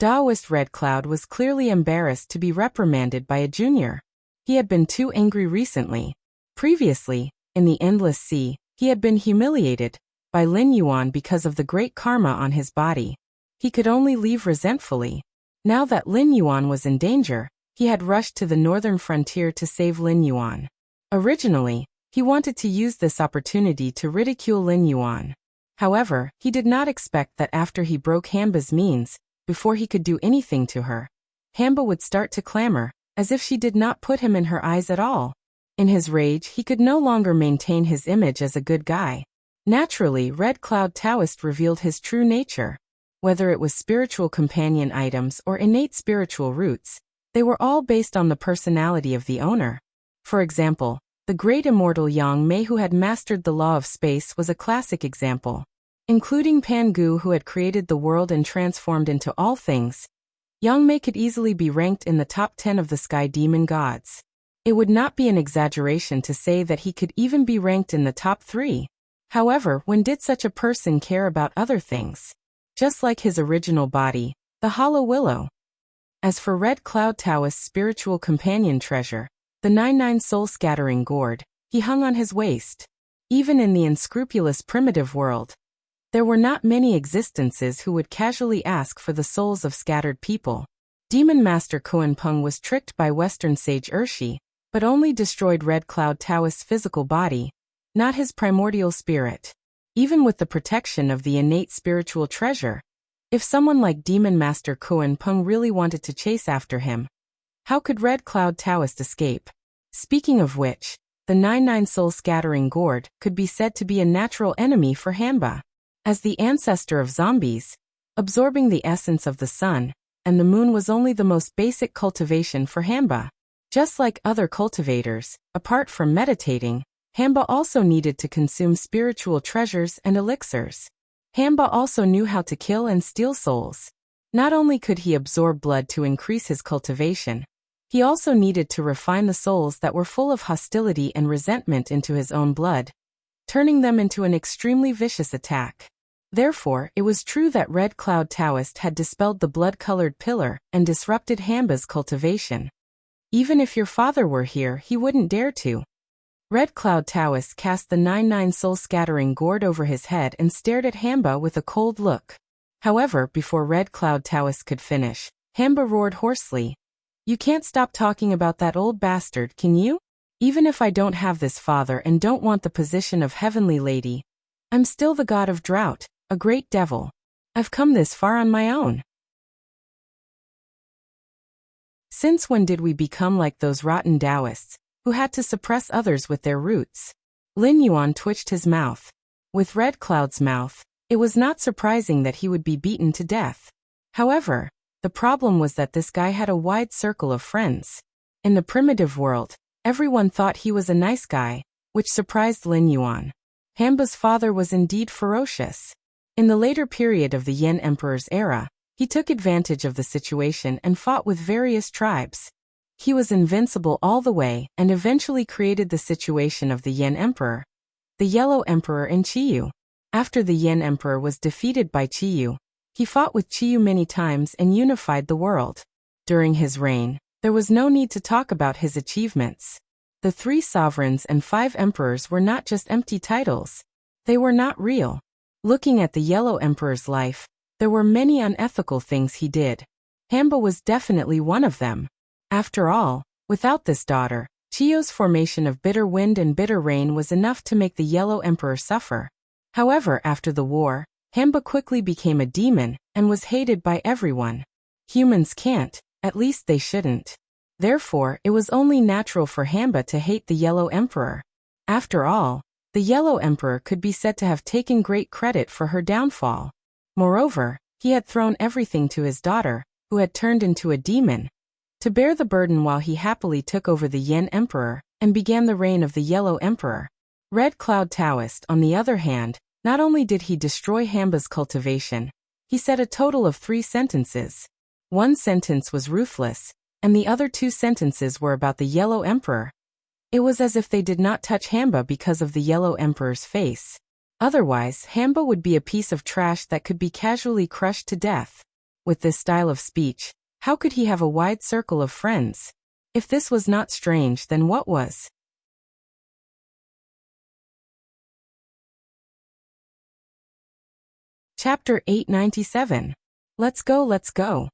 [SPEAKER 1] Taoist Red Cloud was clearly embarrassed to be reprimanded by a junior. He had been too angry recently. Previously, in the Endless Sea, he had been humiliated by Lin Yuan because of the great karma on his body. He could only leave resentfully. Now that Lin Yuan was in danger, he had rushed to the northern frontier to save Lin Yuan. Originally, he wanted to use this opportunity to ridicule Lin Yuan. However, he did not expect that after he broke Hamba's means, before he could do anything to her, Hamba would start to clamor, as if she did not put him in her eyes at all. In his rage, he could no longer maintain his image as a good guy. Naturally, Red Cloud Taoist revealed his true nature. Whether it was spiritual companion items or innate spiritual roots, they were all based on the personality of the owner. For example, the great immortal Yang Mei who had mastered the law of space was a classic example. Including Pan Gu who had created the world and transformed into all things, Yang Mei could easily be ranked in the top 10 of the sky demon gods. It would not be an exaggeration to say that he could even be ranked in the top 3. However, when did such a person care about other things? Just like his original body, the hollow willow. As for Red Cloud Taoist's spiritual companion treasure, the 99 soul-scattering gourd, he hung on his waist. Even in the unscrupulous primitive world, there were not many existences who would casually ask for the souls of scattered people. Demon Master Koan Peng was tricked by Western sage Urshi, but only destroyed Red Cloud Taoist's physical body, not his primordial spirit. Even with the protection of the innate spiritual treasure, if someone like Demon Master Koan Peng really wanted to chase after him, how could Red Cloud Taoist escape? Speaking of which, the 99 soul-scattering gourd could be said to be a natural enemy for Hamba. As the ancestor of zombies, absorbing the essence of the sun and the moon was only the most basic cultivation for Hamba. Just like other cultivators, apart from meditating, Hamba also needed to consume spiritual treasures and elixirs. Hamba also knew how to kill and steal souls. Not only could he absorb blood to increase his cultivation, he also needed to refine the souls that were full of hostility and resentment into his own blood, turning them into an extremely vicious attack. Therefore, it was true that Red Cloud Taoist had dispelled the blood-colored pillar and disrupted Hamba's cultivation. Even if your father were here, he wouldn't dare to. Red Cloud Taoist cast the 99 soul-scattering gourd over his head and stared at Hamba with a cold look. However, before Red Cloud Taoist could finish, Hamba roared hoarsely, "You can't stop talking about that old bastard, can you? Even if I don't have this father and don't want the position of Heavenly Lady, I'm still the god of drought, a great devil. I've come this far on my own. Since when did we become like those rotten Taoists, who had to suppress others with their roots?" Lin Yuan twitched his mouth. With Red Cloud's mouth, it was not surprising that he would be beaten to death. However, the problem was that this guy had a wide circle of friends. In the primitive world, everyone thought he was a nice guy, which surprised Lin Yuan. Hamba's father was indeed ferocious. In the later period of the Yin Emperor's era, he took advantage of the situation and fought with various tribes. He was invincible all the way and eventually created the situation of the Yin Emperor, the Yellow Emperor in Chiyu. After the Yin Emperor was defeated by Chiyu, he fought with Chiyu many times and unified the world. During his reign, there was no need to talk about his achievements. The 3 sovereigns and 5 emperors were not just empty titles. They were not real. Looking at the Yellow Emperor's life, there were many unethical things he did. Hamba was definitely one of them. After all, without this daughter, Chiyu's formation of bitter wind and bitter rain was enough to make the Yellow Emperor suffer. However, after the war, Hamba quickly became a demon and was hated by everyone. Humans can't, at least they shouldn't. Therefore, it was only natural for Hamba to hate the Yellow Emperor. After all, the Yellow Emperor could be said to have taken great credit for her downfall. Moreover, he had thrown everything to his daughter, who had turned into a demon. to bear the burden while he happily took over the Yen Emperor and began the reign of the Yellow Emperor. Red Cloud Taoist, on the other hand, not only did he destroy Hamba's cultivation, he said a total of 3 sentences. One sentence was ruthless, and the other 2 sentences were about the Yellow Emperor. It was as if they did not touch Hamba because of the Yellow Emperor's face. Otherwise, Hamba would be a piece of trash that could be casually crushed to death. With this style of speech, how could he have a wide circle of friends? If this was not strange, then what was? Chapter 897. Let's go, let's go.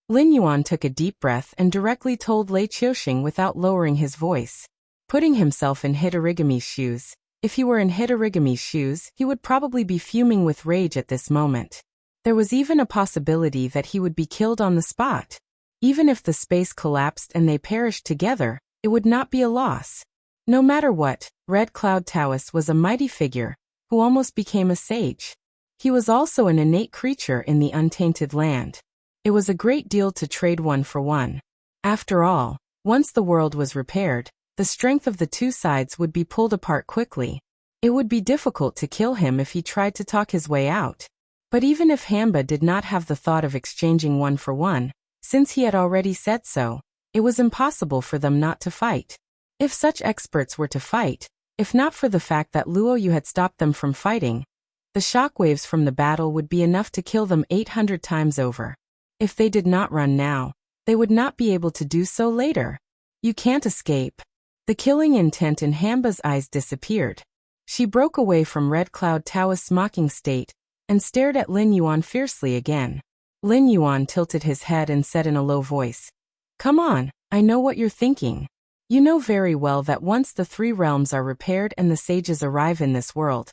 [SPEAKER 1] Lin Yuan took a deep breath and directly told Lei Qiuxing without lowering his voice. Putting himself in Hitorigami's shoes, if he were in Hitorigami's shoes, he would probably be fuming with rage at this moment. There was even a possibility that he would be killed on the spot. Even if the space collapsed and they perished together, it would not be a loss. No matter what, Red Cloud Taoist was a mighty figure, who almost became a sage. He was also an innate creature in the untainted land. It was a great deal to trade one for one. After all, once the world was repaired, the strength of the 2 sides would be pulled apart quickly. It would be difficult to kill him if he tried to talk his way out. But even if Hamba did not have the thought of exchanging one for one, since he had already said so, it was impossible for them not to fight. If such experts were to fight, if not for the fact that Luo Yu had stopped them from fighting, the shockwaves from the battle would be enough to kill them 800 times over. If they did not run now, they would not be able to do so later. You can't escape. The killing intent in Hamba's eyes disappeared. She broke away from Red Cloud Taoist's mocking state and stared at Lin Yuan fiercely again. Lin Yuan tilted his head and said in a low voice, "Come on, I know what you're thinking. You know very well that once the 3 realms are repaired and the sages arrive in this world,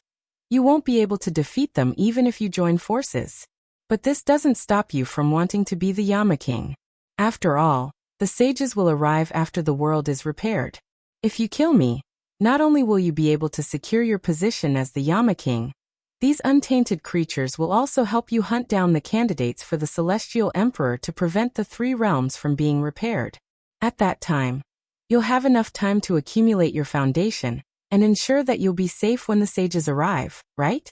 [SPEAKER 1] you won't be able to defeat them even if you join forces. But this doesn't stop you from wanting to be the Yama King. After all, the sages will arrive after the world is repaired. If you kill me, not only will you be able to secure your position as the Yama King, these untainted creatures will also help you hunt down the candidates for the Celestial Emperor to prevent the 3 realms from being repaired. At that time, you'll have enough time to accumulate your foundation and ensure that you'll be safe when the sages arrive, right?"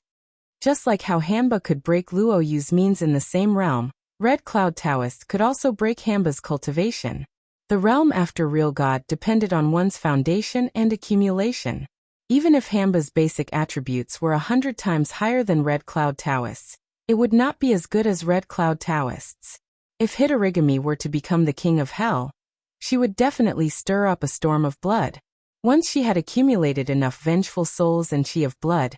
[SPEAKER 1] Just like how Hamba could break Luo Yu's means in the same realm, Red Cloud Taoist could also break Hamba's cultivation. The realm after Real God depended on one's foundation and accumulation. Even if Hamba's basic attributes were 100 times higher than Red Cloud Taoist's, it would not be as good as Red Cloud Taoist's. If Hitorigami were to become the king of hell, she would definitely stir up a storm of blood. Once she had accumulated enough vengeful souls and chi of blood,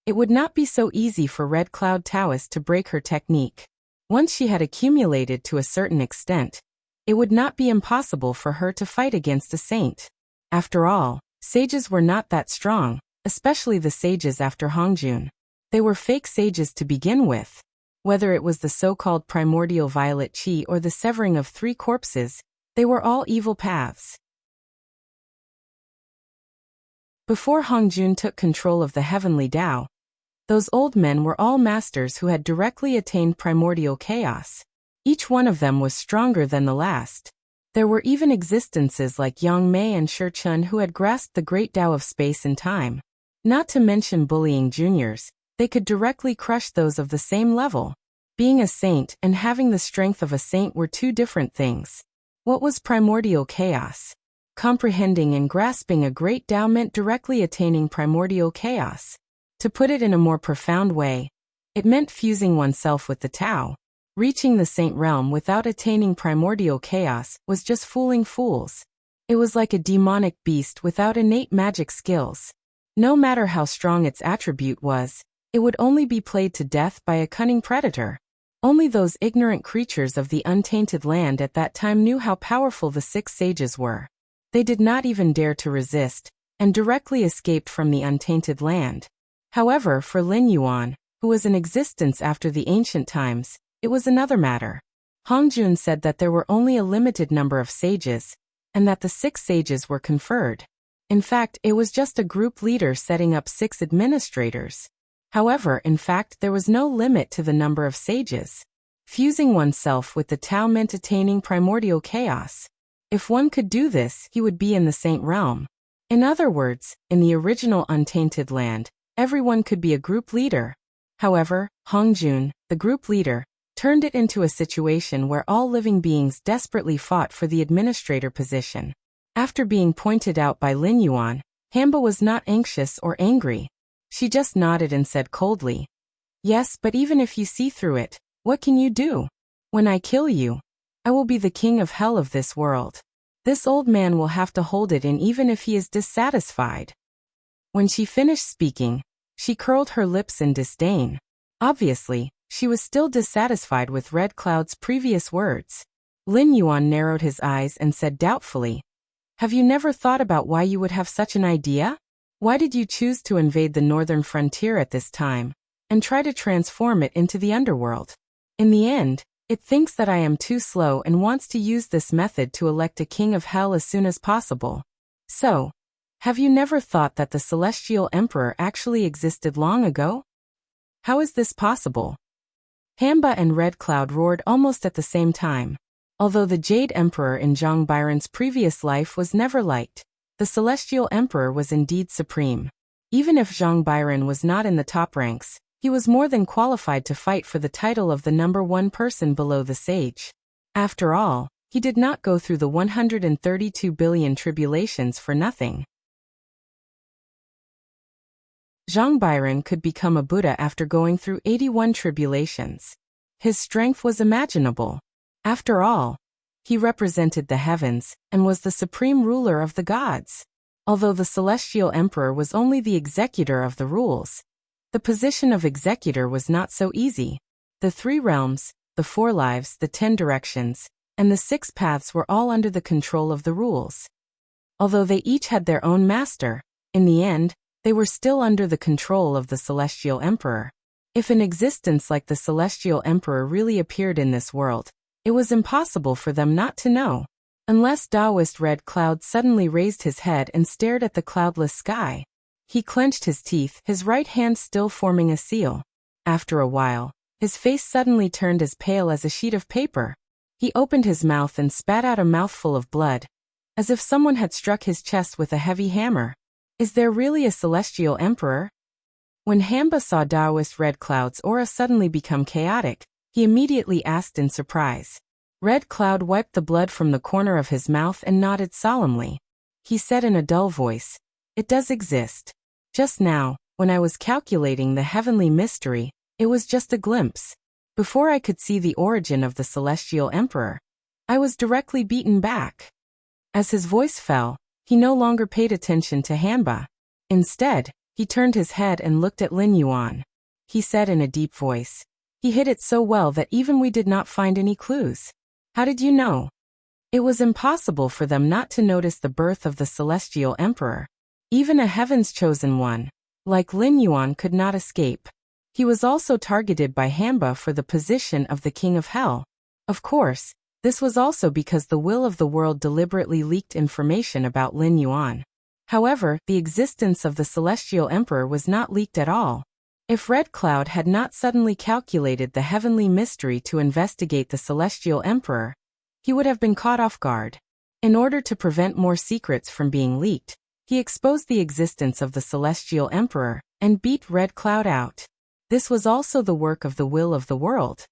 [SPEAKER 1] it would not be so easy for Red Cloud Taoist to break her technique. Once she had accumulated to a certain extent, it would not be impossible for her to fight against a saint. After all, sages were not that strong, especially the sages after Hongjun. They were fake sages to begin with. Whether it was the so-called primordial violet chi or the severing of 3 corpses, they were all evil paths. Before Hongjun took control of the heavenly Tao, those old men were all masters who had directly attained primordial chaos. Each one of them was stronger than the last. There were even existences like Yang Mei and Shi Chun who had grasped the great Tao of space and time. Not to mention bullying juniors, they could directly crush those of the same level. Being a saint and having the strength of a saint were 2 different things. What was primordial chaos? Comprehending and grasping a great Tao meant directly attaining primordial chaos. To put it in a more profound way, it meant fusing oneself with the Tao. Reaching the saint realm without attaining primordial chaos was just fooling fools. It was like a demonic beast without innate magic skills. No matter how strong its attribute was, it would only be played to death by a cunning predator. Only those ignorant creatures of the untainted land at that time knew how powerful the 6 sages were. They did not even dare to resist, and directly escaped from the untainted land. However, for Lin Yuan, who was in existence after the ancient times, it was another matter. Hongjun said that there were only a limited number of sages, and that the 6 sages were conferred. In fact, it was just a group leader setting up 6 administrators. However, in fact, there was no limit to the number of sages. Fusing oneself with the Tao meant attaining primordial chaos. If one could do this, he would be in the Saint Realm. In other words, in the original untainted land, everyone could be a group leader. However, Hongjun, the group leader, turned it into a situation where all living beings desperately fought for the administrator position. After being pointed out by Lin Yuan, Hamba was not anxious or angry. She just nodded and said coldly, "Yes, but even if you see through it, what can you do? When I kill you, I will be the king of hell of this world. This old man will have to hold it in even if he is dissatisfied." When she finished speaking, she curled her lips in disdain. Obviously, she was still dissatisfied with Red Cloud's previous words. Lin Yuan narrowed his eyes and said doubtfully, "Have you never thought about why you would have such an idea? Why did you choose to invade the northern frontier at this time, and try to transform it into the underworld? In the end, it thinks that I am too slow and wants to use this method to elect a king of hell as soon as possible. So, have you never thought that the Celestial Emperor actually existed long ago? How is this possible?" Hamba and Red Cloud roared almost at the same time. Although the Jade Emperor in Zhang Byron's previous life was never liked, the Celestial Emperor was indeed supreme. Even if Zhang Byron was not in the top ranks, he was more than qualified to fight for the title of the #1 person below the sage. After all, he did not go through the 132 billion tribulations for nothing. Zhang Byron could become a Buddha after going through 81 tribulations. His strength was imaginable. After all, he represented the heavens and was the supreme ruler of the gods. Although the Celestial Emperor was only the executor of the rules, the position of executor was not so easy. The 3 realms, the 4 lives, the 10 directions, and the 6 paths were all under the control of the rules. Although they each had their own master, in the end, they were still under the control of the Celestial Emperor. If an existence like the Celestial Emperor really appeared in this world, it was impossible for them not to know. Unless Taoist Red Cloud suddenly raised his head and stared at the cloudless sky. He clenched his teeth, his right hand still forming a seal. After a while, his face suddenly turned as pale as a sheet of paper. He opened his mouth and spat out a mouthful of blood, as if someone had struck his chest with a heavy hammer. Is there really a Celestial Emperor? When Hamba saw Taoist Red Cloud's aura suddenly become chaotic, he immediately asked in surprise. Red Cloud wiped the blood from the corner of his mouth and nodded solemnly. He said in a dull voice, "It does exist. Just now, when I was calculating the heavenly mystery, it was just a glimpse. Before I could see the origin of the Celestial Emperor, I was directly beaten back." As his voice fell, he no longer paid attention to Hamba. Instead, he turned his head and looked at Lin Yuan. He said in a deep voice, "He hid it so well that even we did not find any clues. How did you know?" It was impossible for them not to notice the birth of the Celestial Emperor. Even a heaven's chosen one, like Lin Yuan, could not escape. He was also targeted by Hamba for the position of the King of Hell. Of course, this was also because the will of the world deliberately leaked information about Lin Yuan. However, the existence of the Celestial Emperor was not leaked at all. If Red Cloud had not suddenly calculated the heavenly mystery to investigate the Celestial Emperor, he would have been caught off guard. In order to prevent more secrets from being leaked, he exposed the existence of the Celestial Emperor and beat Red Cloud out. This was also the work of the will of the world.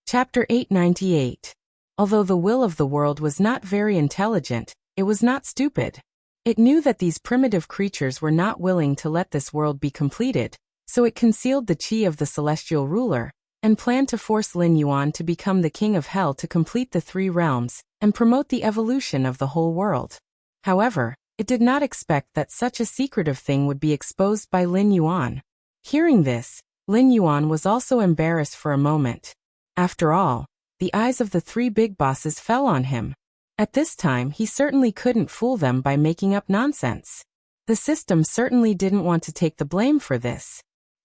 [SPEAKER 1] Chapter 898. Although the will of the world was not very intelligent, it was not stupid. It knew that these primitive creatures were not willing to let this world be completed, so it concealed the chi of the celestial ruler, and planned to force Lin Yuan to become the king of hell to complete the 3 realms, and promote the evolution of the whole world. However, it did not expect that such a secretive thing would be exposed by Lin Yuan. Hearing this, Lin Yuan was also embarrassed for a moment. After all, the eyes of the 3 big bosses fell on him. At this time, he certainly couldn't fool them by making up nonsense. The system certainly didn't want to take the blame for this.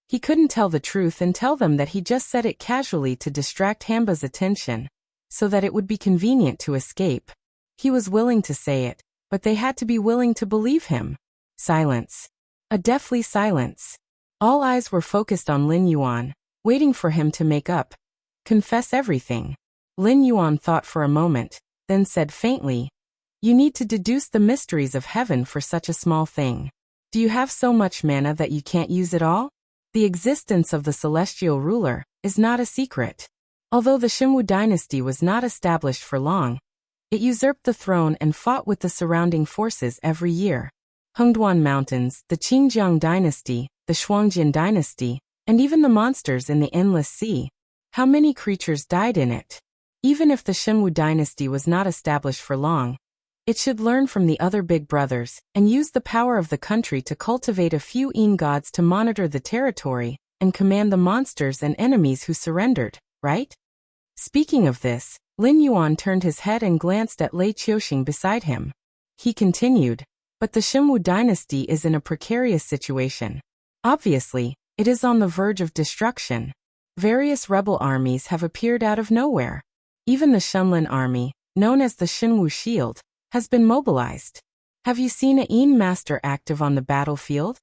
[SPEAKER 1] He couldn't tell the truth and tell them that he just said it casually to distract Hamba's attention, so that it would be convenient to escape. He was willing to say it, but they had to be willing to believe him. Silence. A deathly silence. All eyes were focused on Lin Yuan, waiting for him to confess everything. Lin Yuan thought for a moment, then said faintly, "You need to deduce the mysteries of heaven for such a small thing. Do you have so much mana that you can't use it all? The existence of the celestial ruler is not a secret. Although the Xinwu dynasty was not established for long, it usurped the throne and fought with the surrounding forces every year. Hengduan Mountains, the Qingjiang dynasty, the Shuangjin dynasty, and even the monsters in the Endless Sea. How many creatures died in it? Even if the Xinwu dynasty was not established for long, it should learn from the other big brothers and use the power of the country to cultivate a few Yin gods to monitor the territory and command the monsters and enemies who surrendered, right?" Speaking of this, Lin Yuan turned his head and glanced at Lei Qiuxing beside him. He continued, "But the Xinwu dynasty is in a precarious situation. Obviously, it is on the verge of destruction. Various rebel armies have appeared out of nowhere. Even the Shenlin army, known as the Xinwu Shield, has been mobilized. Have you seen a Yin master active on the battlefield?"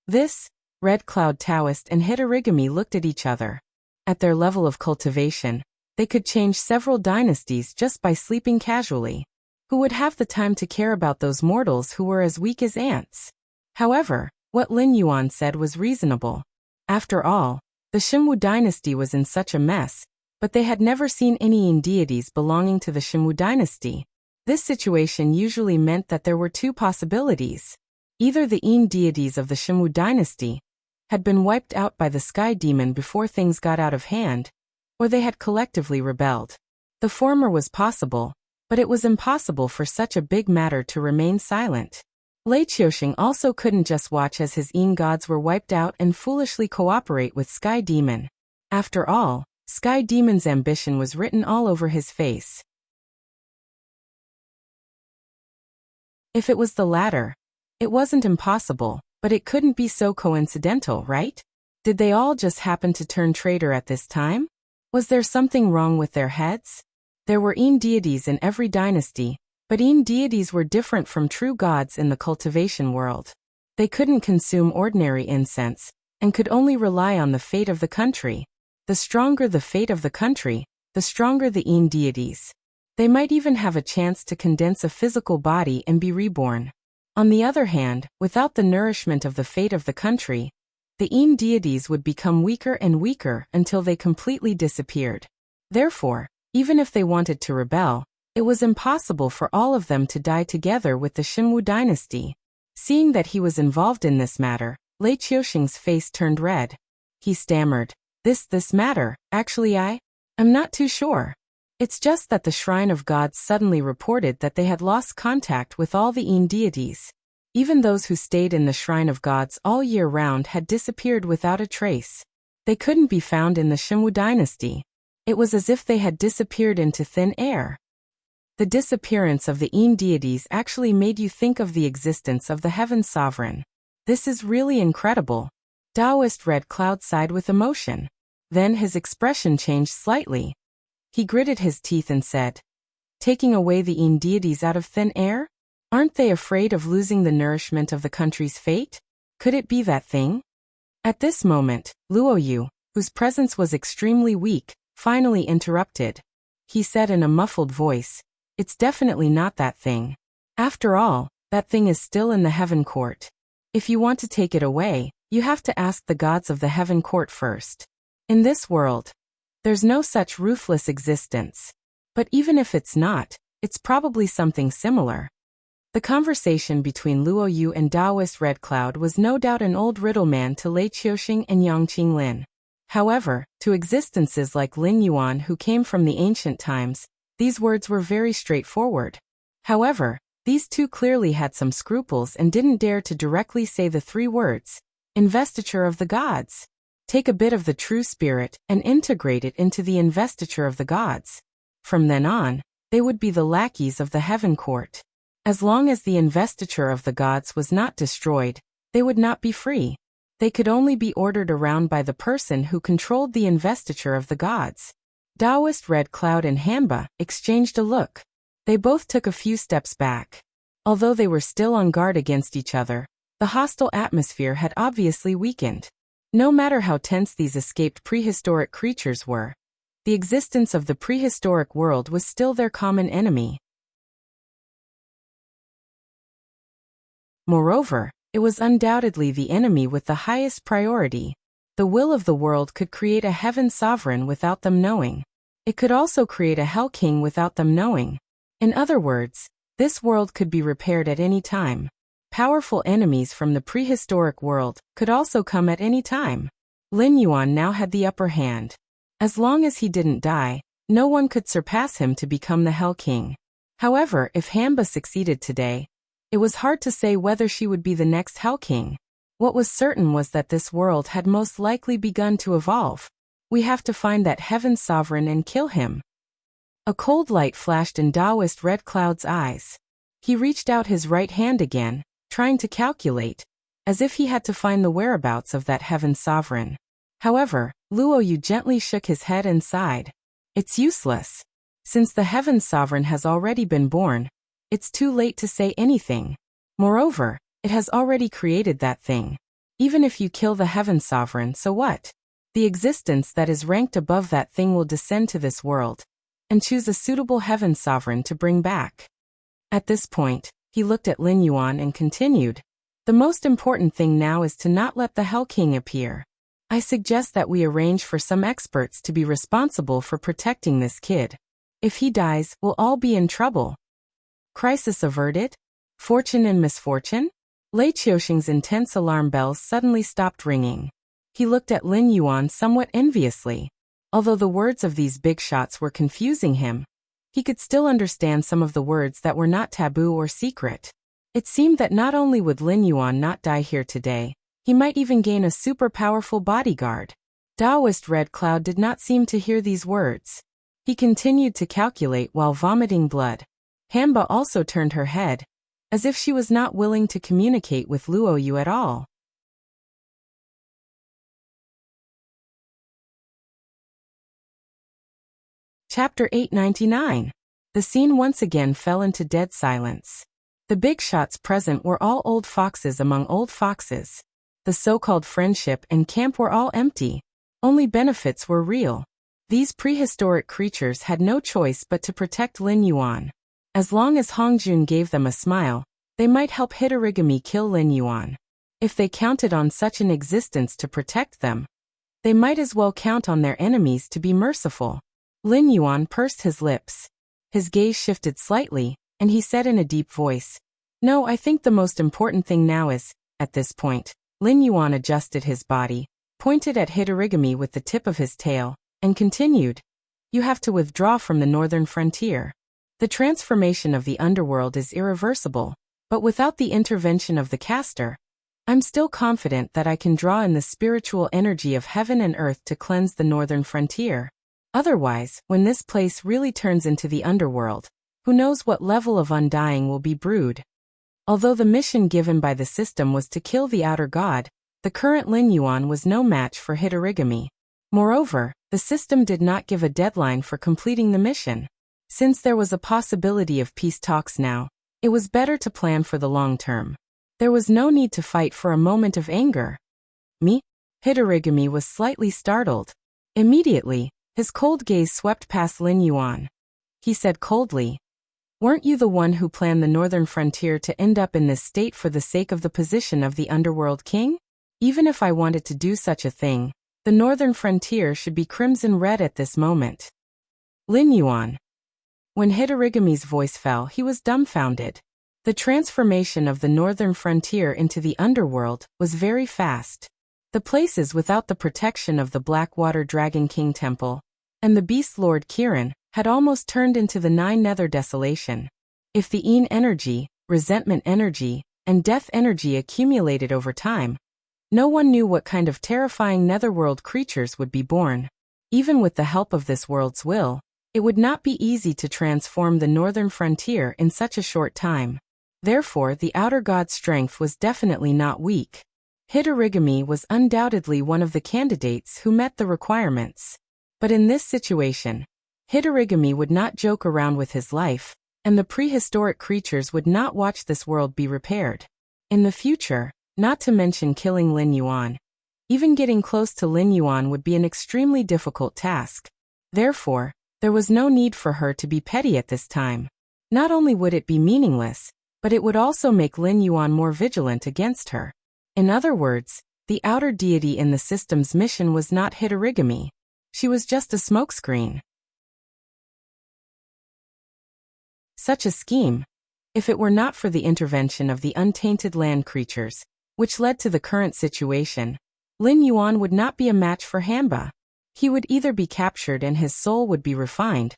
[SPEAKER 1] This, Red Cloud Taoist and Hitorigami looked at each other. At their level of cultivation, they could change several dynasties just by sleeping casually. Who would have the time to care about those mortals who were as weak as ants? However, what Lin Yuan said was reasonable. After all, the Xinwu dynasty was in such a mess, but they had never seen any Yin deities belonging to the Xinwu dynasty. This situation usually meant that there were two possibilities. Either the Yin deities of the Xinwu dynasty had been wiped out by the sky demon before things got out of hand, or they had collectively rebelled. The former was possible, but it was impossible for such a big matter to remain silent. Lei Qiuxing also couldn't just watch as his Yin gods were wiped out and foolishly cooperate with Sky Demon. After all, Sky Demon's ambition was written all over his face. If it was the latter, it wasn't impossible, but it couldn't be so coincidental, right? Did they all just happen to turn traitor at this time? Was there something wrong with their heads? There were Yin deities in every dynasty, but Yin deities were different from true gods in the cultivation world. They couldn't consume ordinary incense, and could only rely on the fate of the country. The stronger the fate of the country, the stronger the Yin deities. They might even have a chance to condense a physical body and be reborn. On the other hand, without the nourishment of the fate of the country, the Yin deities would become weaker and weaker until they completely disappeared. Therefore, even if they wanted to rebel, it was impossible for all of them to die together with the Xinwu dynasty. Seeing that he was involved in this matter, Lei Qiuxing's face turned red. He stammered, This matter, actually I'm not too sure. It's just that the Shrine of Gods suddenly reported that they had lost contact with all the Yin deities. Even those who stayed in the Shrine of Gods all year round had disappeared without a trace. They couldn't be found in the Xinwu dynasty. It was as if they had disappeared into thin air. The disappearance of the Yin deities actually made you think of the existence of the Heaven Sovereign. This is really incredible. Taoist Red Cloud sighed with emotion. Then his expression changed slightly. He gritted his teeth and said, "Taking away the Yin deities out of thin air? Aren't they afraid of losing the nourishment of the country's fate? Could it be that thing?" At this moment, Luo Yu, whose presence was extremely weak, finally interrupted. He said in a muffled voice, "It's definitely not that thing. After all, that thing is still in the Heaven Court. If you want to take it away, you have to ask the gods of the Heaven Court first. In this world, there's no such ruthless existence. But even if it's not, it's probably something similar." The conversation between Luo Yu and Taoist Red Cloud was no doubt an old riddleman to Lei Qiuxing and Yang Qinglin. However, to existences like Lin Yuan who came from the ancient times, these words were very straightforward. However, these two clearly had some scruples and didn't dare to directly say the three words, investiture of the gods. Take a bit of the true spirit and integrate it into the investiture of the gods. From then on, they would be the lackeys of the Heaven Court. As long as the investiture of the gods was not destroyed, they would not be free. They could only be ordered around by the person who controlled the investiture of the gods. Taoist Red Cloud and Hanba exchanged a look. They both took a few steps back. Although they were still on guard against each other, the hostile atmosphere had obviously weakened. No matter how tense these escaped prehistoric creatures were, the existence of the prehistoric world was still their common enemy. Moreover, it was undoubtedly the enemy with the highest priority. The will of the world could create a heaven sovereign without them knowing. It could also create a hell king without them knowing. In other words, this world could be repaired at any time. Powerful enemies from the prehistoric world could also come at any time. Lin Yuan now had the upper hand. As long as he didn't die, no one could surpass him to become the Hell King. However, if Hamba succeeded today, it was hard to say whether she would be the next Hell King. What was certain was that this world had most likely begun to evolve. We have to find that heaven's sovereign and kill him. A cold light flashed in Taoist Red Cloud's eyes. He reached out his right hand again, trying to calculate, as if he had to find the whereabouts of that heaven sovereign. However, Luo Yu gently shook his head and sighed. It's useless. Since the heaven sovereign has already been born, it's too late to say anything. Moreover, it has already created that thing. Even if you kill the heaven sovereign, so what? The existence that is ranked above that thing will descend to this world and choose a suitable heaven sovereign to bring back. At this point, he looked at Lin Yuan and continued, the most important thing now is to not let the Hell King appear. I suggest that we arrange for some experts to be responsible for protecting this kid. If he dies, we'll all be in trouble. Crisis averted? Fortune and misfortune? Lei Qiuxing's intense alarm bells suddenly stopped ringing. He looked at Lin Yuan somewhat enviously. Although the words of these big shots were confusing him, he could still understand some of the words that were not taboo or secret. It seemed that not only would Lin Yuan not die here today, he might even gain a super powerful bodyguard. Taoist Red Cloud did not seem to hear these words. He continued to calculate while vomiting blood. Hamba also turned her head, as if she was not willing to communicate with Luo Yu at all. Chapter 899. The scene once again fell into dead silence. The big shots present were all old foxes among old foxes. The so-called friendship and camp were all empty. Only benefits were real. These prehistoric creatures had no choice but to protect Lin Yuan. As long as Hongjun gave them a smile, they might help Hitorigami kill Lin Yuan. If they counted on such an existence to protect them, they might as well count on their enemies to be merciful. Lin Yuan pursed his lips. His gaze shifted slightly, and he said in a deep voice, "No, I think the most important thing now is," at this point, Lin Yuan adjusted his body, pointed at Hitorigami with the tip of his tail, and continued, "You have to withdraw from the northern frontier. The transformation of the underworld is irreversible, but without the intervention of the caster, I'm still confident that I can draw in the spiritual energy of heaven and earth to cleanse the northern frontier. Otherwise, when this place really turns into the underworld, who knows what level of undying will be brewed." Although the mission given by the system was to kill the outer god, the current Lin Yuan was no match for Hitorigami. Moreover, the system did not give a deadline for completing the mission. Since there was a possibility of peace talks now, it was better to plan for the long term. There was no need to fight for a moment of anger. Me? Hitorigami was slightly startled. Immediately, his cold gaze swept past Lin Yuan. He said coldly, "Weren't you the one who planned the northern frontier to end up in this state for the sake of the position of the underworld king? Even if I wanted to do such a thing, the northern frontier should be crimson red at this moment." Lin Yuan. When Hitorigami's voice fell, he was dumbfounded. The transformation of the northern frontier into the underworld was very fast. The places without the protection of the Blackwater Dragon King Temple and the Beast Lord Kirin had almost turned into the Nine Nether Desolation. If the Een energy, resentment energy, and death energy accumulated over time, no one knew what kind of terrifying netherworld creatures would be born. Even with the help of this world's will, it would not be easy to transform the northern frontier in such a short time. Therefore, the outer god's strength was definitely not weak. Hitorigami was undoubtedly one of the candidates who met the requirements. But in this situation, Hitorigami would not joke around with his life, and the prehistoric creatures would not watch this world be repaired. In the future, not to mention killing Lin Yuan, Even getting close to Lin Yuan would be an extremely difficult task. Therefore, there was no need for her to be petty at this time. Not only would it be meaningless, but it would also make Lin Yuan more vigilant against her. In other words, the outer deity in the system's mission was not Hitorigami. She was just a smokescreen. Such a scheme, if it were not for the intervention of the untainted land creatures, which led to the current situation, Lin Yuan would not be a match for Hanba. He would either be captured and his soul would be refined,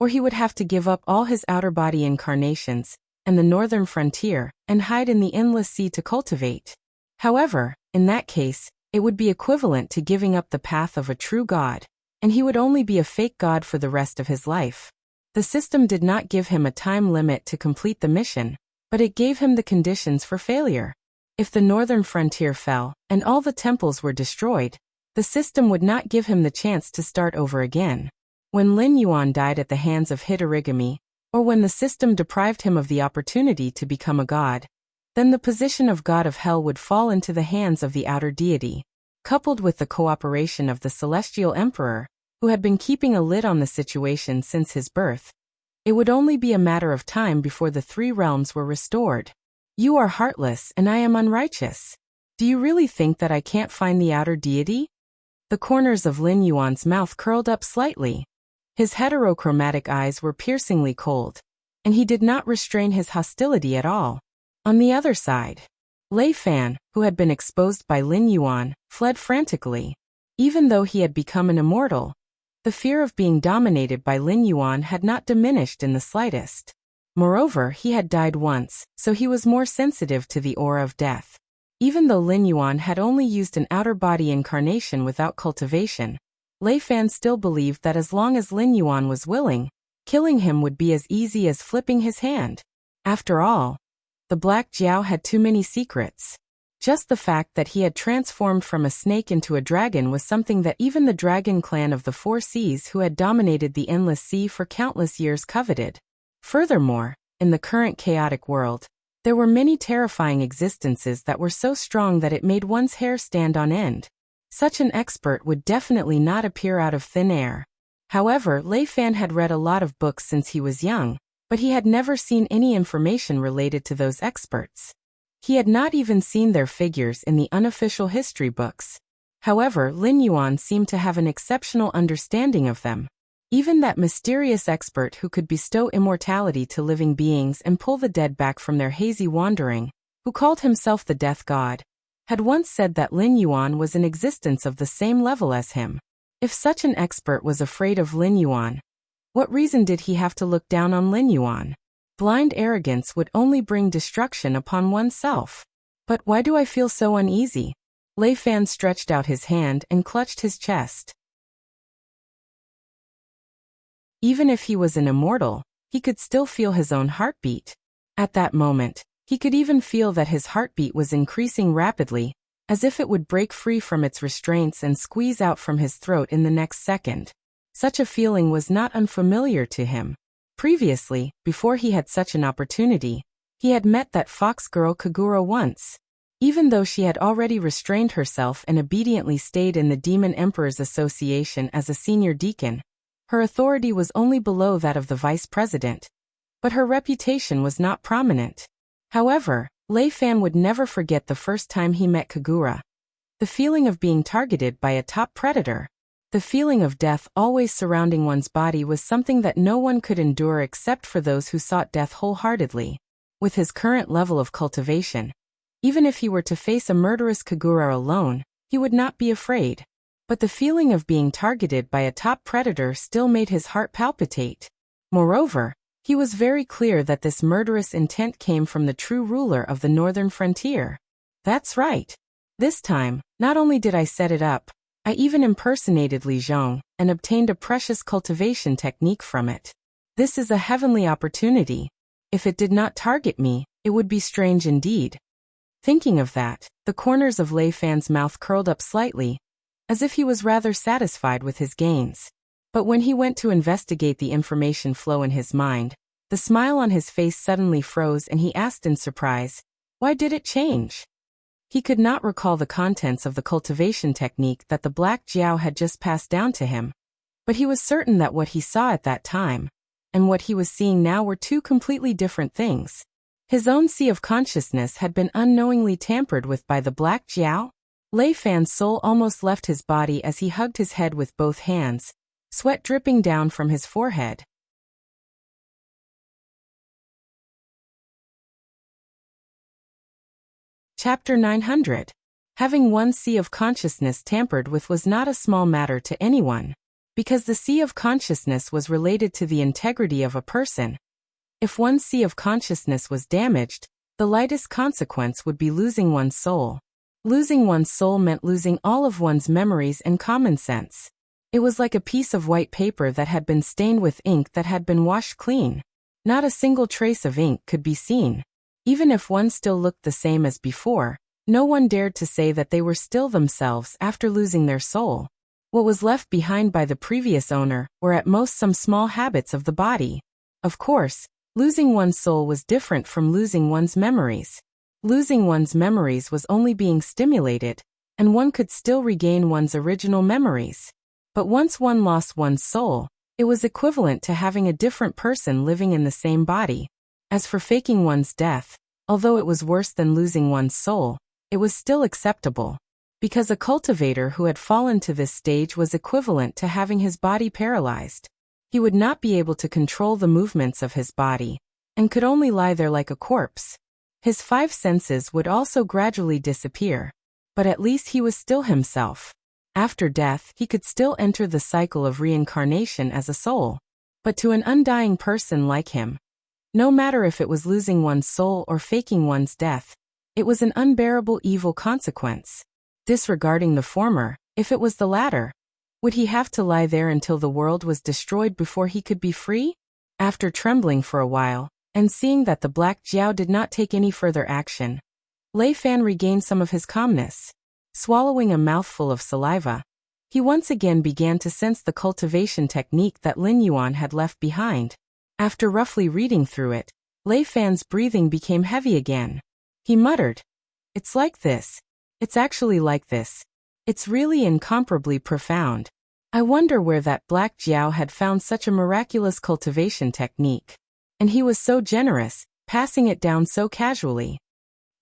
[SPEAKER 1] or he would have to give up all his outer body incarnations and the northern frontier and hide in the endless sea to cultivate. However, in that case, it would be equivalent to giving up the path of a true god, and he would only be a fake god for the rest of his life. The system did not give him a time limit to complete the mission, but it gave him the conditions for failure. If the northern frontier fell and all the temples were destroyed, the system would not give him the chance to start over again. When Lin Yuan died at the hands of Hitorigami, or when the system deprived him of the opportunity to become a god, then the position of god of hell would fall into the hands of the outer deity, coupled with the cooperation of the celestial emperor, who had been keeping a lid on the situation since his birth. It would only be a matter of time before the three realms were restored. You are heartless and I am unrighteous. Do you really think that I can't find the outer deity? The corners of Lin Yuan's mouth curled up slightly. His heterochromatic eyes were piercingly cold, and he did not restrain his hostility at all. On the other side, Lei Fan, who had been exposed by Lin Yuan, fled frantically. Even though he had become an immortal, the fear of being dominated by Lin Yuan had not diminished in the slightest. Moreover, he had died once, so he was more sensitive to the aura of death. Even though Lin Yuan had only used an outer body incarnation without cultivation, Lei Fan still believed that as long as Lin Yuan was willing, killing him would be as easy as flipping his hand. After all, the Black Jiao had too many secrets. Just the fact that he had transformed from a snake into a dragon was something that even the dragon clan of the Four Seas who had dominated the endless sea for countless years coveted. Furthermore, in the current chaotic world, there were many terrifying existences that were so strong that it made one's hair stand on end. Such an expert would definitely not appear out of thin air. However, Lei Fan had read a lot of books since he was young, but he had never seen any information related to those experts. He had not even seen their figures in the unofficial history books. However, Lin Yuan seemed to have an exceptional understanding of them. Even that mysterious expert who could bestow immortality to living beings and pull the dead back from their hazy wandering, who called himself the Death God, had once said that Lin Yuan was in existence of the same level as him. If such an expert was afraid of Lin Yuan, what reason did he have to look down on Lin Yuan? Blind arrogance would only bring destruction upon oneself. But why do I feel so uneasy? Lei Fan stretched out his hand and clutched his chest. Even if he was an immortal, he could still feel his own heartbeat. At that moment, he could even feel that his heartbeat was increasing rapidly, as if it would break free from its restraints and squeeze out from his throat in the next second. Such a feeling was not unfamiliar to him. Previously, before he had such an opportunity, he had met that fox girl Kagura once. Even though she had already restrained herself and obediently stayed in the Demon Emperor's Association as a senior deacon, her authority was only below that of the vice president. But her reputation was not prominent. However, Lei Fan would never forget the first time he met Kagura. The feeling of being targeted by a top predator. The feeling of death always surrounding one's body was something that no one could endure except for those who sought death wholeheartedly. With his current level of cultivation, even if he were to face a murderous Kagura alone, he would not be afraid. But the feeling of being targeted by a top predator still made his heart palpitate. Moreover, he was very clear that this murderous intent came from the true ruler of the northern frontier. That's right. This time, not only did I set it up, I even impersonated Li Zhong and obtained a precious cultivation technique from it. This is a heavenly opportunity. If it did not target me, it would be strange indeed. Thinking of that, the corners of Lei Fan's mouth curled up slightly, as if he was rather satisfied with his gains. But when he went to investigate the information flow in his mind, the smile on his face suddenly froze and he asked in surprise, "Why did it change?" He could not recall the contents of the cultivation technique that the Black Jiao had just passed down to him, but he was certain that what he saw at that time and what he was seeing now were two completely different things. His own sea of consciousness had been unknowingly tampered with by the Black Jiao. Lei Fan's soul almost left his body as he hugged his head with both hands, sweat dripping down from his forehead. Chapter 900. Having one's sea of consciousness tampered with was not a small matter to anyone, because the sea of consciousness was related to the integrity of a person. If one's sea of consciousness was damaged, the lightest consequence would be losing one's soul. Losing one's soul meant losing all of one's memories and common sense. It was like a piece of white paper that had been stained with ink that had been washed clean. Not a single trace of ink could be seen. Even if one still looked the same as before, no one dared to say that they were still themselves after losing their soul. What was left behind by the previous owner were at most some small habits of the body. Of course, losing one's soul was different from losing one's memories. Losing one's memories was only being stimulated, and one could still regain one's original memories. But once one lost one's soul, it was equivalent to having a different person living in the same body. As for faking one's death, although it was worse than losing one's soul, it was still acceptable. Because a cultivator who had fallen to this stage was equivalent to having his body paralyzed. He would not be able to control the movements of his body, and could only lie there like a corpse. His 5 senses would also gradually disappear, but at least he was still himself. After death, he could still enter the cycle of reincarnation as a soul. But to an undying person like him, no matter if it was losing one's soul or faking one's death, it was an unbearable evil consequence. Disregarding the former, if it was the latter, would he have to lie there until the world was destroyed before he could be free? After trembling for a while, and seeing that the Black Jiao did not take any further action, Lei Fan regained some of his calmness. Swallowing a mouthful of saliva, he once again began to sense the cultivation technique that Lin Yuan had left behind. After roughly reading through it, Lei Fan's breathing became heavy again. He muttered, "It's like this. It's actually like this. It's really incomparably profound. I wonder where that Black Jiao had found such a miraculous cultivation technique. And he was so generous, passing it down so casually."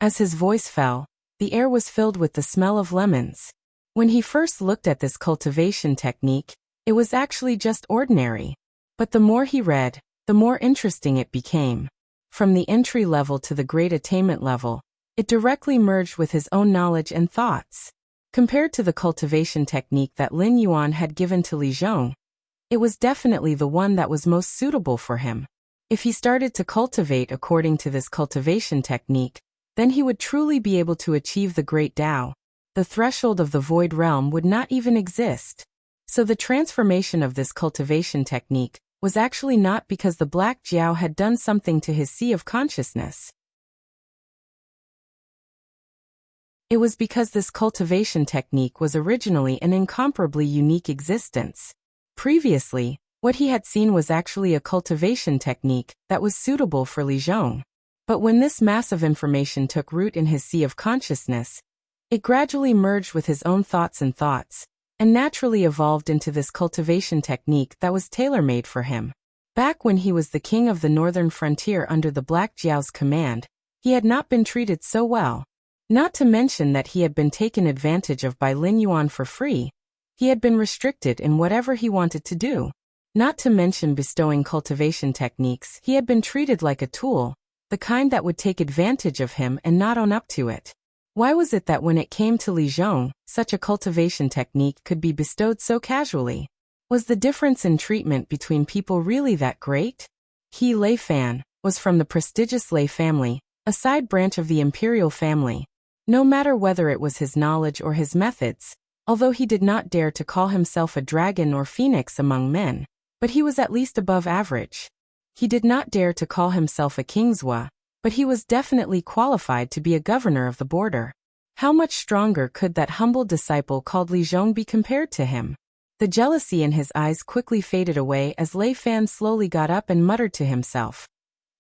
[SPEAKER 1] As his voice fell, the air was filled with the smell of lemons. When he first looked at this cultivation technique, it was actually just ordinary. But the more he read, the more interesting it became. From the entry level to the great attainment level, it directly merged with his own knowledge and thoughts. Compared to the cultivation technique that Lin Yuan had given to Li Zhong, it was definitely the one that was most suitable for him. If he started to cultivate according to this cultivation technique, then he would truly be able to achieve the great Tao. The threshold of the void realm would not even exist. So the transformation of this cultivation technique was actually not because the Black Jiao had done something to his sea of consciousness. It was because this cultivation technique was originally an incomparably unique existence. Previously, what he had seen was actually a cultivation technique that was suitable for Li Zhong. But when this mass of information took root in his sea of consciousness, it gradually merged with his own thoughts and naturally evolved into this cultivation technique that was tailor-made for him. Back when he was the king of the northern frontier under the Black Jiao's command, he had not been treated so well. Not to mention that he had been taken advantage of by Lin Yuan for free. He had been restricted in whatever he wanted to do. Not to mention bestowing cultivation techniques, he had been treated like a tool, the kind that would take advantage of him and not own up to it. Why was it that when it came to Li Zhong, such a cultivation technique could be bestowed so casually? Was the difference in treatment between people really that great? He, Lei Fan, was from the prestigious Lei family, a side branch of the imperial family. No matter whether it was his knowledge or his methods, although he did not dare to call himself a dragon or phoenix among men, but he was at least above average. He did not dare to call himself a kingswa, but he was definitely qualified to be a governor of the border. How much stronger could that humble disciple called Li Zhong be compared to him? The jealousy in his eyes quickly faded away as Lei Fan slowly got up and muttered to himself,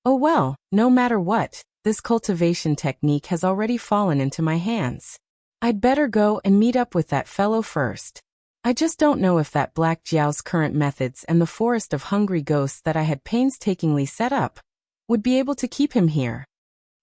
[SPEAKER 1] "Oh well, no matter what, this cultivation technique has already fallen into my hands. I'd better go and meet up with that fellow first. I just don't know if that Black Jiao's current methods and the forest of hungry ghosts that I had painstakingly set up would be able to keep him here.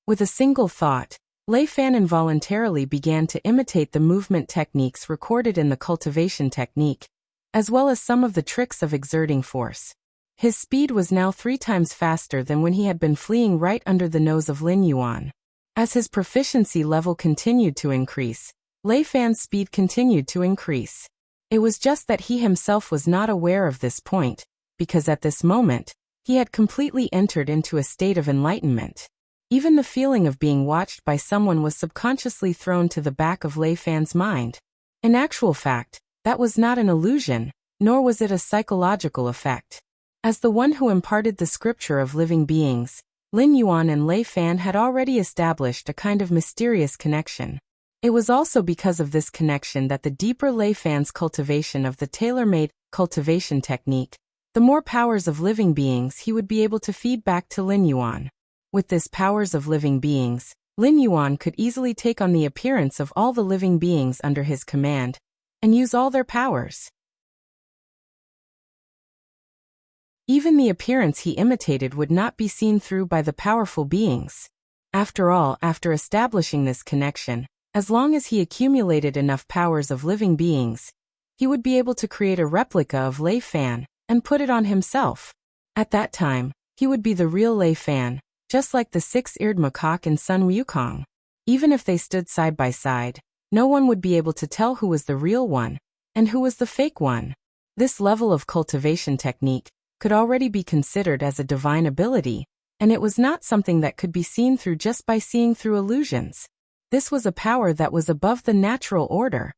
[SPEAKER 1] With a single thought, Lei Fan involuntarily began to imitate the movement techniques recorded in the cultivation technique, as well as some of the tricks of exerting force. His speed was now 3 times faster than when he had been fleeing right under the nose of Lin Yuan. As his proficiency level continued to increase, Lei Fan's speed continued to increase. It was just that he himself was not aware of this point, because at this moment, he had completely entered into a state of enlightenment. Even the feeling of being watched by someone was subconsciously thrown to the back of Lei Fan's mind. In actual fact, that was not an illusion, nor was it a psychological effect. As the one who imparted the scripture of living beings, Lin Yuan and Lei Fan had already established a kind of mysterious connection. It was also because of this connection that the deeper Lei Fan's cultivation of the tailor-made cultivation technique, the more powers of living beings he would be able to feed back to Lin Yuan. With this powers of living beings, Lin Yuan could easily take on the appearance of all the living beings under his command, and use all their powers. Even the appearance he imitated would not be seen through by the powerful beings. After all, after establishing this connection, as long as he accumulated enough powers of living beings, he would be able to create a replica of Lei Fan and put it on himself. At that time, he would be the real Lei Fan, just like the 6-eared macaque and Sun Wukong. Even if they stood side by side, no one would be able to tell who was the real one and who was the fake one. This level of cultivation technique could already be considered as a divine ability, and it was not something that could be seen through just by seeing through illusions. This was a power that was above the natural order.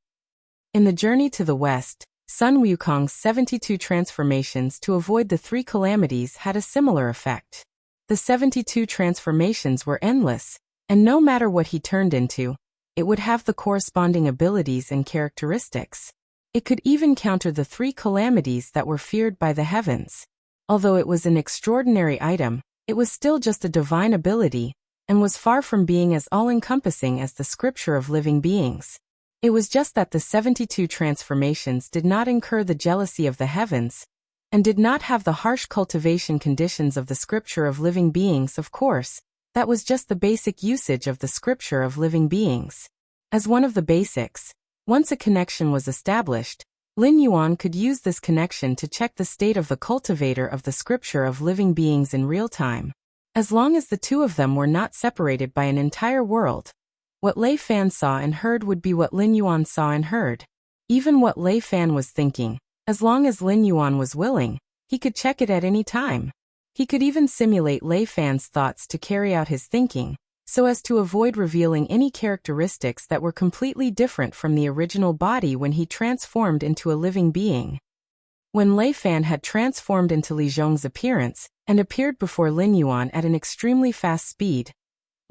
[SPEAKER 1] In the journey to the west, Sun Wukong's 72 transformations to avoid the 3 calamities had a similar effect. The 72 transformations were endless, and no matter what he turned into, it would have the corresponding abilities and characteristics. It could even counter the 3 calamities that were feared by the heavens. Although it was an extraordinary item, it was still just a divine ability, and was far from being as all-encompassing as the scripture of living beings. It was just that the 72 transformations did not incur the jealousy of the heavens, and did not have the harsh cultivation conditions of the scripture of living beings. Of course, that was just the basic usage of the scripture of living beings. As one of the basics, once a connection was established, Lin Yuan could use this connection to check the state of the cultivator of the scripture of living beings in real time. As long as the two of them were not separated by an entire world, what Lei Fan saw and heard would be what Lin Yuan saw and heard. Even what Lei Fan was thinking, as long as Lin Yuan was willing, he could check it at any time. He could even simulate Lei Fan's thoughts to carry out his thinking, so as to avoid revealing any characteristics that were completely different from the original body when he transformed into a living being. When Lei Fan had transformed into Li Zhong's appearance, and appeared before Lin Yuan at an extremely fast speed,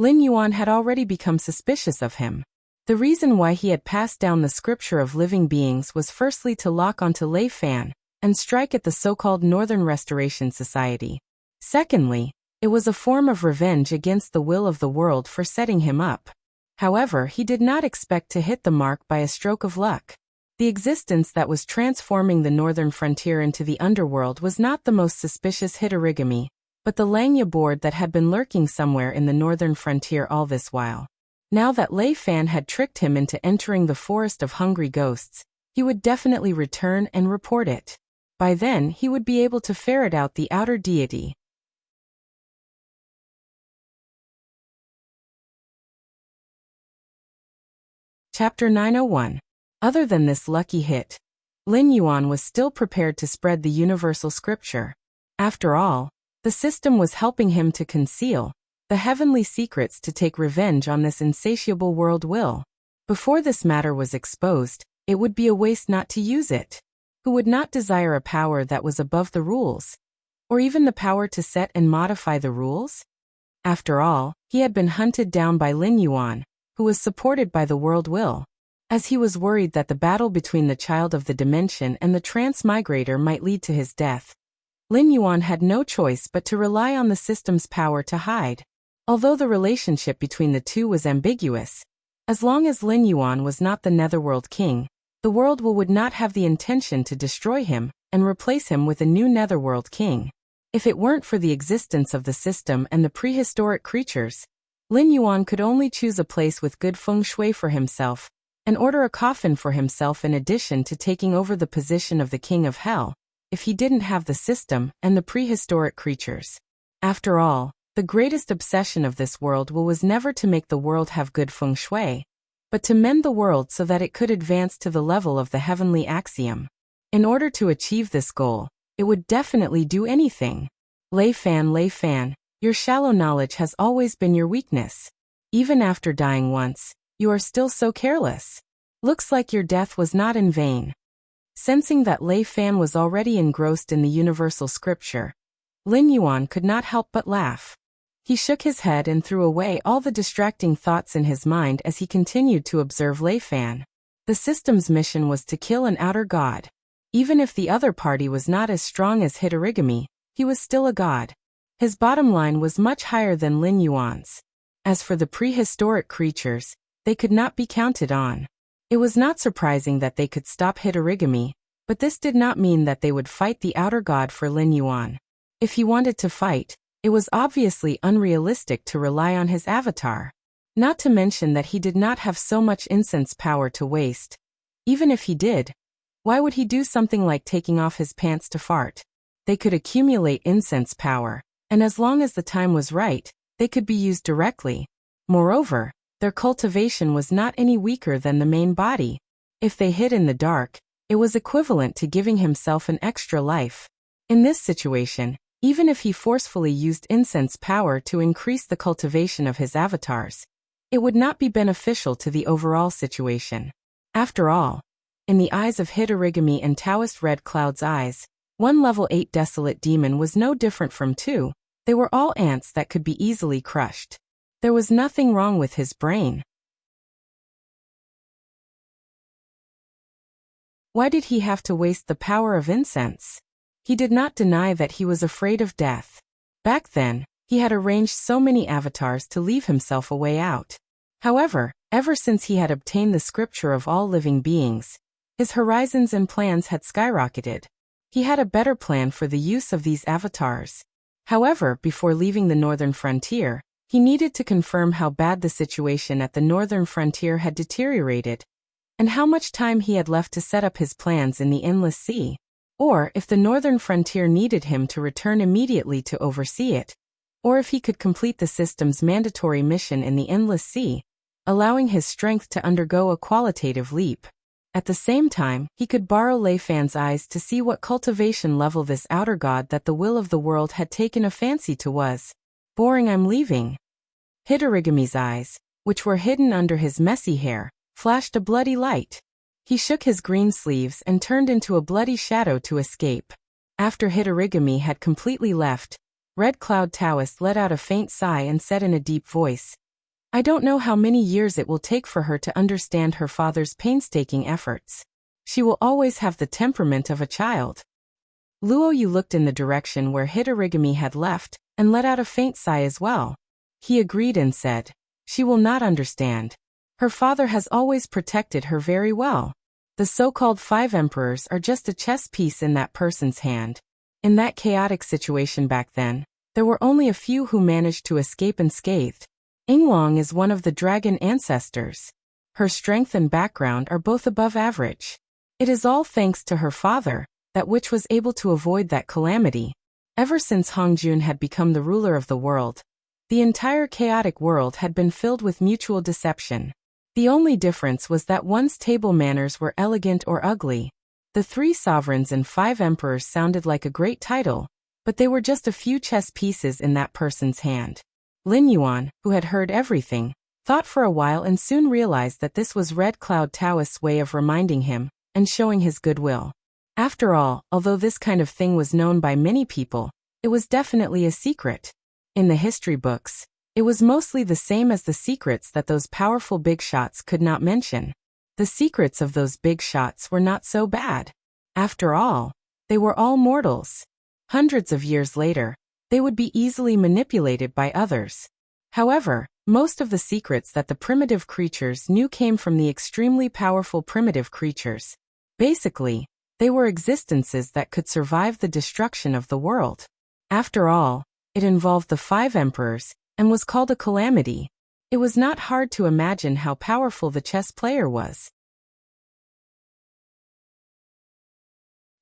[SPEAKER 1] Lin Yuan had already become suspicious of him. The reason why he had passed down the scripture of living beings was firstly to lock onto Lei Fan, and strike at the so-called Northern Restoration Society. Secondly, it was a form of revenge against the will of the world for setting him up. However, he did not expect to hit the mark by a stroke of luck. The existence that was transforming the northern frontier into the underworld was not the most suspicious hit origami, but the Langya board that had been lurking somewhere in the northern frontier all this while. Now that Lei Fan had tricked him into entering the forest of hungry ghosts, he would definitely return and report it. By then he would be able to ferret out the outer deity. Chapter 901. Other than this lucky hit, Lin Yuan was still prepared to spread the universal scripture. After all, the system was helping him to conceal the heavenly secrets to take revenge on this insatiable world will. Before this matter was exposed, it would be a waste not to use it. Who would not desire a power that was above the rules? Or even the power to set and modify the rules? After all, he had been hunted down by Lin Yuan, who was supported by the world will. As he was worried that the battle between the child of the dimension and the transmigrator might lead to his death, Lin Yuan had no choice but to rely on the system's power to hide. Although the relationship between the two was ambiguous, as long as Lin Yuan was not the Netherworld king, the world would not have the intention to destroy him and replace him with a new Netherworld king. If it weren't for the existence of the system and the prehistoric creatures, Lin Yuan could only choose a place with good feng shui for himself and order a coffin for himself in addition to taking over the position of the king of hell, if he didn't have the system and the prehistoric creatures. After all, the greatest obsession of this world was never to make the world have good feng shui, but to mend the world so that it could advance to the level of the heavenly axiom. In order to achieve this goal, it would definitely do anything. Lei Fan, your shallow knowledge has always been your weakness. Even after dying once, you are still so careless. Looks like your death was not in vain. Sensing that Lei Fan was already engrossed in the universal scripture, Lin Yuan could not help but laugh. He shook his head and threw away all the distracting thoughts in his mind as he continued to observe Lei Fan. The system's mission was to kill an outer god. Even if the other party was not as strong as Hitorigami, he was still a god. His bottom line was much higher than Lin Yuan's. As for the prehistoric creatures, they could not be counted on. It was not surprising that they could stop Hitorigami, but this did not mean that they would fight the outer god for Lin Yuan. If he wanted to fight, it was obviously unrealistic to rely on his avatar. Not to mention that he did not have so much incense power to waste. Even if he did, why would he do something like taking off his pants to fart? They could accumulate incense power, and as long as the time was right, they could be used directly. Moreover, their cultivation was not any weaker than the main body. If they hid in the dark, it was equivalent to giving himself an extra life. In this situation, even if he forcefully used incense power to increase the cultivation of his avatars, it would not be beneficial to the overall situation. After all, in the eyes of Hitorigami and Taoist Red Cloud's eyes, one level 8 desolate demon was no different from two. They were all ants that could be easily crushed. There was nothing wrong with his brain. Why did he have to waste the power of incense? He did not deny that he was afraid of death. Back then, he had arranged so many avatars to leave himself a way out. However, ever since he had obtained the scripture of all living beings, his horizons and plans had skyrocketed. He had a better plan for the use of these avatars. However, before leaving the northern frontier, he needed to confirm how bad the situation at the northern frontier had deteriorated, and how much time he had left to set up his plans in the endless sea, or if the northern frontier needed him to return immediately to oversee it, or if he could complete the system's mandatory mission in the endless sea, allowing his strength to undergo a qualitative leap. At the same time, he could borrow Lei Fan's eyes to see what cultivation level this outer god that the will of the world had taken a fancy to was. Boring, I'm leaving. Hitorigami's eyes, which were hidden under his messy hair, flashed a bloody light. He shook his green sleeves and turned into a bloody shadow to escape. After Hitorigami had completely left, Red Cloud Taoist let out a faint sigh and said in a deep voice, I don't know how many years it will take for her to understand her father's painstaking efforts. She will always have the temperament of a child. Luo Yu looked in the direction where Hitorigami had left and let out a faint sigh as well. He agreed and said, she will not understand. Her father has always protected her very well. The so-called 5 emperors are just a chess piece in that person's hand. In that chaotic situation back then, there were only a few who managed to escape unscathed. Yinglong is one of the dragon ancestors. Her strength and background are both above average. It is all thanks to her father, that which was able to avoid that calamity. Ever since Hongjun had become the ruler of the world, the entire chaotic world had been filled with mutual deception. The only difference was that one's table manners were elegant or ugly. The 3 sovereigns and 5 emperors sounded like a great title, but they were just a few chess pieces in that person's hand. Lin Yuan, who had heard everything, thought for a while and soon realized that this was Red Cloud Taoist's way of reminding him and showing his goodwill. After all, although this kind of thing was known by many people, it was definitely a secret. In the history books, it was mostly the same as the secrets that those powerful big shots could not mention. The secrets of those big shots were not so bad. After all, they were all mortals. Hundreds of years later, they would be easily manipulated by others. However, most of the secrets that the primitive creatures knew came from the extremely powerful primitive creatures. Basically, they were existences that could survive the destruction of the world. After all, it involved the 5 emperors, and was called a calamity. It was not hard to imagine how powerful the chess player was.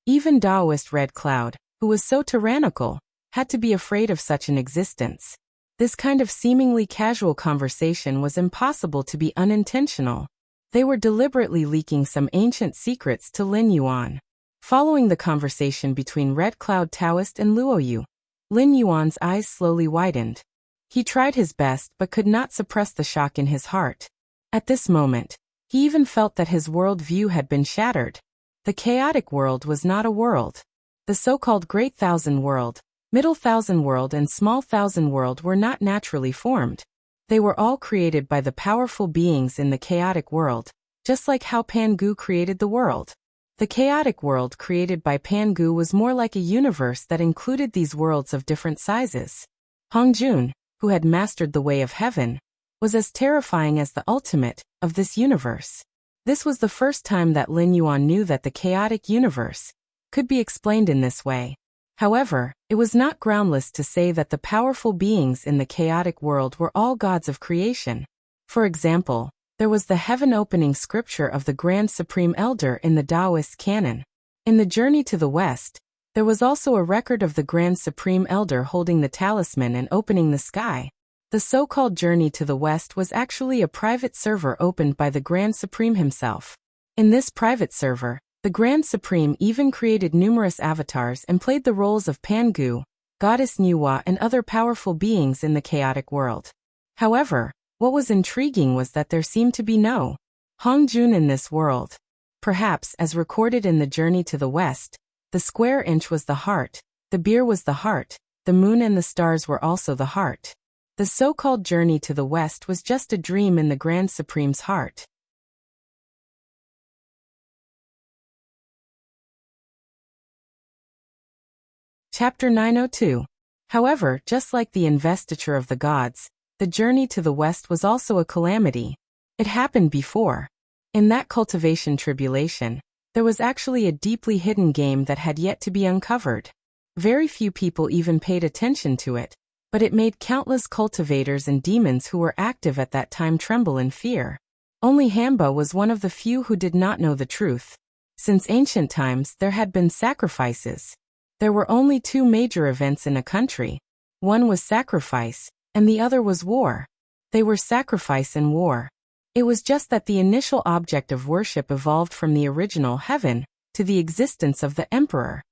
[SPEAKER 1] Even Taoist Red Cloud, who was so tyrannical, had to be afraid of such an existence. This kind of seemingly casual conversation was impossible to be unintentional. They were deliberately leaking some ancient secrets to Lin Yuan. Following the conversation between Red Cloud Taoist and Luoyu, Lin Yuan's eyes slowly widened. He tried his best but could not suppress the shock in his heart. At this moment, he even felt that his world view had been shattered. The chaotic world was not a world. The so-called Great Thousand World, Middle Thousand World and Small Thousand World were not naturally formed. They were all created by the powerful beings in the chaotic world, just like how Pangu created the world. The chaotic world created by Pangu was more like a universe that included these worlds of different sizes. Hongjun, who had mastered the way of heaven, was as terrifying as the ultimate of this universe. This was the first time that Lin Yuan knew that the chaotic universe could be explained in this way. However, it was not groundless to say that the powerful beings in the chaotic world were all gods of creation. For example, there was the heaven-opening scripture of the Grand Supreme Elder in the Taoist canon. In the Journey to the West, there was also a record of the Grand Supreme Elder holding the talisman and opening the sky. The so-called Journey to the West was actually a private server opened by the Grand Supreme himself. In this private server, the Grand Supreme even created numerous avatars and played the roles of Pangu, Goddess Nuwa and other powerful beings in the chaotic world. However, what was intriguing was that there seemed to be no Hongjun in this world. Perhaps, as recorded in the Journey to the West, the square inch was the heart, the beer was the heart, the moon and the stars were also the heart. The so-called Journey to the West was just a dream in the Grand Supreme's heart. Chapter 902. However, just like the investiture of the gods, the Journey to the West was also a calamity. It happened before. In that cultivation tribulation, there was actually a deeply hidden game that had yet to be uncovered. Very few people even paid attention to it, but it made countless cultivators and demons who were active at that time tremble in fear. Only Hamba was one of the few who did not know the truth. Since ancient times, there had been sacrifices. There were only 2 major events in a country. One was sacrifice, and the other was war. They were sacrifice and war. It was just that the initial object of worship evolved from the original heaven to the existence of the emperor.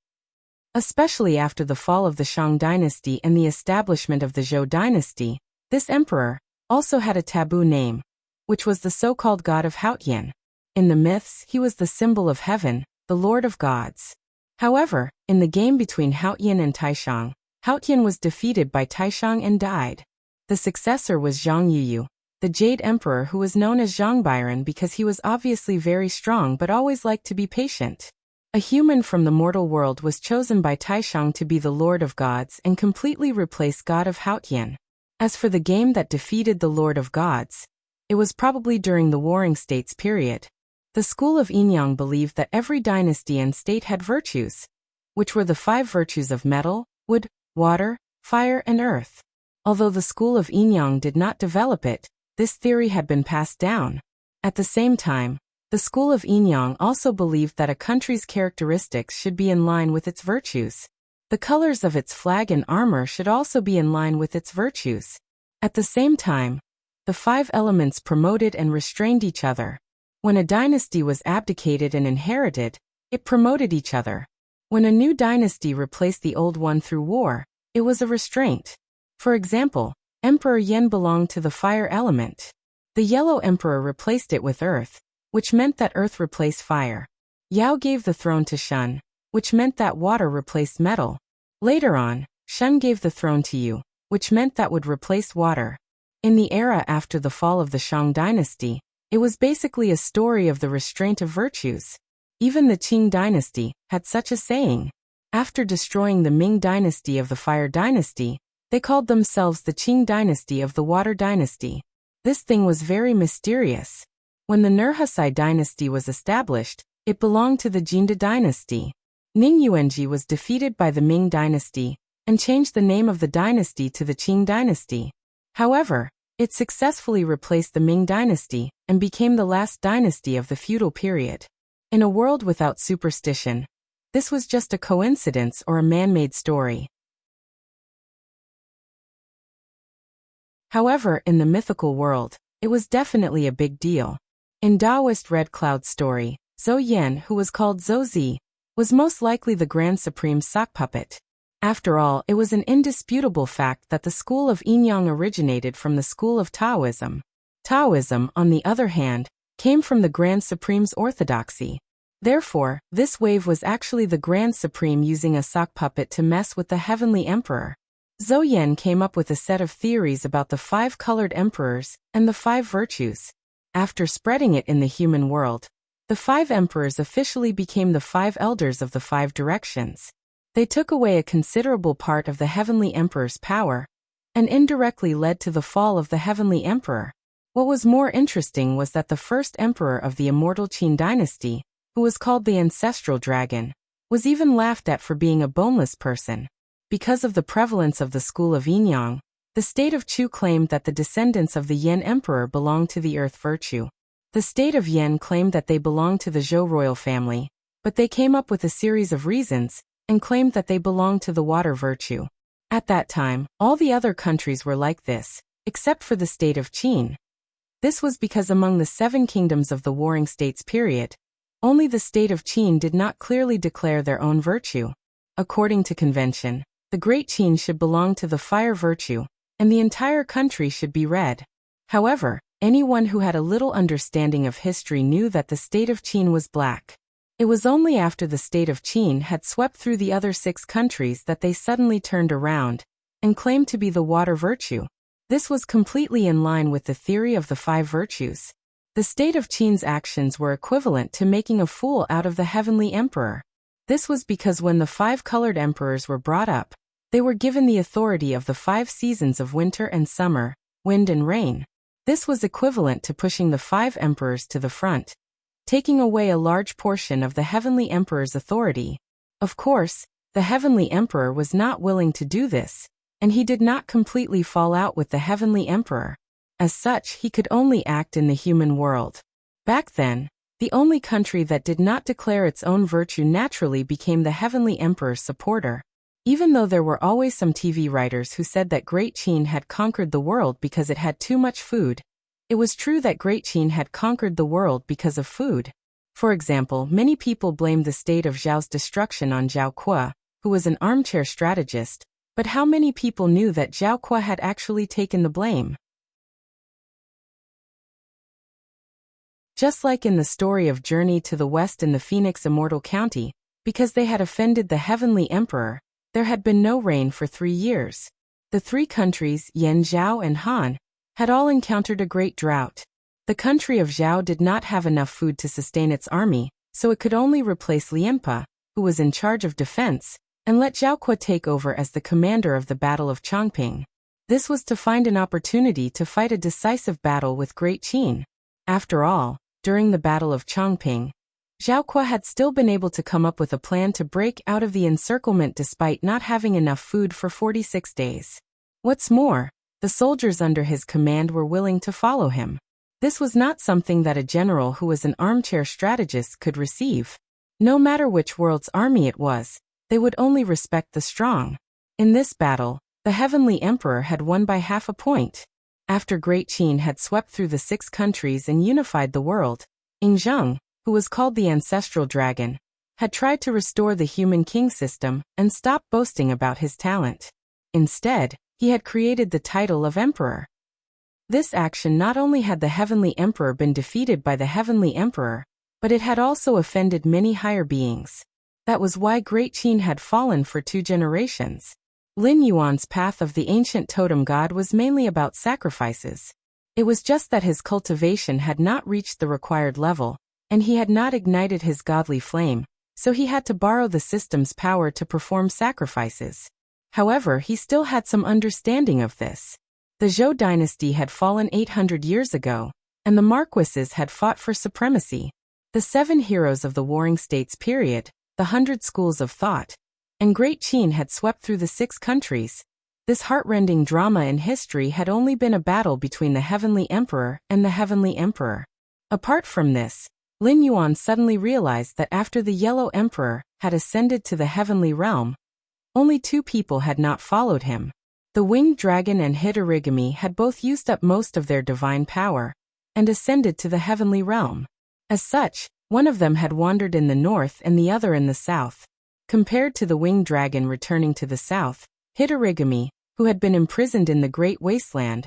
[SPEAKER 1] Especially after the fall of the Shang dynasty and the establishment of the Zhou dynasty, this emperor also had a taboo name, which was the so-called god of Haotian. In the myths, he was the symbol of heaven, the lord of gods. However, in the game between Haotian and Taishang, Haotian was defeated by Taishang and died. The successor was Zhang Yuyu, the Jade Emperor, who was known as Zhang Byron because he was obviously very strong but always liked to be patient. A human from the mortal world was chosen by Taishang to be the Lord of Gods and completely replace God of Haotian. As for the game that defeated the Lord of Gods, it was probably during the Warring States period. The school of Inyang believed that every dynasty and state had virtues, which were the 5 virtues of metal, wood, water, fire and earth. Although the school of Inyang did not develop it, this theory had been passed down. At the same time, the school of Inyang also believed that a country's characteristics should be in line with its virtues. The colors of its flag and armor should also be in line with its virtues. At the same time, the 5 elements promoted and restrained each other. When a dynasty was abdicated and inherited, it promoted each other. When a new dynasty replaced the old one through war, it was a restraint. For example, Emperor Yen belonged to the fire element. The Yellow Emperor replaced it with earth, which meant that earth replaced fire. Yao gave the throne to Shun, which meant that water replaced metal. Later on, Shun gave the throne to Yu, which meant that would replace water. In the era after the fall of the Shang dynasty, it was basically a story of the restraint of virtues. Even the Qing dynasty had such a saying. After destroying the Ming dynasty of the Fire dynasty, They called themselves the Qing dynasty of the Water dynasty. This thing was very mysterious. When the Nurhasai dynasty was established, it belonged to the Jinda dynasty. Ning Yuanji was defeated by the Ming dynasty and changed the name of the dynasty to the Qing dynasty. However, it successfully replaced the Ming dynasty and became the last dynasty of the feudal period. In a world without superstition, this was just a coincidence or a man-made story. However, in the mythical world, it was definitely a big deal. In Taoist Red Cloud story, Zhou Yan, who was called Zhou Zi, was most likely the Grand Supreme sock puppet. After all, it was an indisputable fact that the school of Yinyang originated from the school of Taoism. Taoism, on the other hand, came from the Grand Supreme's orthodoxy. Therefore, this wave was actually the Grand Supreme using a sock puppet to mess with the Heavenly Emperor. Zhou Yan came up with a set of theories about the 5 colored emperors and the 5 virtues. After spreading it in the human world, the 5 emperors officially became the 5 elders of the 5 directions. They took away a considerable part of the Heavenly Emperor's power, and indirectly led to the fall of the Heavenly Emperor. What was more interesting was that the first emperor of the immortal Qin dynasty, who was called the Ancestral Dragon, was even laughed at for being a boneless person. Because of the prevalence of the school of Yinyang, the state of Chu claimed that the descendants of the Yan Emperor belonged to the earth virtue. The state of Yan claimed that they belonged to the Zhou royal family, but they came up with a series of reasons and claimed that they belonged to the water virtue. At that time, all the other countries were like this, except for the state of Qin. This was because among the 7 kingdoms of the Warring States period, only the state of Qin did not clearly declare their own virtue. According to convention, the Great Qin should belong to the fire virtue, and the entire country should be red. However, anyone who had a little understanding of history knew that the state of Qin was black. It was only after the state of Qin had swept through the other 6 countries that they suddenly turned around and claimed to be the water virtue. This was completely in line with the theory of the 5 virtues. The state of Qin's actions were equivalent to making a fool out of the Heavenly Emperor. This was because when the 5 colored emperors were brought up, they were given the authority of the 5 seasons of winter and summer, wind and rain. This was equivalent to pushing the 5 emperors to the front, taking away a large portion of the Heavenly Emperor's authority. Of course, the Heavenly Emperor was not willing to do this, and he did not completely fall out with the Heavenly Emperor. As such, he could only act in the human world. Back then, the only country that did not declare its own virtue naturally became the Heavenly Emperor's supporter. Even though there were always some TV writers who said that Great Qin had conquered the world because it had too much food, it was true that Great Qin had conquered the world because of food. For example, many people blamed the state of Zhao's destruction on Zhao Kuo, who was an armchair strategist, but how many people knew that Zhao Kuo had actually taken the blame? Just like in the story of Journey to the West in the Phoenix Immortal County, because they had offended the Heavenly Emperor, there had been no rain for 3 years. The 3 countries, Yan, Zhao, and Han, had all encountered a great drought. The country of Zhao did not have enough food to sustain its army, so it could only replace Lianpa, who was in charge of defense, and let Zhao Kuo take over as the commander of the Battle of Chongping. This was to find an opportunity to fight a decisive battle with Great Qin. After all, during the Battle of Chongping, Zhao Kuo had still been able to come up with a plan to break out of the encirclement despite not having enough food for 46 days. What's more, the soldiers under his command were willing to follow him. This was not something that a general who was an armchair strategist could receive. No matter which world's army it was, they would only respect the strong. In this battle, the Heavenly Emperor had won by half a point. After Great Qin had swept through the 6 countries and unified the world, Yingzheng, who was called the Ancestral Dragon, had tried to restore the human king system and stop boasting about his talent. Instead, he had created the title of Emperor. This action not only had the Heavenly Emperor been defeated by the Heavenly Emperor, but it had also offended many higher beings. That was why Great Qin had fallen for 2 generations. Lin Yuan's path of the ancient totem god was mainly about sacrifices. It was just that his cultivation had not reached the required level, and he had not ignited his godly flame, so he had to borrow the system's power to perform sacrifices. However, he still had some understanding of this. The Zhou dynasty had fallen 800 years ago, and the marquises had fought for supremacy. The 7 heroes of the Warring States period, the 100 schools of thought, and Great Qin had swept through the 6 countries. This heart-rending drama in history had only been a battle between the Heavenly Emperor and the Heavenly Emperor. Apart from this, Lin Yuan suddenly realized that after the Yellow Emperor had ascended to the Heavenly Realm, only 2 people had not followed him. The Winged Dragon and Hitorigami had both used up most of their divine power and ascended to the Heavenly Realm. As such, one of them had wandered in the north and the other in the south. Compared to the Winged Dragon returning to the south, Hitorigami, who had been imprisoned in the Great Wasteland,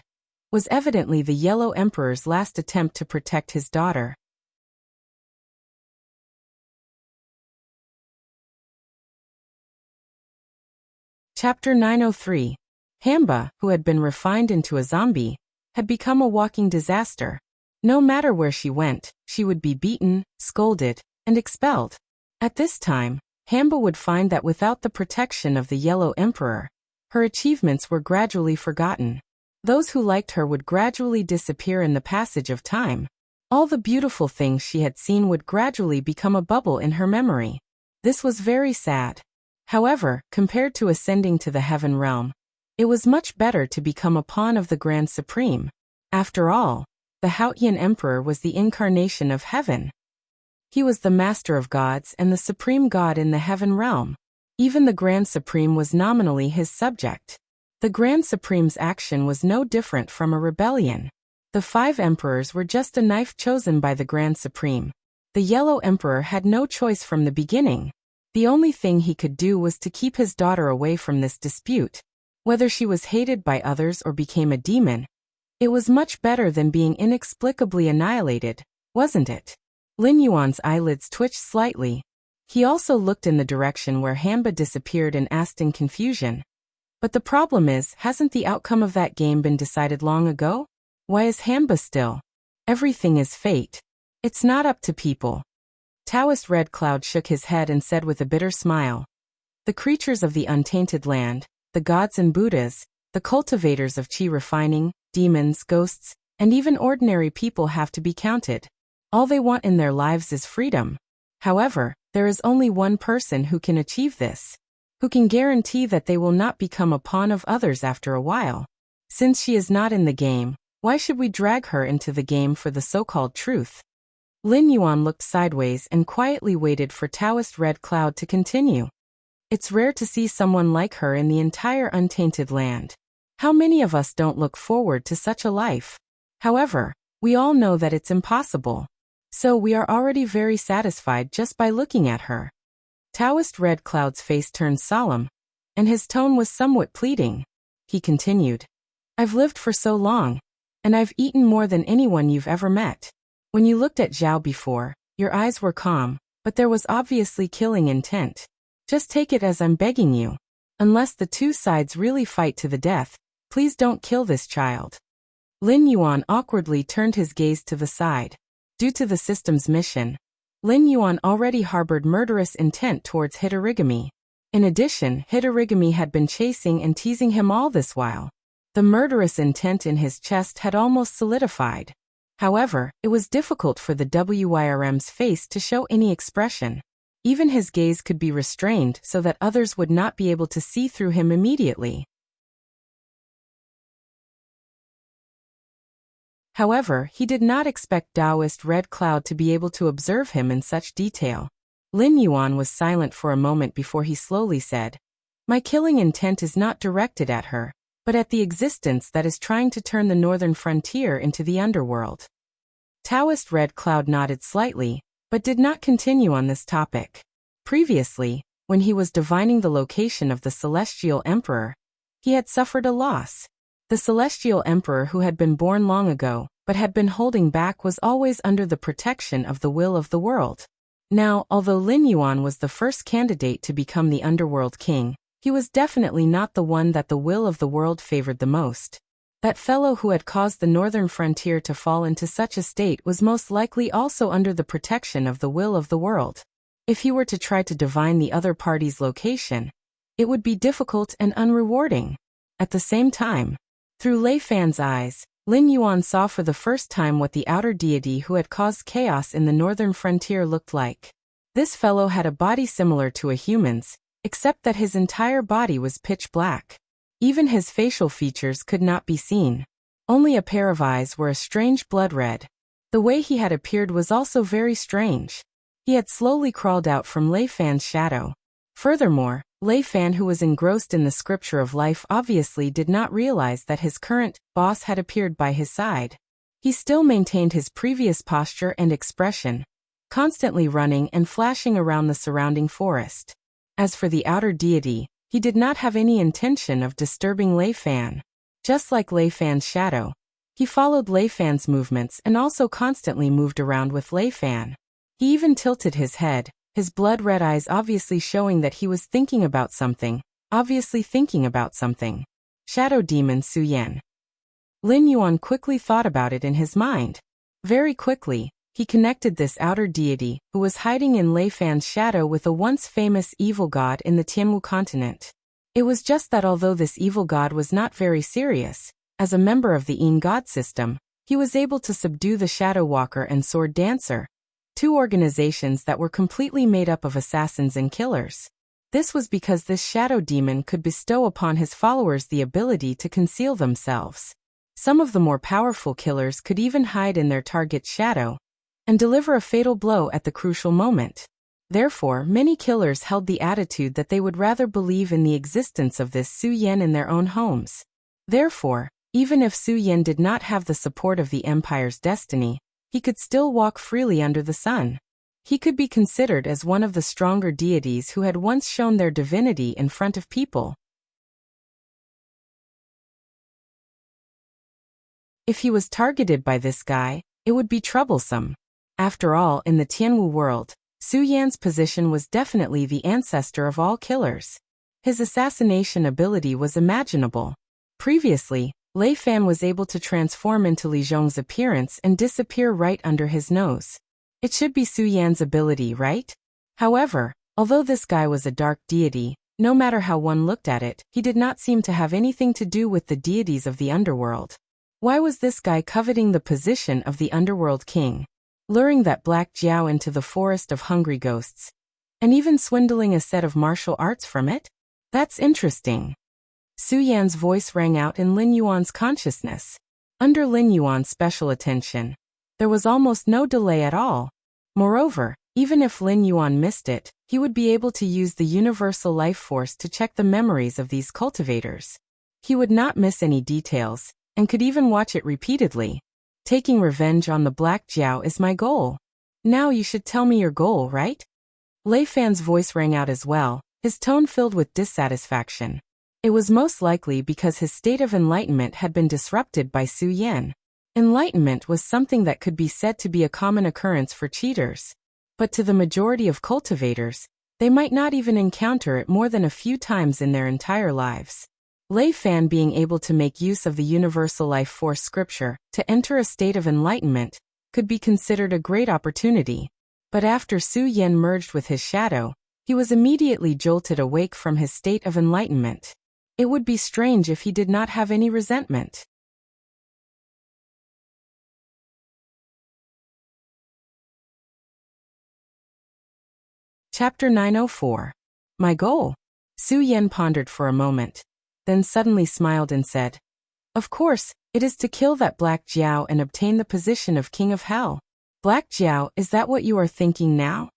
[SPEAKER 1] was evidently the Yellow Emperor's last attempt to protect his daughter. Chapter 903. Hamba, who had been refined into a zombie, had become a walking disaster. No matter where she went, she would be beaten, scolded, and expelled. At this time, Hamba would find that without the protection of the Yellow Emperor, her achievements were gradually forgotten. Those who liked her would gradually disappear in the passage of time. All the beautiful things she had seen would gradually become a bubble in her memory. This was very sad. However, compared to ascending to the Heaven Realm, it was much better to become a pawn of the Grand Supreme. After all, the Haotian Emperor was the incarnation of heaven. He was the master of gods and the supreme god in the Heaven Realm. Even the Grand Supreme was nominally his subject. The Grand Supreme's action was no different from a rebellion. The 5 emperors were just a knife chosen by the Grand Supreme. The Yellow Emperor had no choice from the beginning. The only thing he could do was to keep his daughter away from this dispute. Whether she was hated by others or became a demon, it was much better than being inexplicably annihilated, wasn't it? Lin Yuan's eyelids twitched slightly. He also looked in the direction where Hamba disappeared and asked in confusion. But the problem is, hasn't the outcome of that game been decided long ago? Why is Hamba still? Everything is fate. It's not up to people. Taoist Red Cloud shook his head and said with a bitter smile, "The creatures of the untainted land, the gods and Buddhas, the cultivators of chi refining, demons, ghosts, and even ordinary people have to be counted. All they want in their lives is freedom. However, there is only one person who can achieve this, who can guarantee that they will not become a pawn of others after a while. Since she is not in the game, why should we drag her into the game for the so-called truth?" Lin Yuan looked sideways and quietly waited for Taoist Red Cloud to continue. It's rare to see someone like her in the entire untainted land. How many of us don't look forward to such a life? However, we all know that it's impossible. So we are already very satisfied just by looking at her. Taoist Red Cloud's face turned solemn, and his tone was somewhat pleading. He continued, "I've lived for so long, and I've eaten more than anyone you've ever met. When you looked at Zhao before, your eyes were calm, but there was obviously killing intent. Just take it as I'm begging you. Unless the 2 sides really fight to the death, please don't kill this child." Lin Yuan awkwardly turned his gaze to the side. Due to the system's mission, Lin Yuan already harbored murderous intent towards Hitorigami. In addition, Hitorigami had been chasing and teasing him all this while. The murderous intent in his chest had almost solidified. However, it was difficult for the WYRM's face to show any expression. Even his gaze could be restrained so that others would not be able to see through him immediately. However, he did not expect Taoist Red Cloud to be able to observe him in such detail. Lin Yuan was silent for a moment before he slowly said, "My killing intent is not directed at her, but at the existence that is trying to turn the northern frontier into the underworld." Taoist Red Cloud nodded slightly, but did not continue on this topic. Previously, when he was divining the location of the Celestial Emperor, he had suffered a loss. The Celestial Emperor who had been born long ago, but had been holding back, was always under the protection of the will of the world. Now, although Lin Yuan was the first candidate to become the Underworld King, he was definitely not the one that the will of the world favored the most. That fellow who had caused the northern frontier to fall into such a state was most likely also under the protection of the will of the world. If he were to try to divine the other party's location, it would be difficult and unrewarding. At the same time, through Lei Fan's eyes, Lin Yuan saw for the first time what the outer deity who had caused chaos in the northern frontier looked like. This fellow had a body similar to a human's, except that his entire body was pitch black. Even his facial features could not be seen. Only a pair of eyes were a strange blood red. The way he had appeared was also very strange. He had slowly crawled out from Lei Fan's shadow. Furthermore, Lei Fan, who was engrossed in the scripture of life, obviously did not realize that his current boss had appeared by his side. He still maintained his previous posture and expression, constantly running and flashing around the surrounding forest. As for the outer deity, he did not have any intention of disturbing Lei Fan. Just like Lei Fan's shadow, he followed Lei Fan's movements and also constantly moved around with Lei Fan. He even tilted his head, his blood-red eyes obviously showing that he was thinking about something, Shadow Demon Su Yan. Lin Yuan quickly thought about it in his mind. Very quickly, he connected this outer deity, who was hiding in Lei Fan's shadow, with a once famous evil god in the Tianwu continent. It was just that although this evil god was not very serious, as a member of the Yin god system, he was able to subdue the Shadow Walker and Sword Dancer, two organizations that were completely made up of assassins and killers. This was because this shadow demon could bestow upon his followers the ability to conceal themselves. Some of the more powerful killers could even hide in their target's shadow and deliver a fatal blow at the crucial moment. Therefore, many killers held the attitude that they would rather believe in the existence of this Su Yan in their own homes. Therefore, even if Su Yan did not have the support of the Empire's destiny, he could still walk freely under the sun. He could be considered as one of the stronger deities who had once shown their divinity in front of people. If he was targeted by this guy, it would be troublesome. After all, in the Tianwu world, Su Yan's position was definitely the ancestor of all killers. His assassination ability was imaginable. Previously, Lei Fan was able to transform into Li Zhong's appearance and disappear right under his nose. It should be Su Yan's ability, right? However, although this guy was a dark deity, no matter how one looked at it, he did not seem to have anything to do with the deities of the underworld. Why was this guy coveting the position of the underworld king, luring that black Jiao into the forest of hungry ghosts, and even swindling a set of martial arts from it? That's interesting. Su Yan's voice rang out in Lin Yuan's consciousness. Under Lin Yuan's special attention, there was almost no delay at all. Moreover, even if Lin Yuan missed it, he would be able to use the universal life force to check the memories of these cultivators. He would not miss any details, and could even watch it repeatedly. Taking revenge on the Black Jiao is my goal. Now you should tell me your goal, right? Lei Fan's voice rang out as well, his tone filled with dissatisfaction. It was most likely because his state of enlightenment had been disrupted by Su Yan. Enlightenment was something that could be said to be a common occurrence for cheaters. But to the majority of cultivators, they might not even encounter it more than a few times in their entire lives. Lei Fan being able to make use of the universal life force scripture to enter a state of enlightenment could be considered a great opportunity. But after Su Yan merged with his shadow, he was immediately jolted awake from his state of enlightenment. It would be strange if he did not have any resentment. Chapter 904. My goal? Su Yan pondered for a moment, then suddenly smiled and said, "Of course, it is to kill that Black Jiao and obtain the position of King of Hell." Black Jiao, is that what you are thinking now?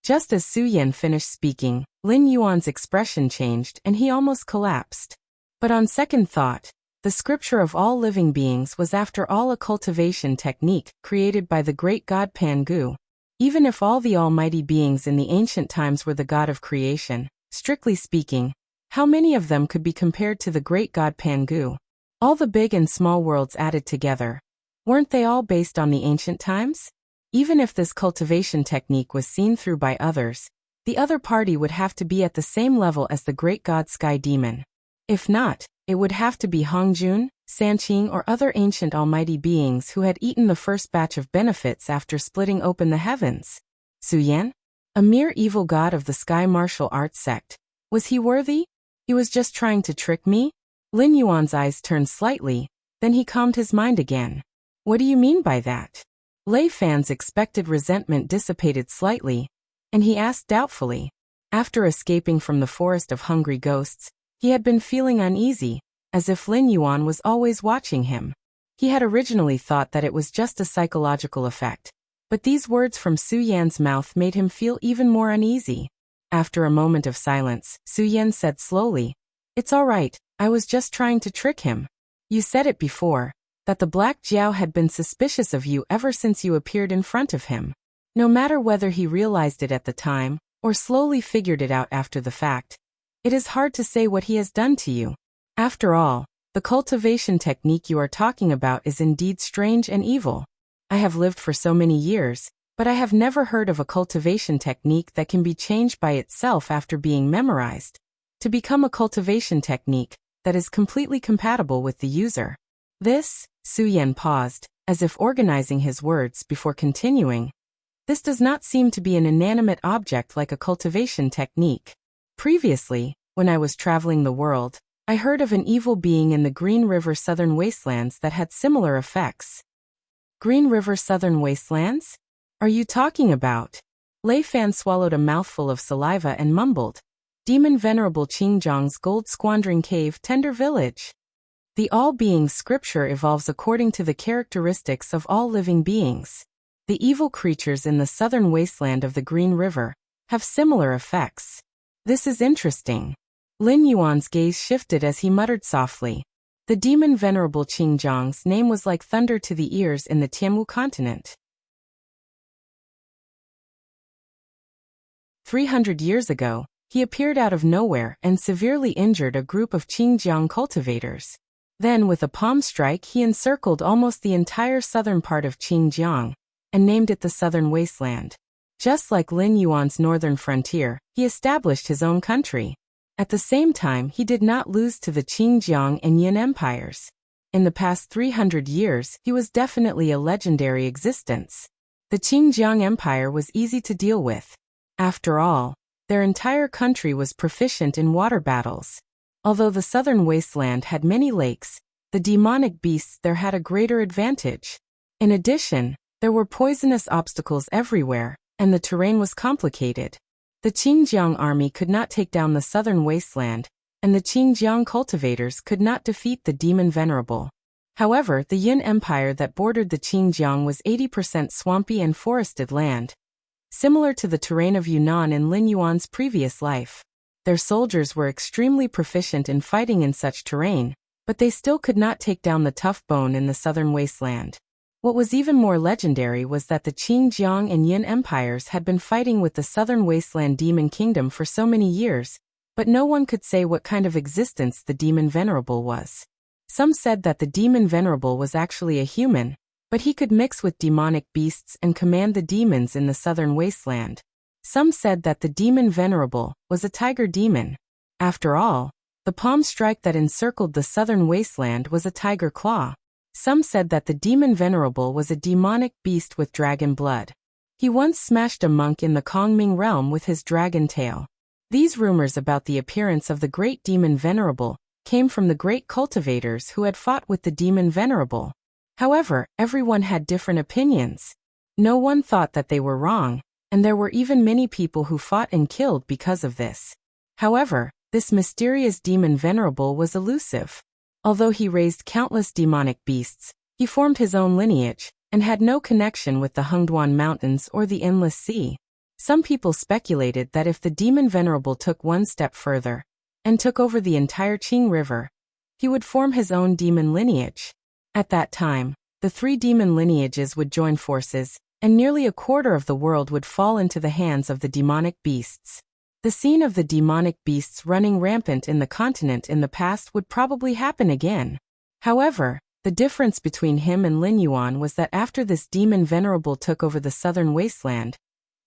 [SPEAKER 1] Just as Su Yan finished speaking, Lin Yuan's expression changed and he almost collapsed. But on second thought, the scripture of all living beings was after all a cultivation technique created by the great god Pangu. Even if all the almighty beings in the ancient times were the god of creation, strictly speaking, how many of them could be compared to the great god Pangu? All the big and small worlds added together. Weren't they all based on the ancient times? Even if this cultivation technique was seen through by others, the other party would have to be at the same level as the great god Sky Demon. If not, it would have to be Hongjun, Sanqing, or other ancient almighty beings who had eaten the first batch of benefits after splitting open the heavens. Su Yan? A mere evil god of the sky martial arts sect. Was he worthy? He was just trying to trick me? Lin Yuan's eyes turned slightly, then he calmed his mind again. What do you mean by that? Lei Fan's expected resentment dissipated slightly, and he asked doubtfully. After escaping from the forest of hungry ghosts, he had been feeling uneasy, as if Lin Yuan was always watching him. He had originally thought that it was just a psychological effect, but these words from Su Yan's mouth made him feel even more uneasy. After a moment of silence, Su Yan said slowly, "It's all right, I was just trying to trick him. You said it before, that the Black Jiao had been suspicious of you ever since you appeared in front of him. No matter whether he realized it at the time, or slowly figured it out after the fact, it is hard to say what he has done to you. After all, the cultivation technique you are talking about is indeed strange and evil. I have lived for so many years, but I have never heard of a cultivation technique that can be changed by itself after being memorized, to become a cultivation technique that is completely compatible with the user." This, Su Yan paused, as if organizing his words before continuing. This does not seem to be an inanimate object like a cultivation technique. Previously, when I was traveling the world, I heard of an evil being in the Green River Southern Wastelands that had similar effects. Green River Southern Wastelands? Are you talking about? Lei Fan swallowed a mouthful of saliva and mumbled, Demon Venerable Qingzhang's Gold Squandering Cave Tender Village. The all-being scripture evolves according to the characteristics of all living beings. The evil creatures in the southern wasteland of the Green River have similar effects. This is interesting. Lin Yuan's gaze shifted as he muttered softly. The demon Venerable Qingzhang's name was like thunder to the ears in the Tianwu continent. 300 years ago, he appeared out of nowhere and severely injured a group of Qingjiang cultivators. Then with a palm strike he encircled almost the entire southern part of Qingjiang, and named it the Southern Wasteland. Just like Lin Yuan's northern frontier, he established his own country. At the same time, he did not lose to the Qingjiang and Yin empires. In the past 300 years, he was definitely a legendary existence. The Qingjiang Empire was easy to deal with. After all, their entire country was proficient in water battles. Although the southern wasteland had many lakes, the demonic beasts there had a greater advantage. In addition, there were poisonous obstacles everywhere, and the terrain was complicated. The Qingjiang army could not take down the southern wasteland, and the Qingjiang cultivators could not defeat the demon Venerable. However, the Yin Empire that bordered the Qingjiang was 80% swampy and forested land, similar to the terrain of Yunnan in Lin Yuan's previous life. Their soldiers were extremely proficient in fighting in such terrain, but they still could not take down the tough bone in the southern wasteland. What was even more legendary was that the Qingjiang and Yin empires had been fighting with the southern wasteland demon kingdom for so many years, but no one could say what kind of existence the demon Venerable was. Some said that the demon Venerable was actually a human, but he could mix with demonic beasts and command the demons in the southern wasteland. Some said that the demon Venerable was a tiger demon. After all, the palm strike that encircled the southern wasteland was a tiger claw. Some said that the demon Venerable was a demonic beast with dragon blood. He once smashed a monk in the Kongming realm with his dragon tail. These rumors about the appearance of the great demon Venerable came from the great cultivators who had fought with the demon Venerable. However, everyone had different opinions. No one thought that they were wrong, and there were even many people who fought and killed because of this. However, this mysterious demon Venerable was elusive. Although he raised countless demonic beasts, he formed his own lineage, and had no connection with the Hengduan Mountains or the Endless Sea. Some people speculated that if the demon Venerable took one step further, and took over the entire Qing River, he would form his own demon lineage. At that time, the three demon lineages would join forces, and nearly a quarter of the world would fall into the hands of the demonic beasts. The scene of the demonic beasts running rampant in the continent in the past would probably happen again. However, the difference between him and Lin Yuan was that after this demon Venerable took over the southern wasteland,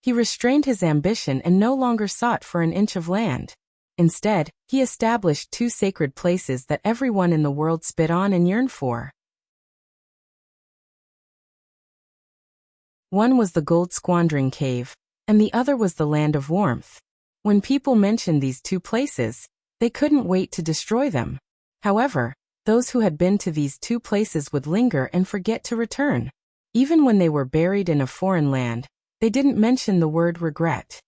[SPEAKER 1] he restrained his ambition and no longer sought for an inch of land. Instead, he established two sacred places that everyone in the world spit on and yearned for. One was the Gold Squandering Cave, and the other was the Land of Warmth. When people mentioned these two places, They couldn't wait to destroy them. However, those who had been to these two places would linger and forget to return. Even when they were buried in a foreign land, they didn't mention the word regret.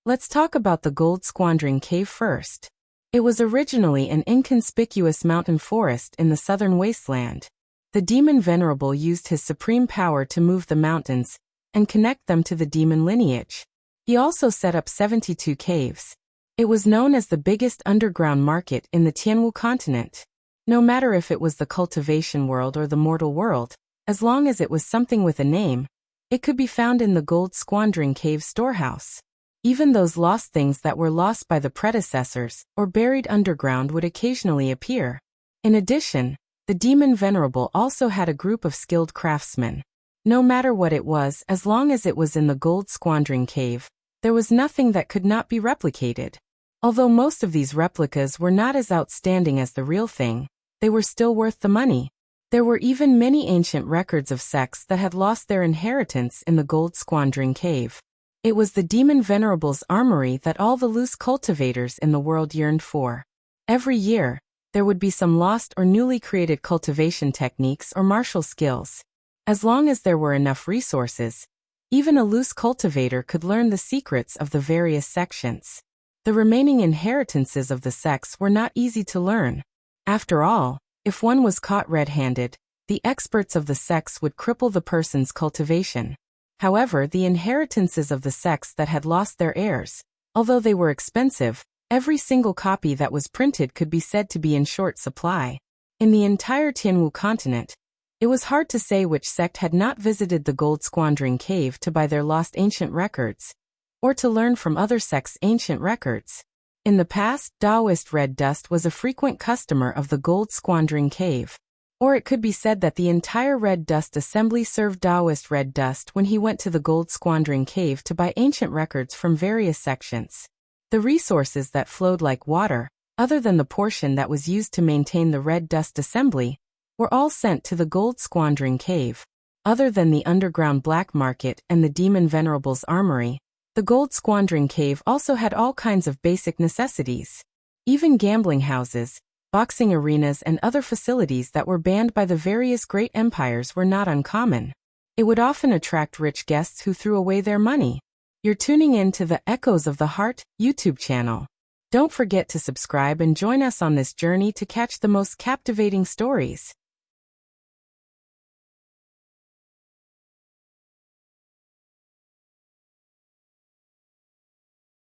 [SPEAKER 1] Let's talk about the Gold Squandering Cave first. It was originally an inconspicuous mountain forest in the southern wasteland. The demon Venerable used his supreme power to move the mountains and connect them to the demon lineage. He also set up 72 caves. It was known as the biggest underground market in the Tianwu continent. No matter if it was the cultivation world or the mortal world, as long as it was something with a name, it could be found in the Gold Squandering Cave storehouse. Even those lost things that were lost by the predecessors or buried underground would occasionally appear. In addition, the demon Venerable also had a group of skilled craftsmen. No matter what it was, as long as it was in the Gold Squandering Cave, there was nothing that could not be replicated. Although most of these replicas were not as outstanding as the real thing, they were still worth the money. There were even many ancient records of sects that had lost their inheritance in the Gold Squandering Cave. It was the demon Venerable's armory that all the loose cultivators in the world yearned for. Every year, there would be some lost or newly created cultivation techniques or martial skills. As long as there were enough resources, even a loose cultivator could learn the secrets of the various sections. The remaining inheritances of the sects were not easy to learn. After all, if one was caught red-handed, the experts of the sects would cripple the person's cultivation. However, the inheritances of the sects that had lost their heirs, although they were expensive, every single copy that was printed could be said to be in short supply. In the entire Tianwu continent, it was hard to say which sect had not visited the Gold Squandering Cave to buy their lost ancient records, or to learn from other sects' ancient records. In the past, Taoist red dust was a frequent customer of the Gold Squandering Cave. Or it could be said that the entire Red Dust Assembly served Taoist red dust when he went to the Gold Squandering Cave to buy ancient records from various sections. The resources that flowed like water, other than the portion that was used to maintain the Red Dust Assembly, were all sent to the Gold Squandering Cave. Other than the underground black market and the demon Venerable's armory, the Gold Squandering Cave also had all kinds of basic necessities. Even gambling houses, boxing arenas and other facilities that were banned by the various great empires were not uncommon. It would often attract rich guests who threw away their money. You're tuning in to the Echoes of the Heart YouTube channel. Don't forget to subscribe and join us on this journey to catch the most captivating stories.